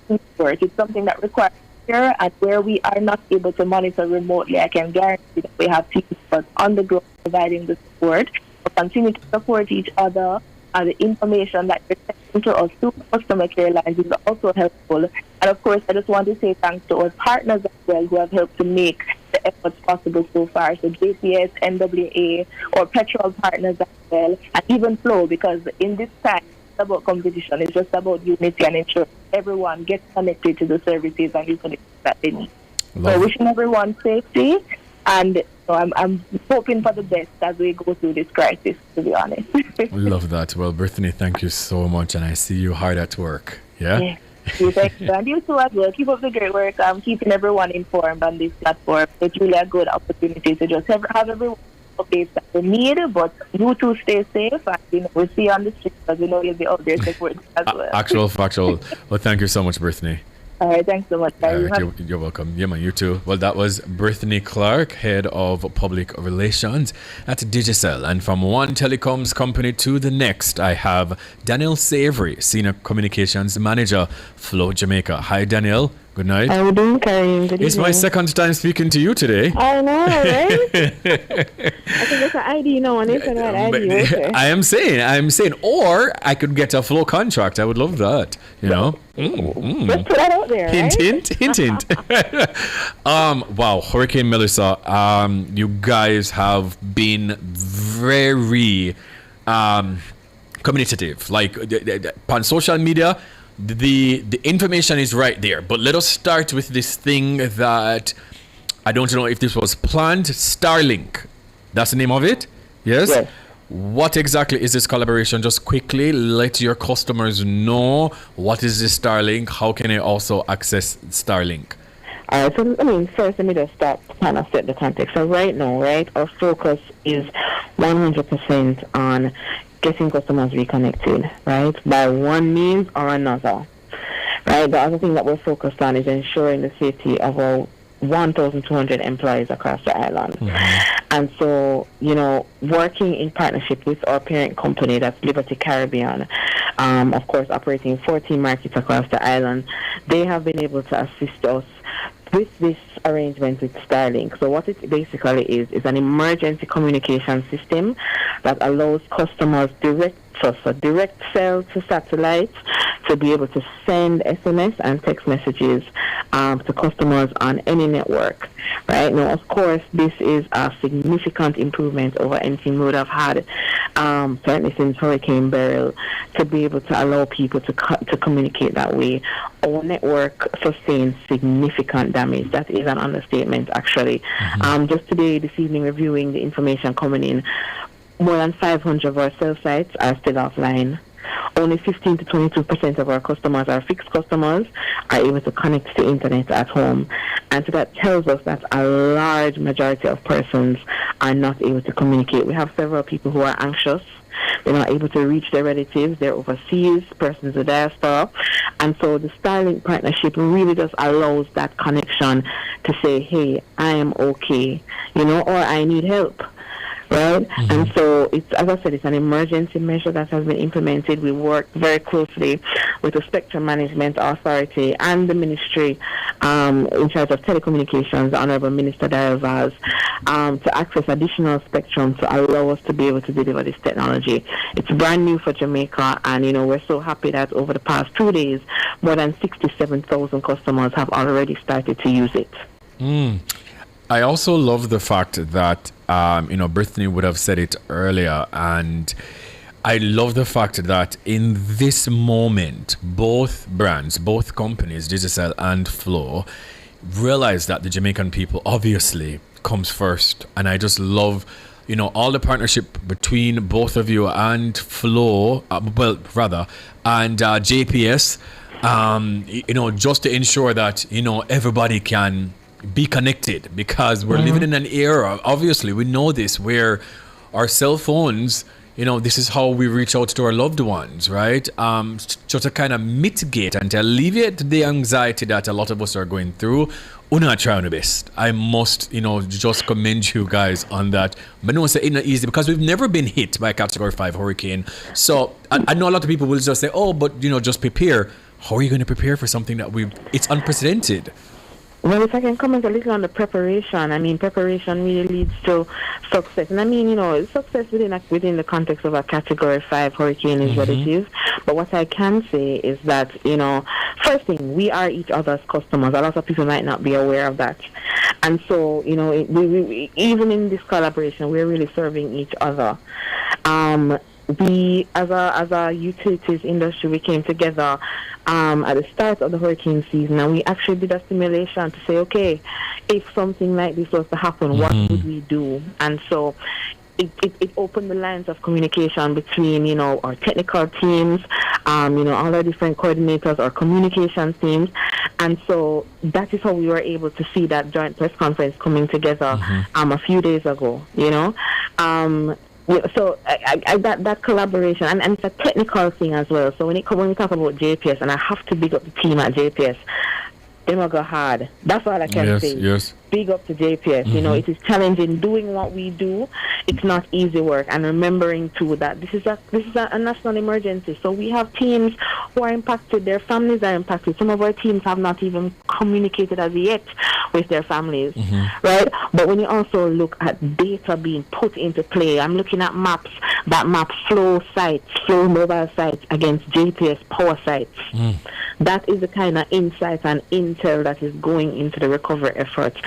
team sport. It's something that requires care, and where we are not able to monitor remotely, I can guarantee that we have teams on the ground providing the support. We'll continue to support each other. The information that you're sending to us through customer care lines is also helpful. And of course, I just want to say thanks to our partners as well who have helped to make the efforts possible so far. So JPS, NWA, or petrol partners as well, and even Flow, because in this time, it's about competition. It's just about unity and ensure everyone gets connected to the services and uses that they need. So wishing everyone safety, and I'm hoping for the best as we go through this crisis, to be honest. Love that. Well, Brittany, thank you so much, and I see you hard at work. Yeah? Thank you. And you too as well. Keep up the great work. Keeping everyone informed on this platform. It's really a good opportunity to just have everyone updates that they need, but you too stay safe, and we'll see you on the streets, because we know you'll be out there supporting as well. Factual. Well, thank you so much, Brittany. All right, thanks so much. All right, you're welcome. Yeah, man, you too. Well, that was Brittany Clark, Head of Public Relations at Digicel. And from one telecoms company to the next, I have Daniel Savory, Senior Communications Manager, Flow Jamaica. Hi, Daniel. Good night. How are you doing, Karim? Good It's evening. my second time speaking to you today. I know, right? I think it's an ID now, and it's an ID. Okay. I am saying, or I could get a Flow contract. I would love that, you know. Let's put that out there, Hint, right? hint. Wow, Hurricane Melissa, you guys have been very communicative. Like on social media, the information is right there. But let us start with this thing that I don't know if this was planned. Starlink, that's the name of it. Yes. What exactly is this collaboration? Just quickly let your customers know what is this Starlink. How can they also access Starlink? All right, so first let me just start kind of set the context. So right now, right, our focus is 100% on getting customers reconnected, right, by one means or another. Right, the other thing that we're focused on is ensuring the safety of our 1,200 employees across the island. And so, working in partnership with our parent company, that's Liberty Caribbean, of course, operating 14 markets across the island, they have been able to assist us with this arrangement with Starlink. So what it basically is an emergency communication system that allows customers direct cell to satellites to be able to send SMS and text messages to customers on any network. Right now, of course, this is a significant improvement over anything we would have had, certainly since Hurricane Beryl, to be able to allow people to communicate that way. Our network sustained significant damage. That is an understatement, actually. Just today, this evening, reviewing the information coming in, more than 500 of our cell sites are still offline. Only 15 to 22% of our customers, our fixed customers, are able to connect to the internet at home. And so that tells us that a large majority of persons are not able to communicate. We have several people who are anxious. They're not able to reach their relatives. They're overseas, persons with diaspora. And so the Starlink partnership really just allows that connection to say, hey, I am okay, or I need help. Right? And so, it's, as I said, it's an emergency measure that has been implemented. We work very closely with the Spectrum Management Authority and the Ministry in charge of Telecommunications, the Honorable Minister Darvaz, to access additional spectrum to allow us to be able to deliver this technology. It's brand new for Jamaica, and we're so happy that over the past 2 days, more than 67,000 customers have already started to use it. I also love the fact that, Brittany would have said it earlier, and I love the fact that in this moment, both brands, both companies, Digicel and Flow, realize that the Jamaican people obviously comes first. And I just love, all the partnership between both of you and Flow, and JPS, just to ensure that, everybody can be connected, because we're living in an era, obviously we know this, where our cell phones, this is how we reach out to our loved ones, right? So to kind of mitigate and to alleviate the anxiety that a lot of us are going through, we're not trying the best. I must, just commend you guys on that. But no, it's not easy, because we've never been hit by a Category 5 hurricane. So I know a lot of people will just say, oh, but just prepare. How are you going to prepare for something that it's unprecedented? Well, if I can comment a little on the preparation, preparation really leads to success. And success within the context of a Category 5 hurricane is what it is. But what I can say is that, first thing, we are each other's customers. A lot of people might not be aware of that. And so, we even in this collaboration, we're really serving each other. We, as a utilities industry, we came together at the start of the hurricane season, and we actually did a simulation to say, okay, if something like this was to happen, what would we do? And so it opened the lines of communication between, our technical teams, all our different coordinators, our communications teams. And so that is how we were able to see that joint press conference coming together a few days ago, So that collaboration, and it's a technical thing as well. So when we talk about JPS, and I have to big up the team at JPS, they will go hard. That's all I can say. Yes. Big up to JPS. You know, it is challenging doing what we do. It's not easy work, and remembering too that this is a national emergency. So we have teams who are impacted. Their families are impacted. Some of our teams have not even communicated as yet with their families, right? But when you also look at data being put into play, I'm looking at maps that map flow mobile sites against JPS power sites. That is the kind of insight and intel that is going into the recovery efforts.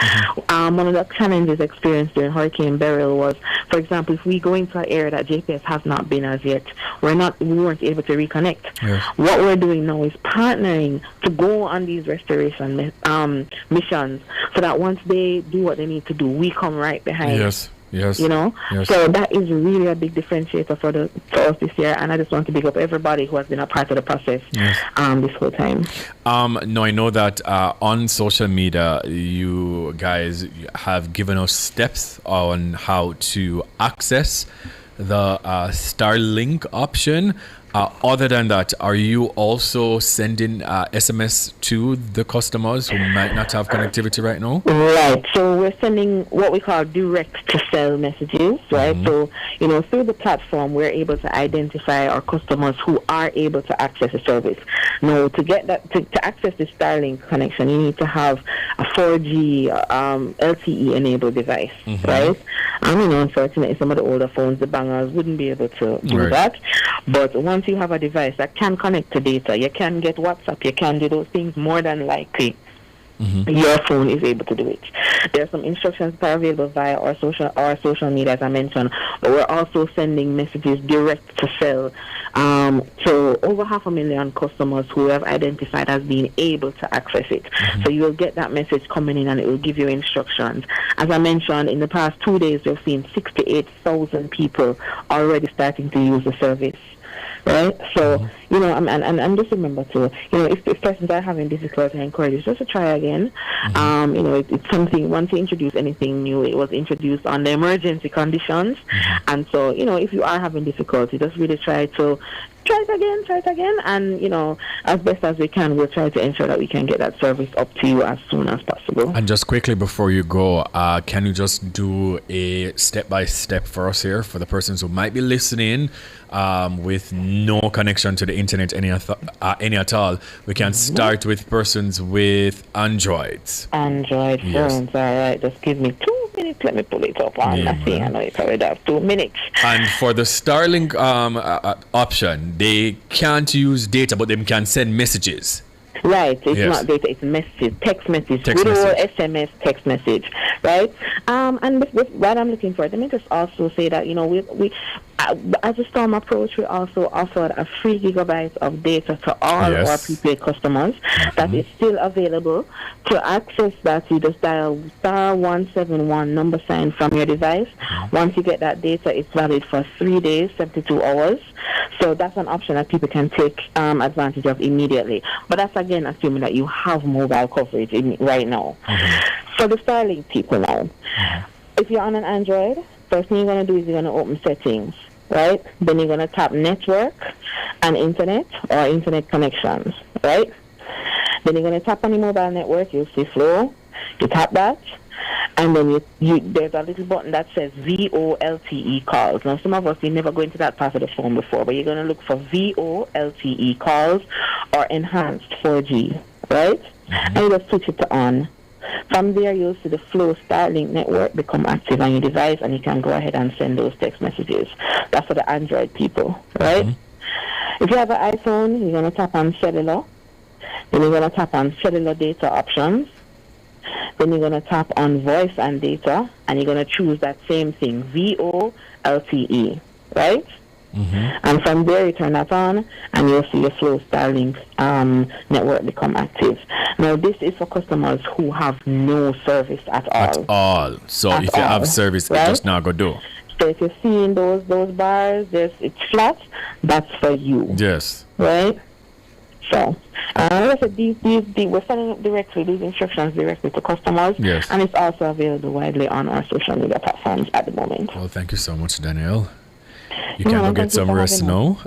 One of the challenges experienced during Hurricane Beryl was, for example, if we go into an area that JPS has not been as yet, we weren't able to reconnect. Yes. What we're doing now is partnering to go on these restoration missions, so that once they do what they need to do, we come right behind. Yes. You know? Yes. So that is really a big differentiator for us this year, and I just want to big up everybody who has been a part of the process this whole time. No, I know that on social media you guys have given us steps on how to access the Starlink option. Other than that, are you also sending SMS to the customers who might not have connectivity right now? Right. So we're sending what we call direct-to-cell messages, right? So, you know, through the platform, we're able to identify our customers who are able to access the service. Now, to get that, to access the Starlink connection, you need to have a 4G LTE-enabled device, right? I mean, unfortunately, some of the older phones, the bangers, wouldn't be able to do that. But once you have a device that can connect to data, you can get WhatsApp, you can do those things, more than likely your phone is able to do it. There are some instructions that are available via our social media, as I mentioned, but we're also sending messages direct to cell to over 500,000 customers who have identified as being able to access it. So you will get that message coming in and it will give you instructions. As I mentioned, in the past 2 days, we've seen 68,000 people already starting to use the service. Right? So, you know, and just remember to, you know, if persons are having difficulty, I encourage you just to try again. You know, it's something, once you introduce anything new, it was introduced on the emergency conditions. And so, you know, if you are having difficulty, just really try it again, and, you know, as best as we can, we'll try to ensure that we can get that service up to you as soon as possible. And just quickly before you go, can you just do a step-by-step for us here, for the persons who might be listening with no connection to the internet any at all? We can start with persons with Androids. Android phones, all right. Just give me 2 minutes. Let me pull it up on the thing. I know you probably have 2 minutes. And for the Starlink option, they can't use data, but they can send messages. Right, it's not data, it's messages, text message, SMS text message, right? And with what I'm looking for, let me just also say that, you know, we as a Storm approach, we also offered a free gigabyte of data to all our prepaid customers. That is still available. To access that, you just dial *171 number sign from your device. Once you get that data, it's valid for 3 days, 72 hours. So that's an option that people can take advantage of immediately. But that's again assuming that you have mobile coverage right now. For the Starlink people now, if you're on an Android, first thing you're going to do is you're going to open settings, right? Then you're going to tap network and internet or internet connections, right? Then you're going to tap on the mobile network, you'll see Flow, you tap that, and then there's a little button that says VoLTE calls. Now, some of us, we never go into that part of the phone before, but you're going to look for VoLTE calls or enhanced 4G, right? And you just switch it to on. From there, you'll see the Flow Starlink network become active on your device, and you can go ahead and send those text messages. That's for the Android people, right? If you have an iPhone, you're going to tap on cellular. Then you're going to tap on cellular data options. Then you're going to tap on voice and data, and you're going to choose that same thing, VoLTE, right? And from there, you turn that on, and you'll see your Flow Starlink network become active. Now, this is for customers who have no service at all. So if you have service, right? It just not go do. So if you're seeing those bars, it's flat, that's for you. Yes. Right? So, like I said, we're sending up directly, these instructions directly to customers. Yes. And it's also available widely on our social media platforms at the moment. Well, thank you so much, Danielle. You can go get some rest now.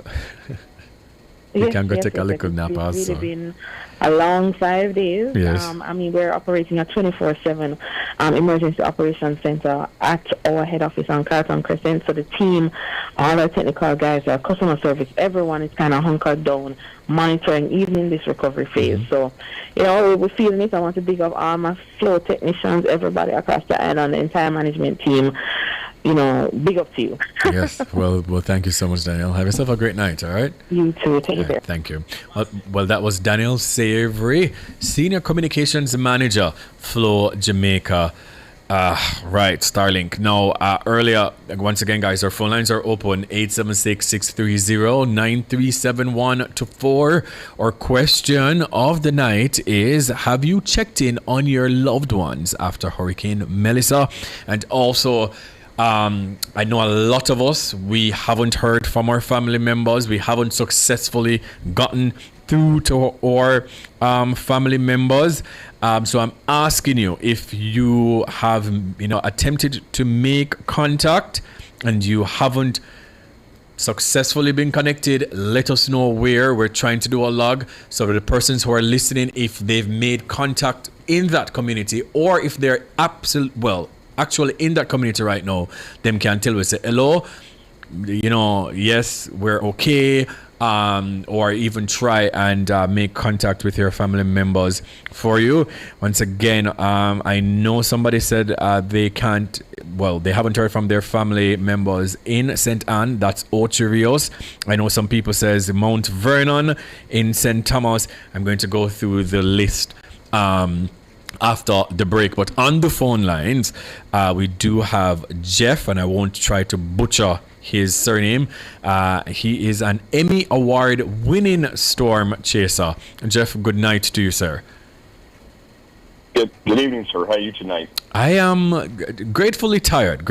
You can go take a little nap also. It's really been a long 5 days. Yes. I mean, we're operating a 24/7 emergency operations center at our head office on Carlton Crescent. So the team, all our technical guys, our customer service, everyone is kind of hunkered down, monitoring even in this recovery phase. So, you know, we're feeling it. I want to big up all my flow technicians, everybody across the island, the entire management team. You know, big up to you. Yes. Well, thank you so much, Danielle. Have yourself a great night, all right? You too. Take care. Thank you. Well, that was Danielle Savory, Senior Communications Manager, Flow Jamaica. Right, Starlink. Now, earlier, once again, guys, our phone lines are open, 876-630-9371 to 4. Our question of the night is, have you checked in on your loved ones after Hurricane Melissa? And also, I know a lot of us, we haven't heard from our family members. We haven't successfully gotten through to our family members. So I'm asking you, if you have, attempted to make contact and you haven't successfully been connected, let us know where. We're trying to do a log so that the persons who are listening, if they've made contact in that community, or if they're actually in that community right now, them can tell us, say, hello, yes, we're okay, or even try and make contact with your family members for you. Once again, I know somebody said they haven't heard from their family members in St. Anne. That's Ocho Rios. I know some people says Mount Vernon in St. Thomas. I'm going to go through the list after the break, but on the phone lines we do have Jeff, and I won't try to butcher his surname. He is an Emmy Award winning storm chaser. Jeff, good night to you, sir. Good evening, sir. How are you tonight? I am gratefully tired.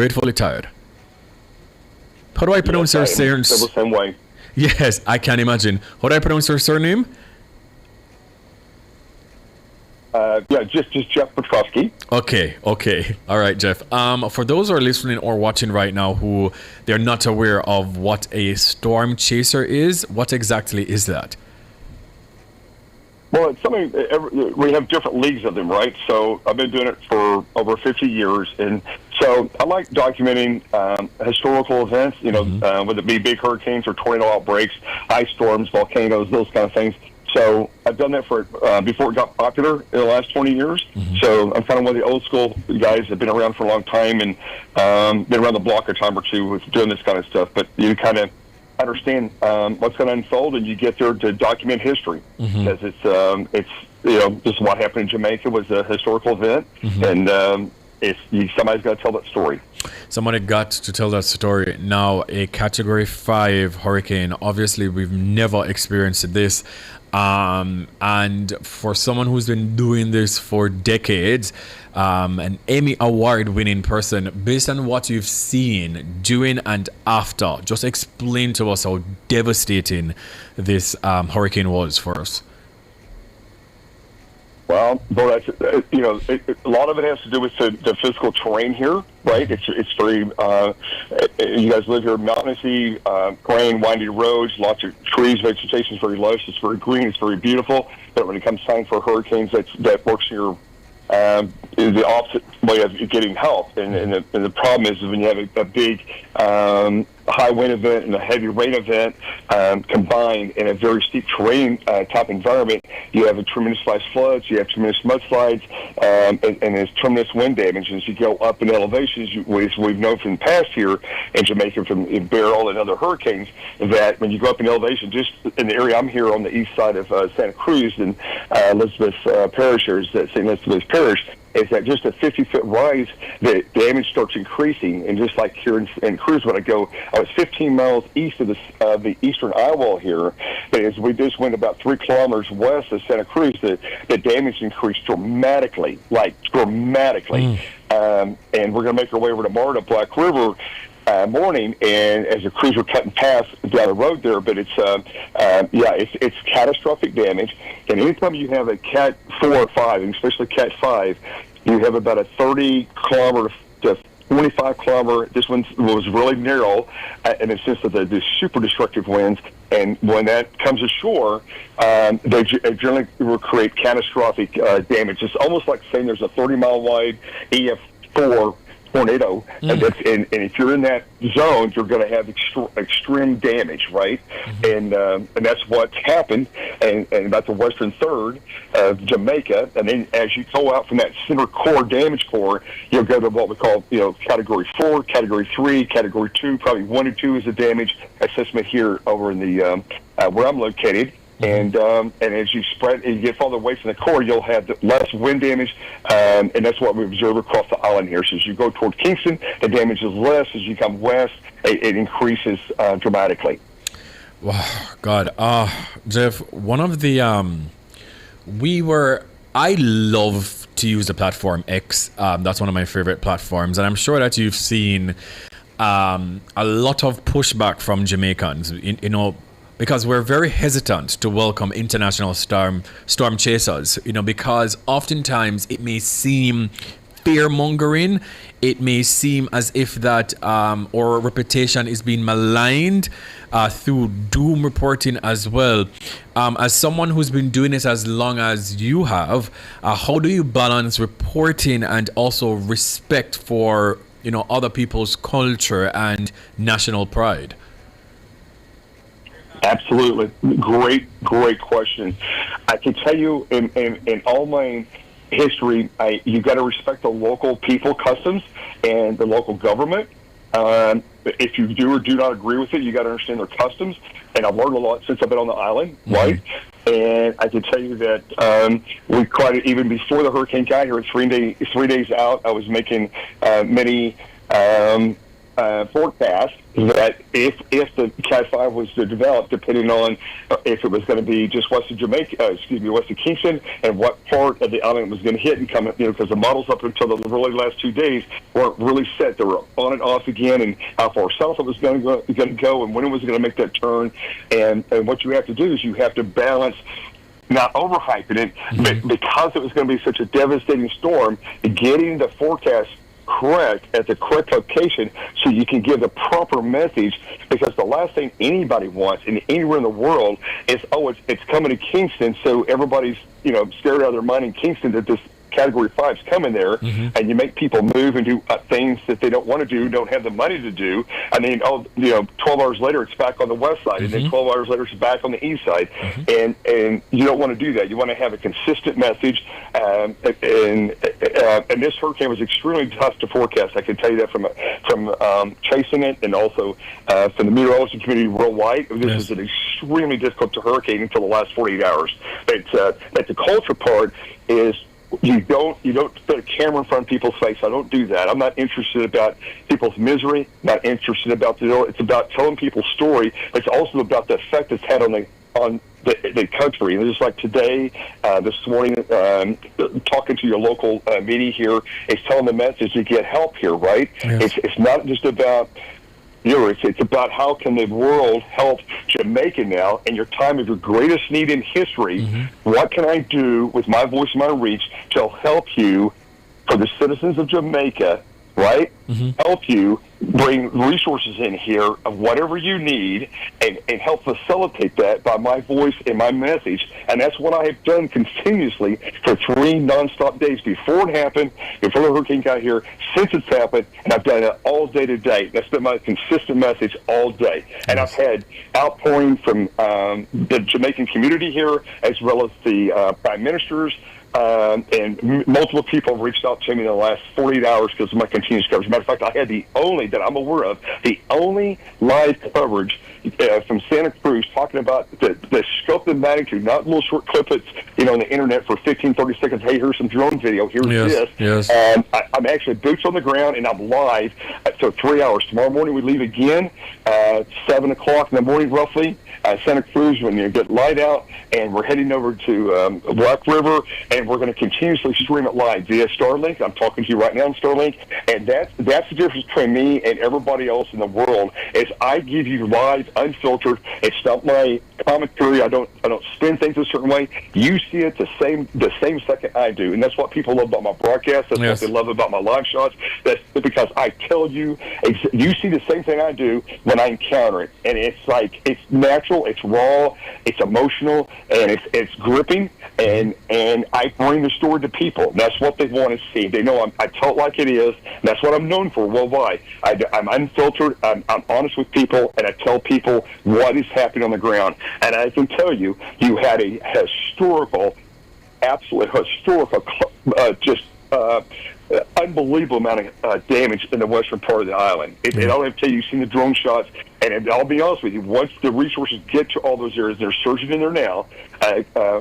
How do I pronounce your surname? The same way. Yes, I can imagine. How do I pronounce your surname? Just Jeff Petrovsky. Okay. All right, Jeff. For those who are listening or watching right now who they're not aware of what a storm chaser is, what exactly is that? Well, it's something, we have different leagues of them, right? So I've been doing it for over 50 years. And so I like documenting historical events, whether it be big hurricanes or tornado outbreaks, ice storms, volcanoes, those kind of things. So I've done that for before it got popular in the last 20 years. Mm-hmm. So I'm kind of one of the old school guys that have been around for a long time and been around the block a time or two with doing this kind of stuff. But you kind of understand what's going to unfold, and you get there to document history, because it's this is what happened in Jamaica was a historical event, and somebody's got to tell that story. Somebody got to tell that story. Now, a Category 5 hurricane, obviously we've never experienced this. And for someone who's been doing this for decades, an Emmy Award winning person, based on what you've seen during and after, just explain to us how devastating this hurricane was for us. Well, that's, a lot of it has to do with the physical terrain here, right? It's very, you guys live here, mountainousy, grain, windy roads, lots of trees, vegetation is very lush, it's very green, it's very beautiful. But when it comes time for hurricanes, that works in your the opposite way of getting help. And the problem is when you have a big high wind event and a heavy rain event combined in a very steep terrain type environment, you have a tremendous flash floods, you have tremendous mudslides, and there's tremendous wind damage. As you go up in elevations, as we've known from the past here in Jamaica from Beryl and other hurricanes, that when you go up in elevation, just in the area I'm here on the east side of Santa Cruz and Elizabeth Parish, or St. Elizabeth Parish, is that just a 50-foot rise, the damage starts increasing. And just like here in Cruz, when I was 15 miles east of the eastern eye wall here, but as we just went about 3 kilometers west of Santa Cruz, the damage increased dramatically. And we're going to make our way over tomorrow to Black River morning, and as the crews were cutting past down the road there, but it's catastrophic damage. And anytime you have a Cat 4 or 5, and especially Cat 5, you have about a 30 kilometer to 25 kilometer. This one was really narrow in the sense of the super destructive winds. And when that comes ashore, they generally will create catastrophic damage. It's almost like saying there's a 30-mile wide EF4 tornado, and if you're in that zone, you're going to have extreme damage, right? And that's what's happened, and about the western third of Jamaica. And then as you go out from that center core damage core, you'll go to what we call, Category 4, Category 3, Category 2. Probably 1 or 2 is the damage assessment here over in the where I'm located. And as you spread and you get farther away from the core, you'll have less wind damage, and that's what we observe across the island here. So as you go toward Kingston, the damage is less. As you come west, it increases dramatically. Wow, God. Jeff, one of the... I love to use the platform X. That's one of my favorite platforms. And I'm sure that you've seen a lot of pushback from Jamaicans, because we're very hesitant to welcome international storm chasers, because oftentimes it may seem fear-mongering. It may seem as if that our reputation is being maligned through doom reporting as well. As someone who's been doing this as long as you have, how do you balance reporting and also respect for, other people's culture and national pride? Absolutely. Great question. I can tell you in all my history, you got to respect the local people customs and the local government. If you do or do not agree with it, you got to understand their customs. And I've learned a lot since I've been on the island, right? And I can tell you that we quite even before the hurricane got here, 3 days out, I was making many forecast that if the Cat 5 was to develop, depending on if it was going to be just west of west of Kingston, and what part of the island was going to hit and come, because the models up until the really last 2 days weren't really set. They were on and off again, and how far south it was going to go, and when it was going to make that turn. And what you have to do is you have to balance, not overhyping it, but because it was going to be such a devastating storm, getting the forecast correct at the correct location so you can give the proper message, because the last thing anybody wants anywhere in the world is, it's coming to Kingston, so everybody's scared out of their mind in Kingston that this Category 5's coming there, and you make people move and do things that they don't want to do, don't have the money to do, and then 12 hours later it's back on the west side, and then 12 hours later it's back on the east side, and you don't want to do that. You want to have a consistent message, and this hurricane was extremely tough to forecast. I can tell you that from chasing it, and also from the meteorology community worldwide. This is an extremely difficult hurricane until the last 48 hours. But the culture part is, you don't put a camera in front of people's face. I don't do that. I'm not interested about people's misery. Not interested about it's about telling people's story. It's also about the effect it's had on the country. And just like today, this morning, talking to your local media here, it's telling the message to get help here, right? Yes. It's not just about it's about how can the world help Jamaica now in your time of your greatest need in history. What can I do with my voice and my reach to help you, for the citizens of Jamaica, right? Help you bring resources in here of whatever you need, and help facilitate that by my voice and my message. And that's what I have done continuously for 3 nonstop days before it happened, before the hurricane got here, since it's happened, and I've done it all day to day. That's been my consistent message all day. And I've had outpouring from the Jamaican community here, as well as the prime ministers, and multiple people have reached out to me in the last 48 hours because of my continuous coverage. As a matter of fact, I had the only, that I'm aware of, the only live coverage from Santa Cruz talking about the scope and magnitude, not little short clippets, on the internet for 15, 30 seconds. Hey, here's some drone video. Here's this. Yes. I'm actually boots on the ground, and I'm live. So 3 hours. Tomorrow morning we leave again, 7 o'clock in the morning roughly. Santa Cruz, when you get light out, and we're heading over to Black River, and we're going to continuously stream it live via Starlink. I'm talking to you right now on Starlink, and that's the difference between me and everybody else in the world, is I give you live unfiltered. It's not my commentary. I don't spin things a certain way. You see it the same second I do, and that's what people love about my broadcast. That's what they love about my live shots. That's because I tell you, you see the same thing I do when I encounter it, and it's like it's natural, it's raw, it's emotional, and it's gripping. And I bring the story to people. That's what they want to see. They know I tell it like it is. And that's what I'm known for worldwide. I'm unfiltered. I'm honest with people, and I tell people what is happening on the ground. And I can tell you, you had a absolutely historical, unbelievable amount of damage in the western part of the island. I'll have to tell you, you've seen the drone shots, and I'll be honest with you, once the resources get to all those areas, they're surging in there now,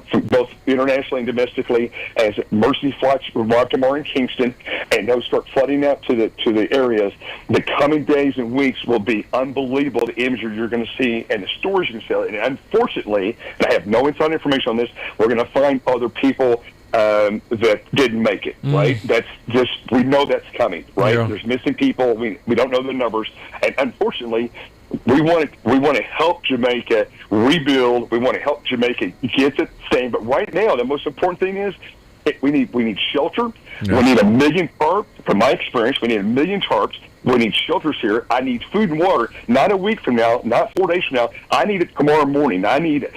from both internationally and domestically, as Mercy flights arrive tomorrow in Kingston, and they'll start flooding out to the areas. The coming days and weeks will be unbelievable, the imagery you're going to see and the stories you can see. And unfortunately, and I have no inside information on this, we're going to find other people that didn't make it, right? That's just, we know that's coming, right? Yeah. There's missing people. We don't know the numbers, and unfortunately, we want to help Jamaica rebuild. We want to help Jamaica get it same. But right now, the most important thing is we need shelter. Yeah. We need 1 million tarps. From my experience, we need 1 million tarps. We need shelters here. I need food and water. Not a week from now, not 4 days from now. I need it tomorrow morning. I need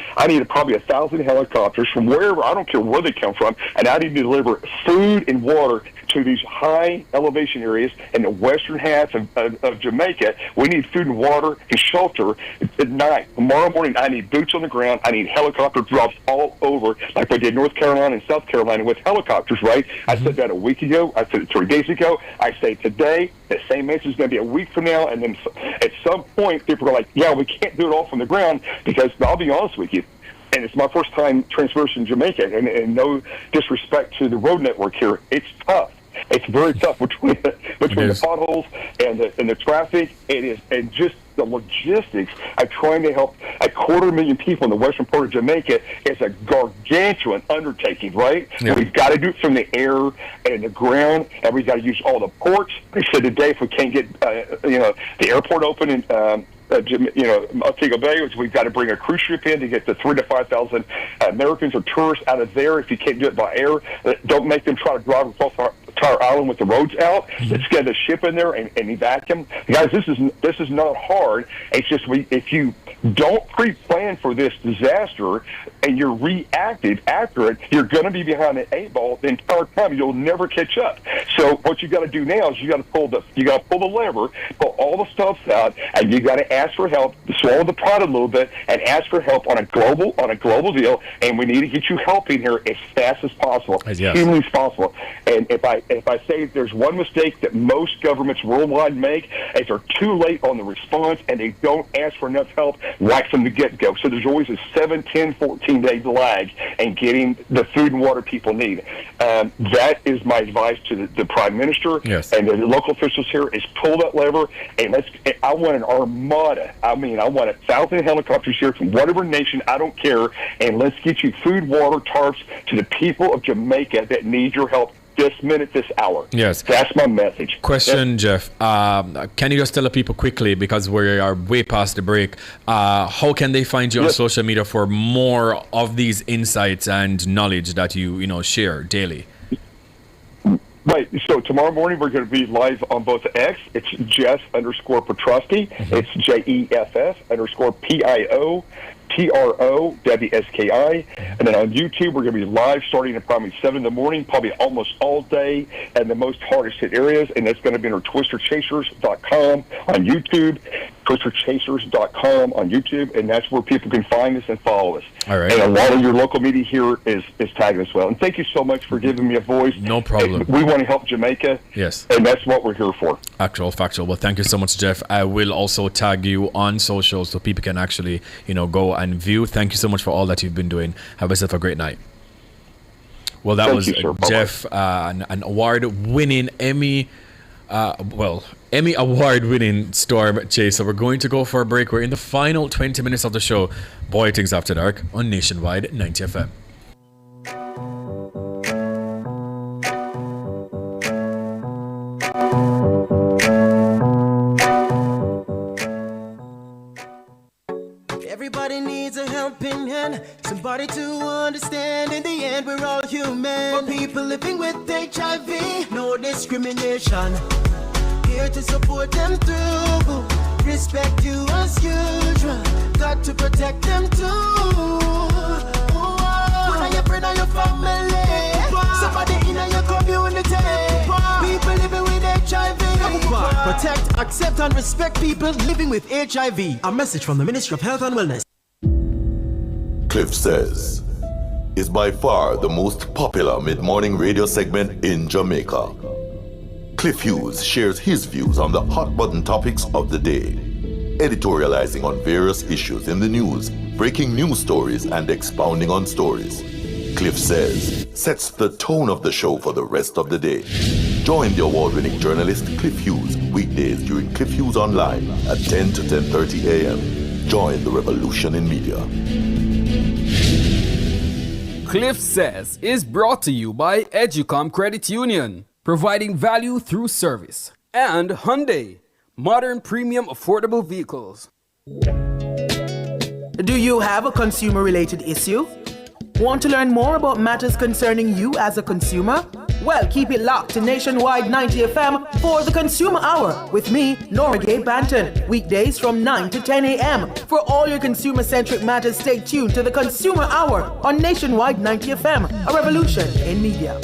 probably 1,000 helicopters from wherever. I don't care where they come from, and I need to deliver food and water to these high elevation areas in the western half of Jamaica. We need food and water and shelter at night. Tomorrow morning, I need boots on the ground. I need helicopter drops all over, like we did North Carolina and South Carolina with helicopters, right? I said that a week ago. I said it 3 days ago. I say today, the same message is going to be a week from now, and then at some point, people are like, yeah, we can't do it all from the ground, because I'll be honest with you, and it's my first time traversing Jamaica, and no disrespect to the road network here, it's tough. It's very tough between the potholes and the traffic. It is, and just the logistics of trying to help 250,000 people in the western part of Jamaica is a gargantuan undertaking, right? Yeah. We've got to do it from the air and the ground, and we've got to use all the ports. They said today, if we can't get the airport open in Montego Bay, we've got to bring a cruise ship in to get the 3,000 to 5,000 Americans or tourists out of there. If you can't do it by air, don't make them try to drive across our entire island with the roads out. Let's get a ship in there and evacuate them. Guys, this is not hard. It's just if you don't pre-plan for this disaster and you're reactive after it, you're going to be behind the 8 ball the entire time. You'll never catch up. So what you got to do now is you got to pull the lever, pull all the stuff out, and you got to ask for help, swallow the pride a little bit, and ask for help on a global deal. And we need to get you help in here as fast as possible, as humanly as possible. And if I say there's one mistake that most governments worldwide make, is they're too late on the response and they don't ask for enough help right from the get-go. So there's always a 7, 10, 14-day lag in getting the food and water people need. That is my advice to the Prime Minister and the local officials here, is pull that lever, and I want an armada. I want 1,000 helicopters here from whatever nation, I don't care, and let's get you food, water, tarps to the people of Jamaica that need your help this minute, this hour. Yes. That's my message. Question, Jeff. Can you just tell the people quickly, because we are way past the break, how can they find you on social media for more of these insights and knowledge that you share daily? Right. So tomorrow morning we're going to be live on both X. It's Jeff_Piotrowski. It's JEFF_PIOTROWSKI. And then on YouTube, we're going to be live starting at probably 7 in the morning, probably almost all day, and the most hardest hit areas. And that's going to be on twisterchasers.com on YouTube, twisterchasers.com on YouTube, and that's where people can find us and follow us. All right. And a lot of your local media here is tagging as well. And thank you so much for giving me a voice. No problem. We want to help Jamaica. Yes. And that's what we're here for. Factual. Well, thank you so much, Jeff. I will also tag you on social so people can actually, go and view. Thank you so much for all that you've been doing. Have yourself a great night. Well, that was Jeff, an award-winning Emmy award-winning storm chaser. We're going to go for a break. We're in the final 20 minutes of the show. Bwoyatingz After Dark on Nationwide 90 FM. Everybody needs a helping hand, somebody to understand. In the end, we're all human. For people living with HIV, no discrimination. Here to support them through. Respect you as usual. Got to protect them too. One of your friend or your family, somebody in your community. People living with HIV. Protect, accept, and respect people living with HIV. A message from the Ministry of Health and Wellness. Cliff Says is by far the most popular mid-morning radio segment in Jamaica. Cliff Hughes shares his views on the hot-button topics of the day, editorializing on various issues in the news, breaking news stories, and expounding on stories. Cliff Says sets the tone of the show for the rest of the day. Join the award-winning journalist Cliff Hughes weekdays during Cliff Hughes Online at 10 to 10:30 a.m. Join the revolution in media. Cliff Says is brought to you by Educom Credit Union, providing value through service, and Hyundai, modern premium affordable vehicles. Do you have a consumer-related issue? Want to learn more about matters concerning you as a consumer? Well, keep it locked to Nationwide 90 FM for the Consumer Hour with me, Nora Gay Banton, weekdays from 9 to 10 a.m. For all your consumer-centric matters, stay tuned to the Consumer Hour on Nationwide 90 FM, a revolution in media.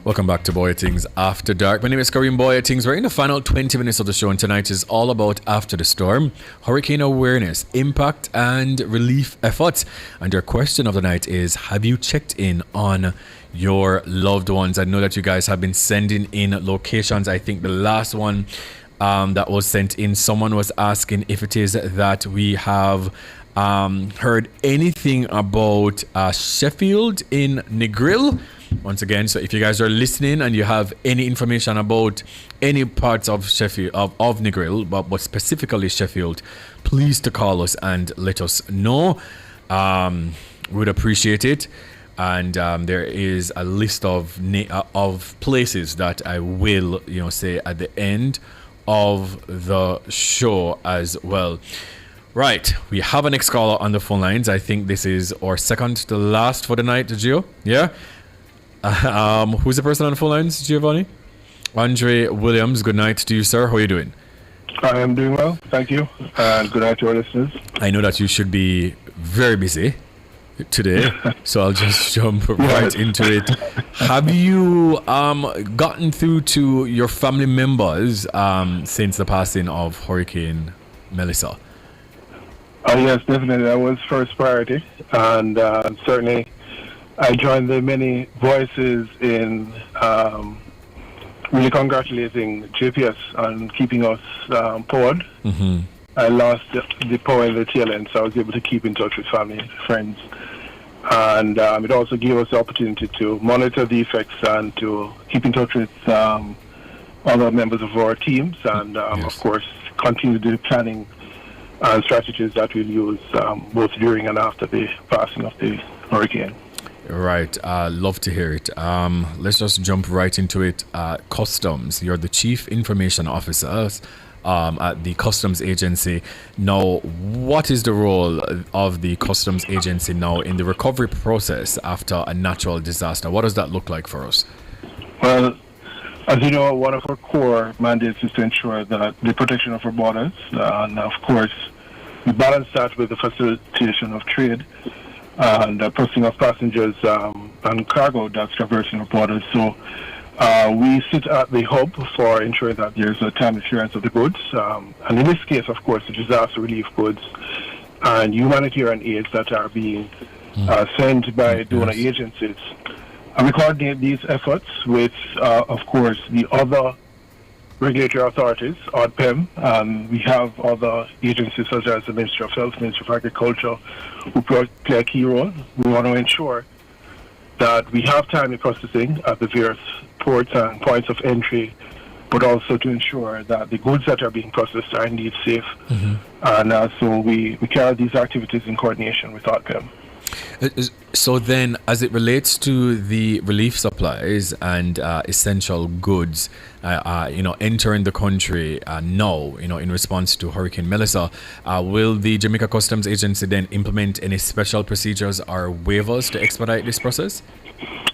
Welcome back to Bwoyatingz After Dark. My name is Kareem Bwoyatingz. We're in the final 20 minutes of the show, and tonight is all about after the storm, hurricane awareness, impact, and relief efforts. And our question of the night is, have you checked in on your loved ones? I know that you guys have been sending in locations. I think the last one that was sent in, someone was asking if it is that we have heard anything about Sheffield in Negril. Once again, so if you guys are listening and you have any information about any parts of Sheffield, of Negril, but specifically Sheffield, please to call us and let us know. We'd appreciate it. And there is a list of places that I will, say at the end of the show as well. Right, we have an next caller on the phone lines. I think this is our second to last for the night, Gio. Yeah. Who's the person on the phone lines, Giovanni? Andre Williams, good night to you, sir. How are you doing? I am doing well, thank you. And good night to our listeners. I know that you should be very busy today, so I'll just jump right into it. Have you gotten through to your family members since the passing of Hurricane Melissa? Oh, yes, definitely. That was first priority. And certainly I joined the many voices in really congratulating JPS on keeping us powered. Mm-hmm. I lost the power in the tail end, so I was able to keep in touch with family and friends. And it also gave us the opportunity to monitor the effects and to keep in touch with other members of our teams and, of course, continue the planning and strategies that we'll use both during and after the passing of the hurricane. Right, love to hear it. Let's just jump right into it. Customs, you're the Chief Information Officer at the Customs Agency. Now, what is the role of the Customs Agency now in the recovery process after a natural disaster? What does that look like for us? Well, as you know, one of our core mandates is to ensure that the protection of our borders, and of course, we balance that with the facilitation of trade and the processing of passengers and cargo that's traversing our borders. So we sit at the hub for ensuring that there's a timely clearance of the goods. And in this case, of course, the disaster relief goods and humanitarian aids that are being sent by donor agencies. And we coordinate these efforts with, of course, the other regulatory authorities, ODPEM. We have other agencies such as the Ministry of Health, Ministry of Agriculture, who play a key role. We want to ensure that we have timely processing at the various ports and points of entry but also to ensure that the goods that are being processed are indeed safe. And so we carry these activities in coordination with ODPEM. So then, as it relates to the relief supplies and essential goods, entering the country now, in response to Hurricane Melissa, will the Jamaica Customs Agency then implement any special procedures or waivers to expedite this process?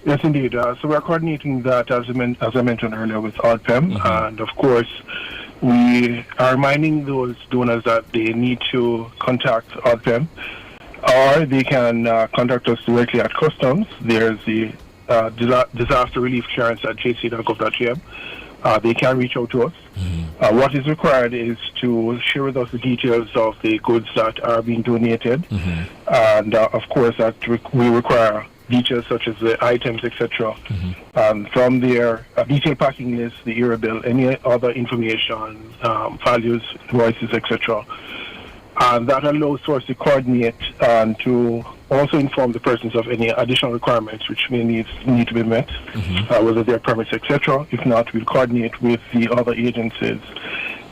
Yes, indeed. So we're coordinating that, as I mentioned earlier, with ODPEM, and of course, we are reminding those donors that they need to contact ODPEM, or they can contact us directly at Customs. There's the disaster relief clearance at jc.gov.gm. They can reach out to us. What is required is to share with us the details of the goods that are being donated, and of course that we require details such as the items, etc. From their detailed packing list, the era bill, any other information, values, invoices, etc. And that allows for us to coordinate and to also inform the persons of any additional requirements which may need to be met, whether they're permits, etc. If not, we'll coordinate with the other agencies.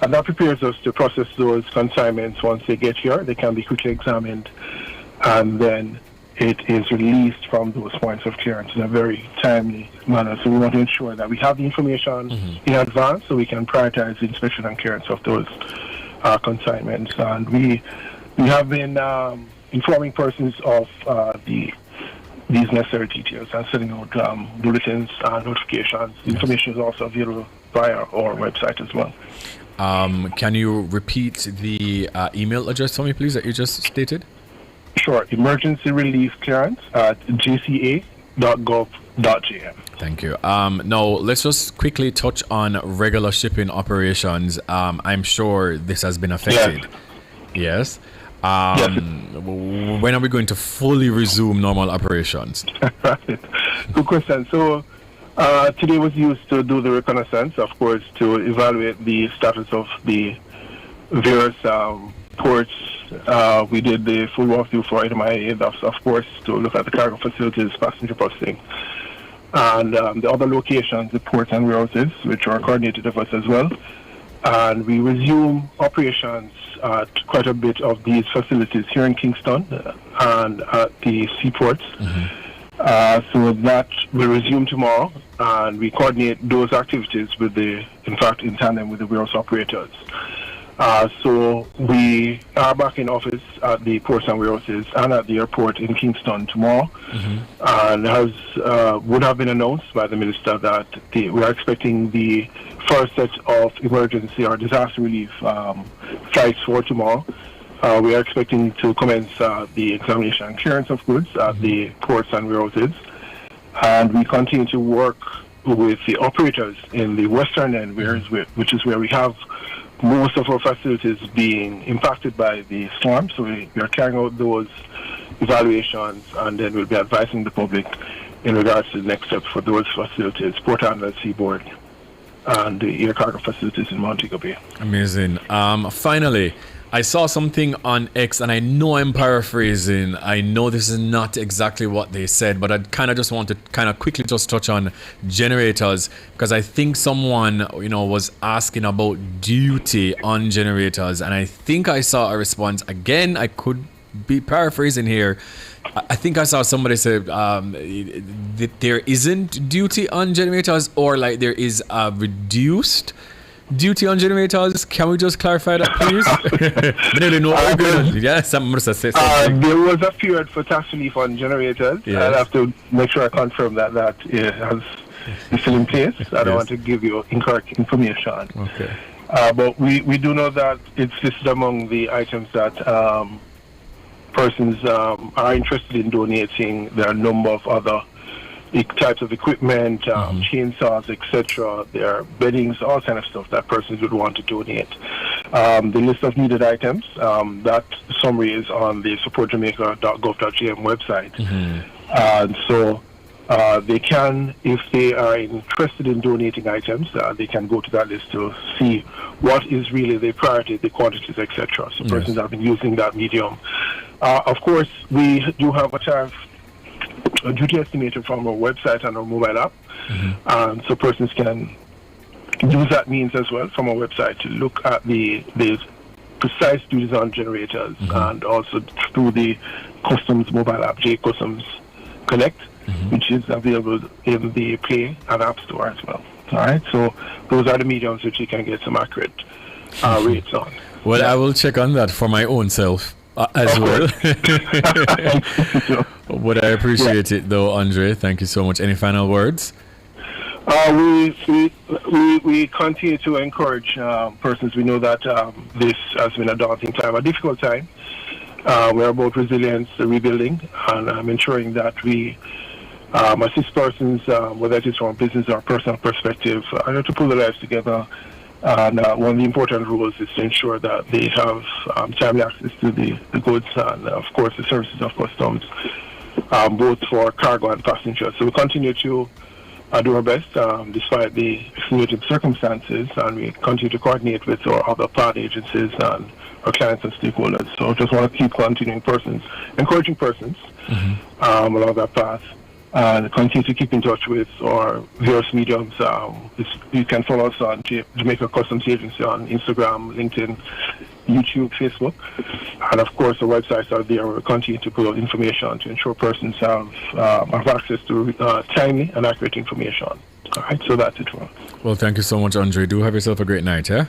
And that prepares us to process those consignments once they get here. They can be quickly examined, and then it is released from those points of clearance in a very timely manner. So we want to ensure that we have the information in advance so we can prioritize the inspection and clearance of those consignments. And we have been informing persons of these necessary details and sending out bulletins and notifications. Information is also available via our website as well. Can you repeat the email address for me, please, that you just stated? Sure. Emergency relief clearance at jca.gov.gm. Thank you. Now, let's just quickly touch on regular shipping operations. I'm sure this has been affected. Yes. When are we going to fully resume normal operations? Good question. So, today was used to do the reconnaissance, of course, to evaluate the status of the various ports. We did the full walkthrough for IMIA, that's of course to look at the cargo facilities, passenger processing, and the other locations, the ports and warehouses, which are coordinated with us as well. And we resume operations at quite a bit of these facilities here in Kingston and at the seaports. So that will resume tomorrow, and we coordinate those activities in tandem with the warehouse operators. So we are back in office at the ports and warehouses and at the airport in Kingston tomorrow. And as would have been announced by the minister that we are expecting the first set of emergency or disaster relief flights for tomorrow. We are expecting to commence the examination and clearance of goods at the ports and warehouses. And we continue to work with the operators in the western end, which is where we have most of our facilities being impacted by the storm. So we are carrying out those evaluations, and then we'll be advising the public in regards to the next steps for those facilities, Port Arthur Seaboard, and the air cargo facilities in Montego Bay. Amazing. Finally, I saw something on X, and I know I'm paraphrasing. I know this is not exactly what they said, but I kind of just want to kind of quickly just touch on generators, because I think someone, was asking about duty on generators, and I think I saw a response. Again, I could be paraphrasing here. I think I saw somebody say that there isn't duty on generators, or like there is a reduced duty on generators. Can we just clarify that, please? Yes, I'm going to say something. There was a period for tax relief on generators. Yes. I'll have to make sure I confirm that is still in place. I don't want to give you incorrect information. Okay. But we do know that it's listed among the items that persons are interested in donating. There are a number of other types of equipment, chainsaws, etc. There are beddings, all kind of stuff that persons would want to donate. The list of needed items, that summary is on the supportjamaica.gov.gm website. And so they can, if they are interested in donating items, they can go to that list to see what is really the priority, the quantities, etc. So persons have been using that medium. Of course, we do have a duty estimator from our website and our mobile app, so persons can use that means as well from our website to look at the precise duties on generators and also through the Customs mobile app, J Customs Connect, which is available in the Play and App Store as well. All right, so those are the mediums which you can get some accurate rates on. Well, I will check on that for my own self as well. But I appreciate it, though, Andre. Thank you so much. Any final words? We continue to encourage persons. We know that this has been a daunting time, a difficult time. We're about resilience, rebuilding, and ensuring that we assist persons, whether it is from a business or personal perspective, to pull their lives together. And one of the important rules is to ensure that they have timely access to the goods and, of course, the services of customs, both for cargo and passengers. So we continue to do our best despite the extenuating circumstances, and we continue to coordinate with our other partner agencies and our clients and stakeholders. So just want to keep encouraging persons along that path. And continue to keep in touch with our various mediums. You can follow us on Jamaica Customs Agency on Instagram, LinkedIn, YouTube, Facebook. And of course, our websites are there. We'll continue to put out information to ensure persons have access to timely and accurate information. All right, so that's it for us. Well, thank you so much, Andre. Do have yourself a great night, yeah?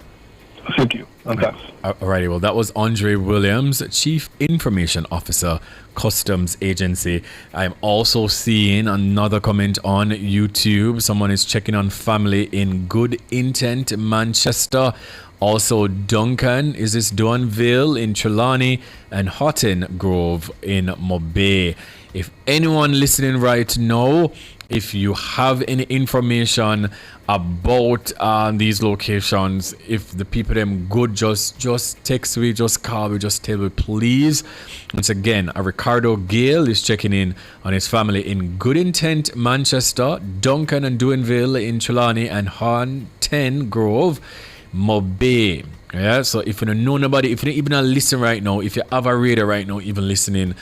Thank you. And thanks. Alrighty, well, that was Andre Williams, Chief Information Officer, Customs Agency. I'm also seeing another comment on YouTube. Someone is checking on family in Good Intent, Manchester. Also, Duncan, is this Duanville in Trelawney, and Houghton Grove in Mobay. If anyone listening right now, if you have any information about these locations, if the people them good, just text me, just call me, just tell me, please. Once again, Ricardo Gale is checking in on his family in Good Intent, Manchester, Duncan and Duanville in Trelawney, and Houghton Grove, Mobay. Yeah, so if you don't know nobody, if you don't even listen right now, if you have a radio right now, even listening,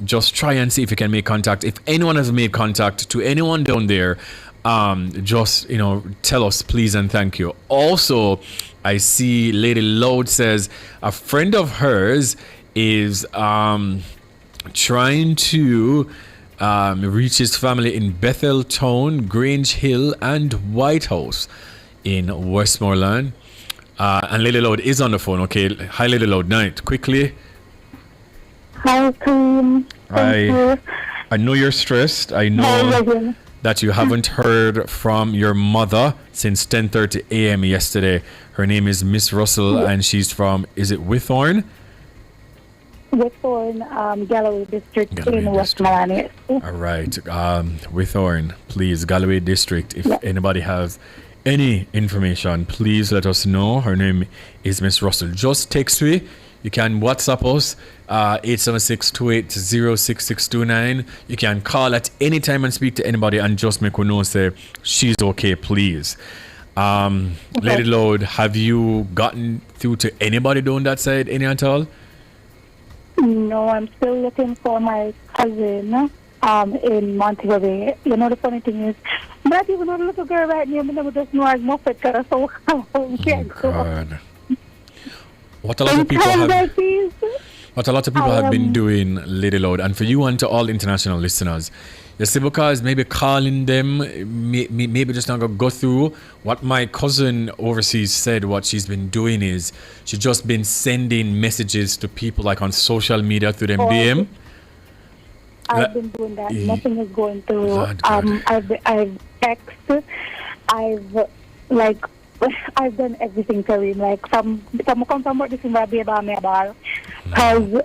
just try and see if you can make contact. If anyone has made contact to anyone down there, just tell us, please and thank you. Also, I see Lady Loud says a friend of hers is trying to reach his family in Bethel Town, Grange Hill, and White House in Westmoreland. And Lady Loud is on the phone. Okay, hi Lady Loud, night. Quickly. Hi, Kareem. I know you're stressed. I know that you haven't heard from your mother since 10:30 a.m. yesterday. Her name is Miss Russell, and she's from, is it Withorn? Withorn, Galloway District in Westmoreland. All right. Withorn, please, Galloway District. If anybody has any information, please let us know. Her name is Miss Russell. Just text me. You can WhatsApp us, 876-280-6629. You can call at any time and speak to anybody and just make one know, say, she's okay, please. Lady Lord, have you gotten through to anybody down that side, any at all? No, I'm still looking for my cousin in Montego. You know, the funny thing is, not even a little girl right near me, I just know I'm Muppet, so God. What a lot of people have been doing, Lady Lord, and for you and to all international listeners, you see, because maybe calling them, maybe just not gonna go through what my cousin overseas said. What she's been doing is she's just been sending messages to people like on social media through them DM. I've been doing that. Nothing is going through. I've texted. I've done everything, Kareem. Like some come from work this in my baby me about, because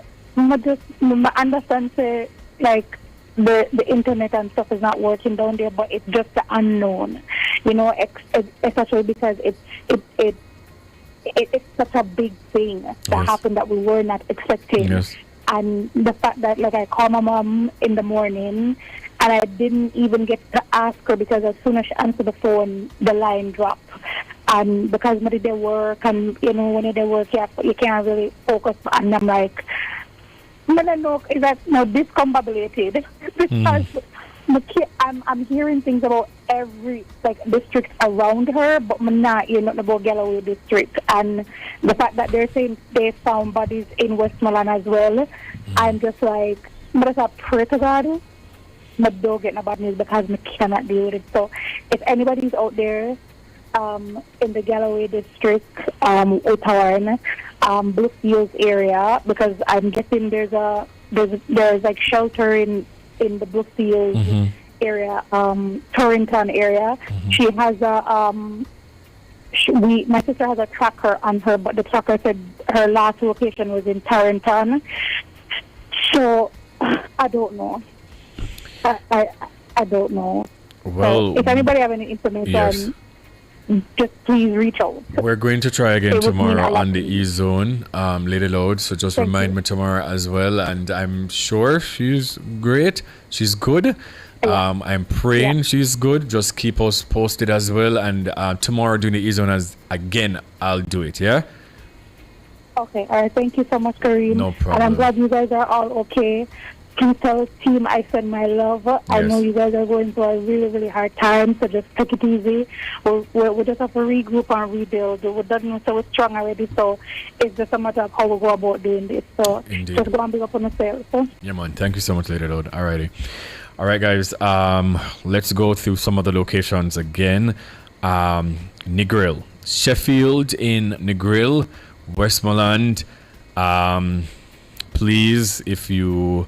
I understand say like the internet and stuff is not working down there, but it's just the unknown, especially because it's such a big thing that happened that we were not expecting. Yes. And the fact that I called my mom in the morning and I didn't even get to ask her because as soon as she answered the phone, the line dropped. And because when they work and, when they work, you can't really focus. And I'm like, I don't know, is that discombobulated? Because I'm hearing things about every district around her, but I'm not hearing nothing about Galloway district. And the fact that they're saying they found bodies in Westmoreland as well, I'm just like, but I pray to God, but don't get no bad news because I cannot deal with it. So if anybody's out there in the Galloway district, Otarn, Bluefields area, because I'm guessing there's like shelter in the Bluefields area, Torrington area. She has my sister has a tracker on her, but the tracker said her last location was in Torrington. So I don't know. I don't know. Well, so if anybody have any information, just please reach out. We're going to try again tomorrow on the E-Zone, Lady Load. So just remind me tomorrow as well. And I'm sure she's great. She's good. I'm praying she's good. Just keep us posted as well. And tomorrow during the E-Zone, again, I'll do it, yeah? Okay, all right. Thank you so much, Kareem. No problem. And I'm glad you guys are all okay. Please tell team I send my love. Yes. I know you guys are going through a really, really hard time, so just take it easy. We just have to regroup and rebuild. We're done, so we're strong already, so it's just a matter of how we go about doing this. So just go and big up on yourself. So. Yeah, man. Thank you so much, Lady Load. Alrighty. All right, guys. Let's go through some of the locations again. Negril. Sheffield in Negril. Westmoreland. Please, if you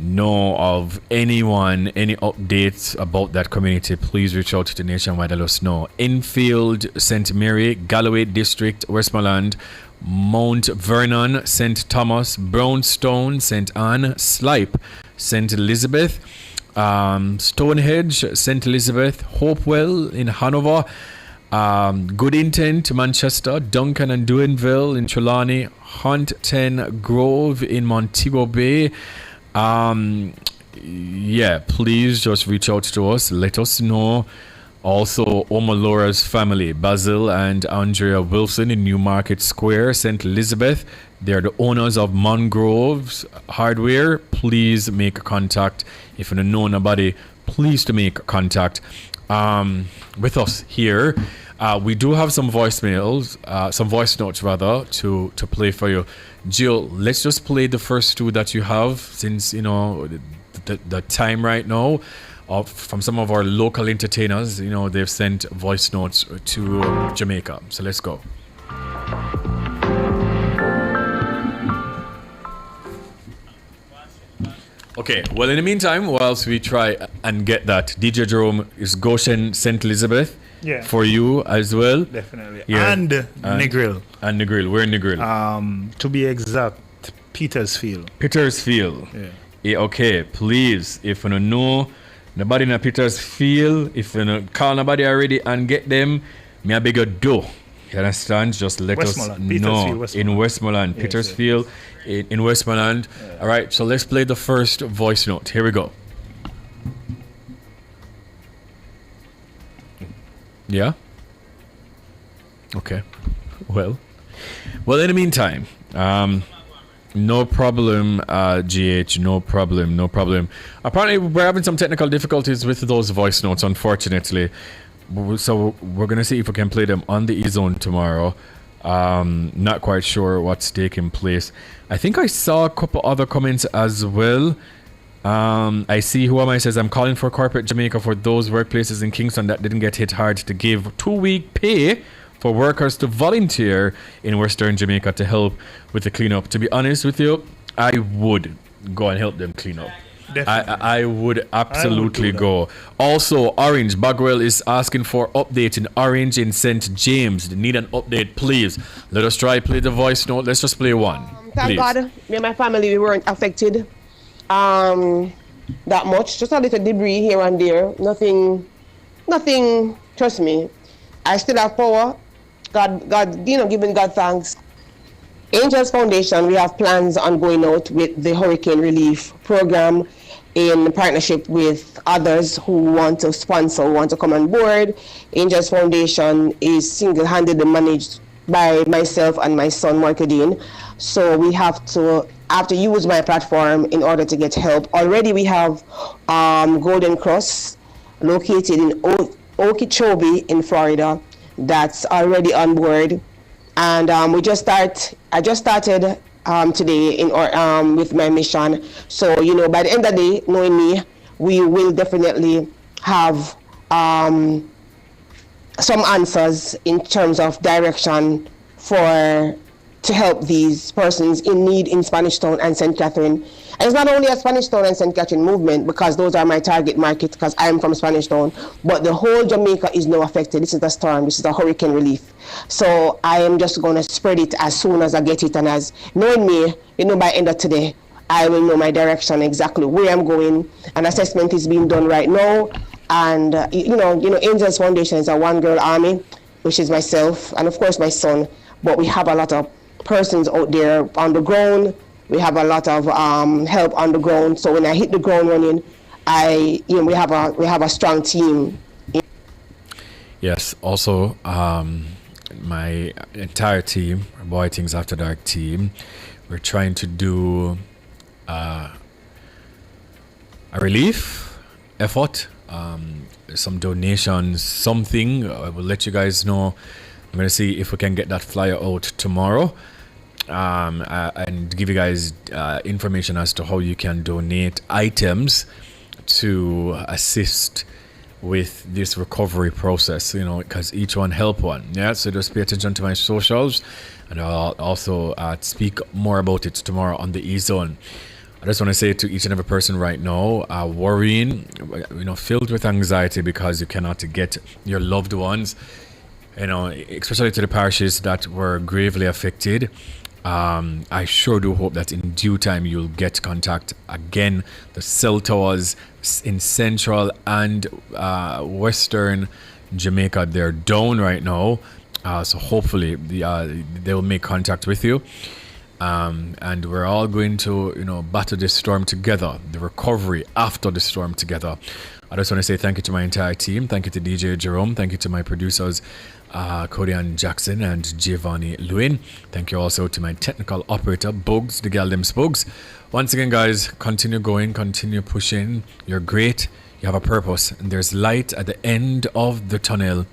know of anyone, any updates about that community, please reach out to Nationwide and let us know. Enfield, St. Mary, Galloway District, Westmoreland, Mount Vernon, St. Thomas, Brownstone, St. Anne, Slipe, St. Elizabeth, Stonehenge, St. Elizabeth, Hopewell in Hanover, Good Intent, Manchester, Duncan and Duinville in Trelawney, Hunt 10 Grove in Montego Bay. Please just reach out to us. Let us know. Also, Omalora's family, Basil and Andrea Wilson in Newmarket Square, St. Elizabeth. They're the owners of Mangroves Hardware. Please make contact. If you don't know nobody, please to make contact with us here. We do have some voicemails, some voice notes rather, to play for you. Jill, let's just play the first two that you have, since you know the time right now. From some of our local entertainers, you know, they've sent voice notes to Jamaica. So let's go. Okay, well, in the meantime, whilst we try and get that, DJ Jerome is Goshen St. Elizabeth for you as well. Definitely. Yeah. And Negril. And Negril. We're in Negril. To be exact, Petersfield. Petersfield. Yeah, okay, please, if you don't know nobody in Petersfield, if you don't call nobody already and get them, me a bigger do. You understand? Just let us know. In Westmoreland, yes, Petersfield, yes. In Westmoreland. Yeah. All right, so let's play the first voice note. Here we go. Yeah? Okay. Well, in the meantime, no problem, GH, no problem. Apparently, we're having some technical difficulties with those voice notes, unfortunately. So we're going to see if we can play them on the E-Zone tomorrow. Not quite sure what's taking place. I think I saw a couple other comments as well. I see who am I says, I'm calling for corporate Jamaica for those workplaces in Kingston that didn't get hit hard to give 2-week pay for workers to volunteer in Western Jamaica to help with the cleanup. To be honest with you, I would go and help them clean up. I would absolutely go. Also, Orange, Bagwell is asking for update in Orange in St. James. They need an update, please. Let us try play the voice note. Let's just play one. Thank God, me and my family, we weren't affected that much. Just a little debris here and there. Nothing, trust me. I still have power. God, giving God thanks. Angels Foundation, we have plans on going out with the hurricane relief program in partnership with others who want to sponsor, want to come on board. Angels Foundation is single-handedly managed by myself and my son, Markadine. So we have to use my platform in order to get help. Already we have Golden Cross located in Okeechobee in Florida that's already on board. And I just started today with my mission. So, by the end of the day, knowing me, we will definitely have some answers in terms of direction to help these persons in need in Spanish Town and St. Catherine. And it's not only a Spanish Town and St. Catherine movement, because those are my target market, because I'm from Spanish Town, but the whole Jamaica is now affected. This is a storm, this is a hurricane relief. So I am just going to spread it as soon as I get it, and as knowing me, by end of today, I will know my direction, exactly where I'm going. An assessment is being done right now, and Angels Foundation is a one-girl army, which is myself, and of course my son, but we have a lot of persons out there on the ground. We have a lot of help on the ground. So when I hit the ground running, we have a strong team. Yes. Also, my entire team, Bwoyatingz Afterdark team, we're trying to do a relief effort. Some donations, something. I will let you guys know. I'm going to see if we can get that flyer out tomorrow, and give you guys information as to how you can donate items to assist with this recovery process, because each one help one. Yeah, so just pay attention to my socials, and I'll also speak more about it tomorrow on the E-Zone. I just want to say to each and every person right now, worrying, filled with anxiety because you cannot get your loved ones, especially to the parishes that were gravely affected. I sure do hope that in due time you'll get contact again. The cell towers in central and western Jamaica, they're down right now. So hopefully they will make contact with you. And we're all going to, battle this storm together, the recovery after the storm together. I just want to say thank you to my entire team. Thank you to DJ Jerome. Thank you to my producers, Cody and Jackson and Giovanni Lewin. Thank you also to my technical operator, Bugs, the gal them Spugs. Once again, guys, continue going, continue pushing. You're great. You have a purpose, and there's light at the end of the tunnel.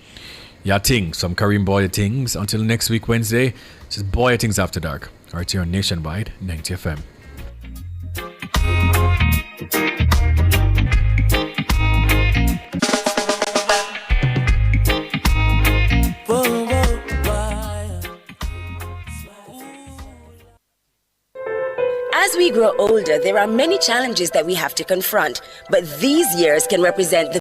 Bwoyatingz from Kareem Bwoyatingz. Until next week, Wednesday, this is Bwoyatingz After Dark, right here on Nationwide 90 FM. As we grow older, there are many challenges that we have to confront, but these years can represent the